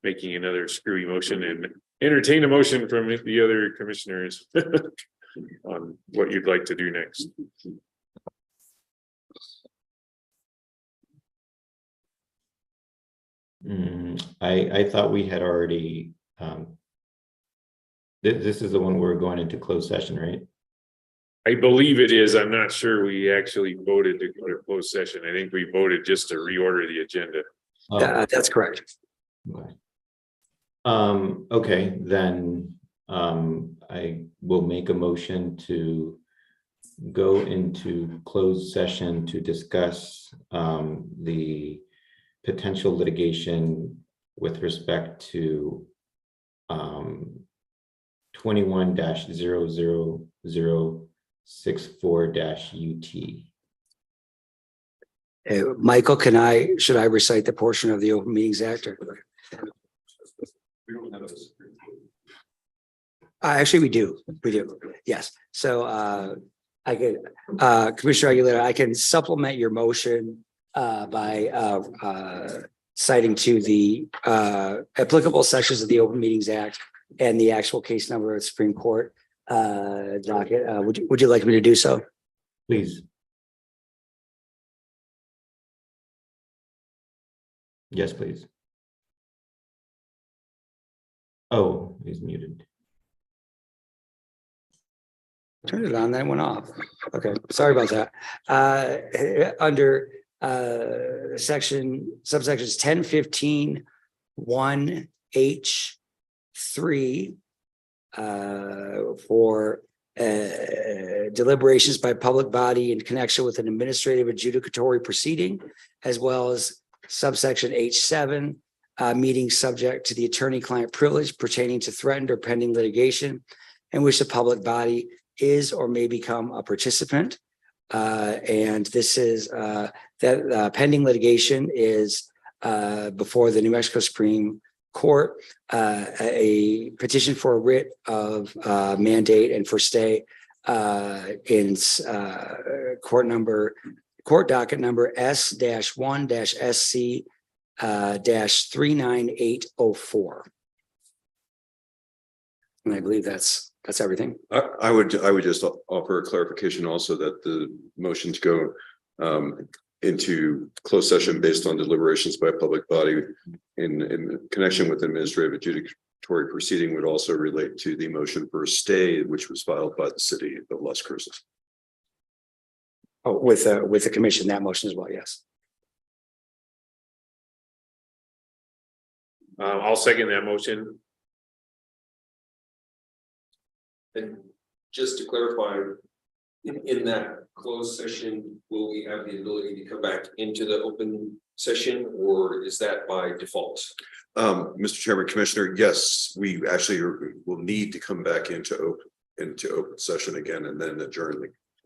making another screwy motion and entertain a motion from the other commissioners on what you'd like to do next. I thought we had already, this is the one we're going into closed session, right? I believe it is. I'm not sure we actually voted to go to closed session. I think we voted just to reorder the agenda. Oh, That's correct. okay. Okay, then I will make a motion to go into closed session to discuss the potential litigation with respect to 21-00064-UT. Michael, should I recite the portion of the Open Meetings Act? We don't have a. Actually, we do. Yes. So I could, Commissioner Aguilera, I can supplement your motion by citing to the applicable sections of the Open Meetings Act and the actual case number of the Supreme Court docket. Would you like me to do so? Please. Yes, please. Oh, he's muted. Turn it on, then went off. Okay, sorry about that. Under subsections 1015 1H3 for deliberations by public body in connection with an administrative adjudicatory proceeding, as well as subsection H7, meetings subject to the attorney-client privilege pertaining to threatened or pending litigation in which the public body is or may become a participant. And this is that pending litigation is before the New Mexico Supreme Court, a petition for a writ of mandate and for stay in court docket number S-1-SC-39804. And I believe that's everything. I would just offer a clarification also that the motion to go into closed session based on deliberations by a public body in connection with administrative adjudicatory proceeding would also relate to the motion for a stay, which was filed by the city of Las Cruces. Oh, with the commission, that motion as well, yes. I'll second that motion. And just to clarify, in that closed session, will we have the ability to come back into the open session, or is that by default? Mr. Chairman, Commissioner, yes, we actually will need to come back into open session again and then adjourn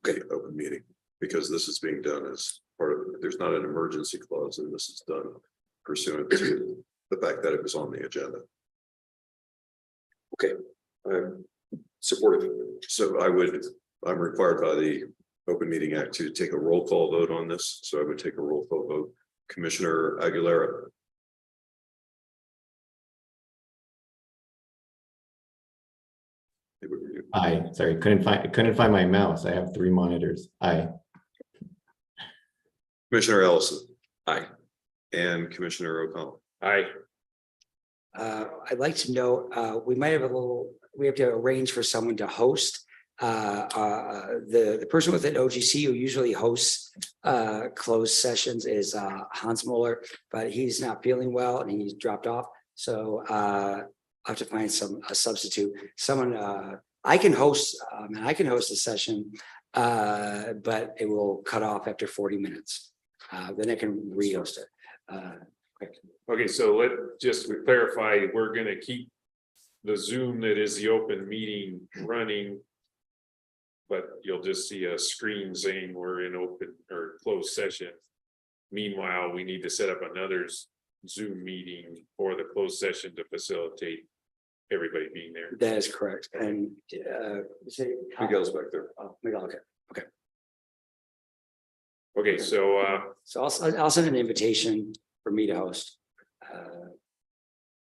the open meeting, because this is being done as part of, there's not an emergency clause, and this is done pursuant to the fact that it was on the agenda. Okay, I'm supportive. So I'm required by the Open Meeting Act to take a roll call vote on this, so I would take a roll call vote. Commissioner Aguilera. Aye, sorry, couldn't find my mouse. I have 3 monitors. Aye. Commissioner Ellison. Aye. And Commissioner O'Connell. Aye. I'd like to know, we might have we have to arrange for someone to host. The person with an OGC who usually hosts closed sessions is Hans Mueller, but he's not feeling well and he's dropped off. So I have to find a substitute, someone. I can host a session, but it will cut off after 40 minutes. Then I can re-host it. Okay, so let just clarify, we're gonna keep the Zoom that is the open meeting running. But you'll just see a screen saying we're in open or closed session. Meanwhile, we need to set up another Zoom meeting for the closed session to facilitate everybody being there. That is correct. And Miguel's back there. Oh, Miguel, okay. Okay, so So I'll send an invitation for me to host.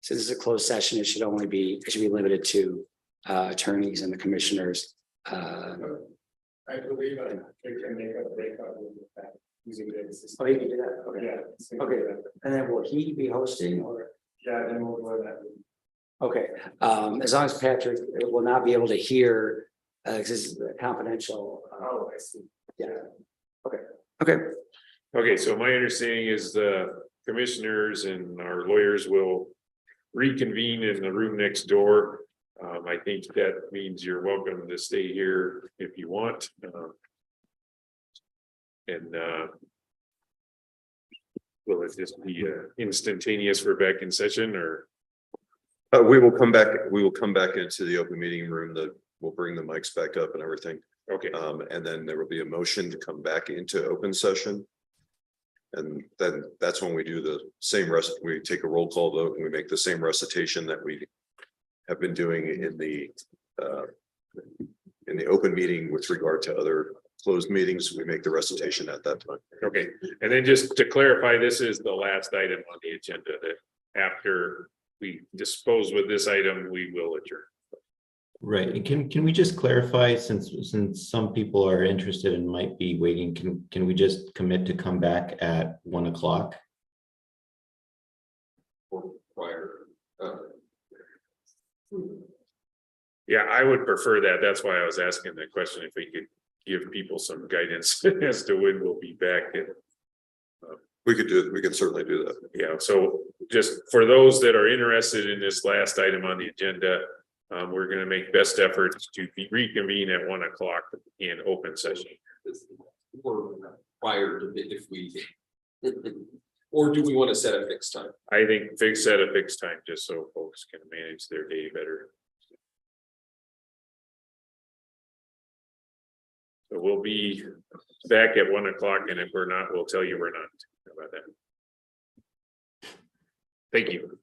Since it's a closed session, it should be limited to attorneys and the commissioners. I believe I can make a breakout with that using the system. Oh, you can do that? Okay. Yeah. Okay, and then will he be hosting or? Yeah, then we'll go that. Okay, as long as Patrick will not be able to hear, because this is confidential. Oh, I see. Yeah. Okay. okay, so my understanding is the commissioners and our lawyers will reconvene in the room next door. I think that means you're welcome to stay here if you want. Will it just be instantaneous for back in session or? We will come back into the open meeting room. We'll bring the mics back up and everything. Okay, And then there will be a motion to come back into open session. And then that's when we do the same we take a roll call vote and we make the same recitation that we have been doing in the open meeting with regard to other closed meetings. We make the recitation at that time. okay. And then just to clarify, this is the last item on the agenda that after we dispose with this item, we will adjourn. Right. And can we just clarify, since some people are interested and might be waiting, can we just commit to come back at 1 o'clock? Or prior. Yeah, I would prefer that. That's why I was asking the question, if we could give people some guidance as to when we'll be back. We can certainly do that. Yeah, so just for those that are interested in this last item on the agenda, we're going to make best efforts to reconvene at 1 o'clock in open session. Or prior to if we. Or do we want to set a fixed time? I think set a fixed time just so folks can manage their day better. So we'll be back at 1 o'clock, and if we're not, we'll tell you we're not. How about that? Thank you.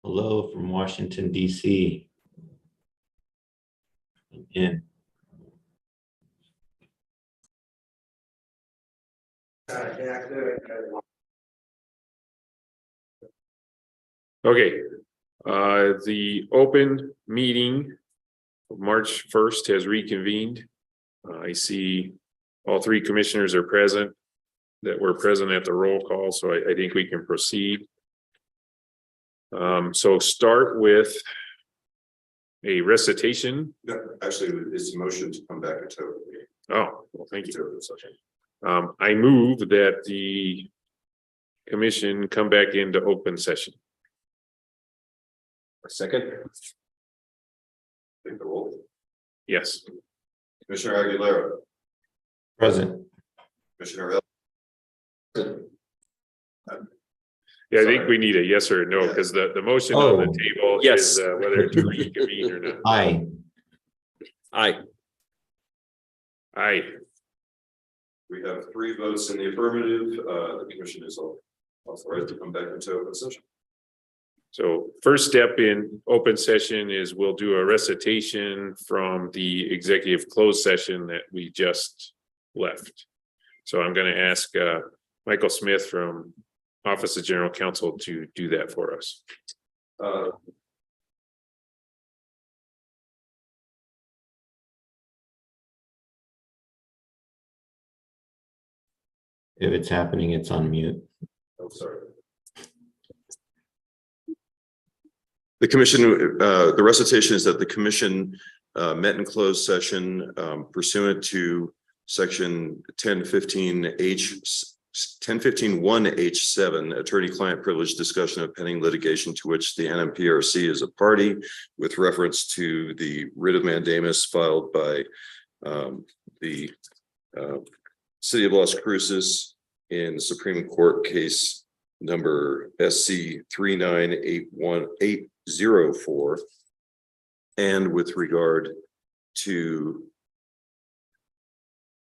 Hello from Washington, DC. In. Okay, the open meeting of March 1st has reconvened. I see all three commissioners are present that were present at the roll call, so I think we can proceed. So start with a recitation. Actually, it's a motion to come back into. Oh, well, thank you. I move that the commission come back into open session. A second. Take the roll. Yes. Commissioner Aguilera, Present. Commissioner. Yeah, I think we need a yes or a no, because the motion on the table Yes. is whether to reconvene or not. Aye. Aye. Aye. We have 3 votes in the affirmative. The commission is authorized to come back into open session. So first step in open session is we'll do a recitation from the executive closed session that we just left. So I'm going to ask Michael Smith from Office of General Counsel to do that for us. If it's happening, it's on mute. Oh, sorry. The commission, the recitation is that the commission met in closed session pursuant to section 1015(1)(h)(7), attorney-client privilege discussion of pending litigation to which the NMPRC is a party, with reference to the writ of mandamus filed by the City of Las Cruces in Supreme Court case number SC 3981804, and with regard to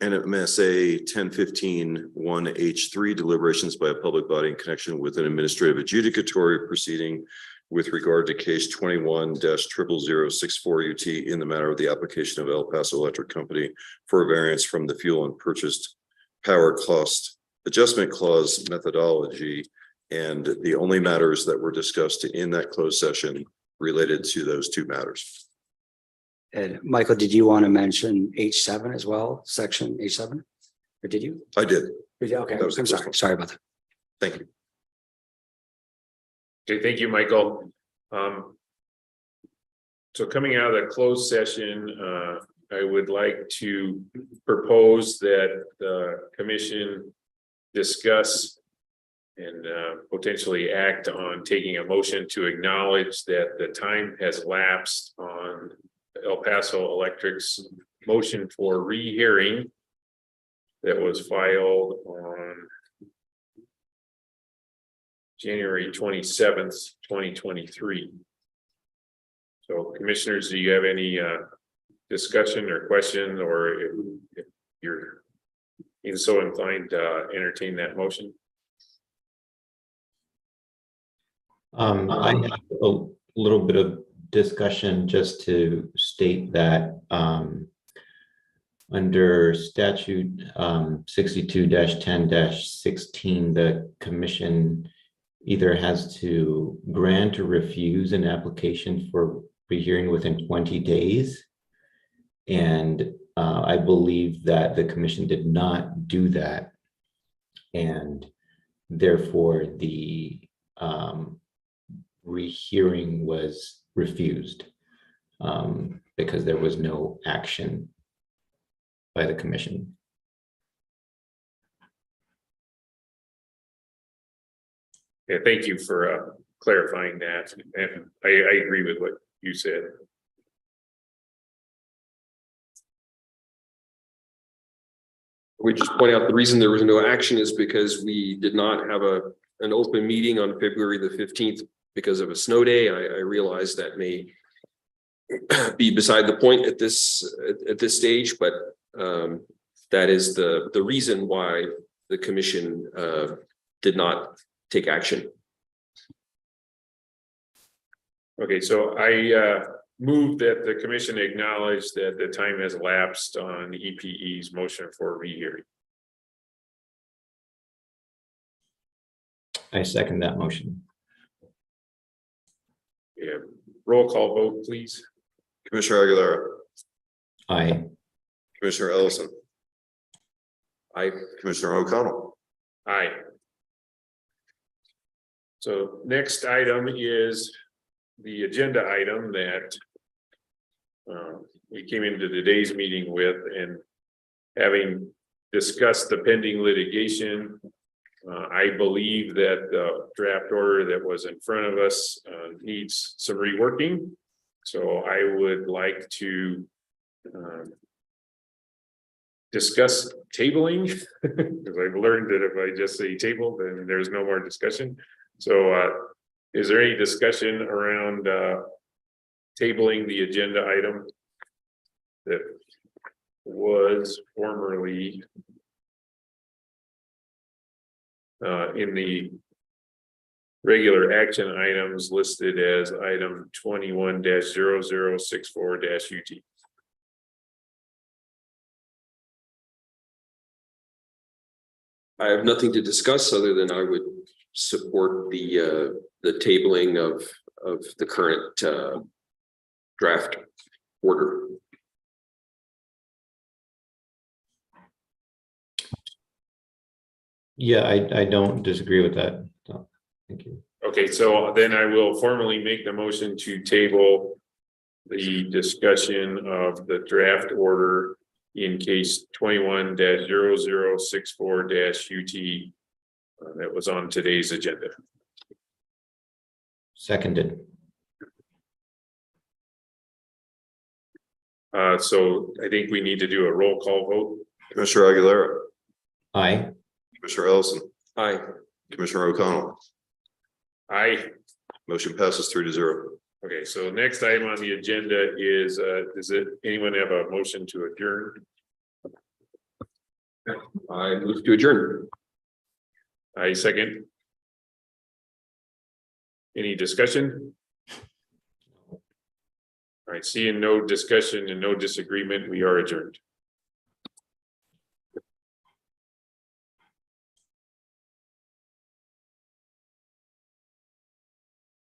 NMSA 1015(1)(h)(3), deliberations by a public body in connection with an administrative adjudicatory proceeding with regard to case 21-00064 UT in the matter of the application of El Paso Electric Company for a variance from the fuel and purchased power cost adjustment clause methodology. And the only matters that were discussed in that closed session related to those 2 matters. And Michael, did you want to mention H7 as well, section H7? Or did you? I did. Okay, That was the I'm first sorry. one. Sorry about that. Thank you. Okay, thank you, Michael. So coming out of the closed session, I would like to propose that the commission discuss and potentially act on taking a motion to acknowledge that the time has lapsed on El Paso Electric's motion for rehearing that was filed on January 27th, 2023. So commissioners, do you have any discussion or question, or if you're so inclined to entertain that motion? I have a little bit of discussion just to state that under statute 62-10-16, the commission either has to grant or refuse an application for rehearing within 20 days. And I believe that the commission did not do that. And therefore the rehearing was refused because there was no action by the commission. Yeah, thank you for clarifying that, and I agree with what you said. We just point out the reason there was no action is because we did not have an open meeting on February the 15th because of a snow day. I realize that may be beside the point at this stage, but that is the reason why the commission did not take action. Okay, so I move that the commission acknowledge that the time has elapsed on EPE's motion for rehearing. I second that motion. Yeah, roll call vote, please. Commissioner Aguilera, Aye. Commissioner Ellison, I, Commissioner O'Connell. Aye. So next item is the agenda item that we came into today's meeting with, and having discussed the pending litigation, I believe that the draft order that was in front of us needs some reworking. So I would like to discuss tabling, because I've learned that if I just say table, then there's no more discussion. So is there any discussion around tabling the agenda item that was formerly in the regular action items listed as item 21-0064-UT? I have nothing to discuss other than I would support the tabling of the current draft order. Yeah, I don't disagree with that. So, thank you. Okay, so then I will formally make the motion to table the discussion of the draft order in case 21-0064-UT that was on today's agenda. Seconded. So I think we need to do a roll call vote. Commissioner Aguilera, Aye. Commissioner Ellison, Aye. Commissioner O'Connell. Aye. Motion passes 3-0. Okay, so next item on the agenda is, does anyone have a motion to adjourn? I move to adjourn. I second. Any discussion? All right, seeing no discussion and no disagreement, we are adjourned.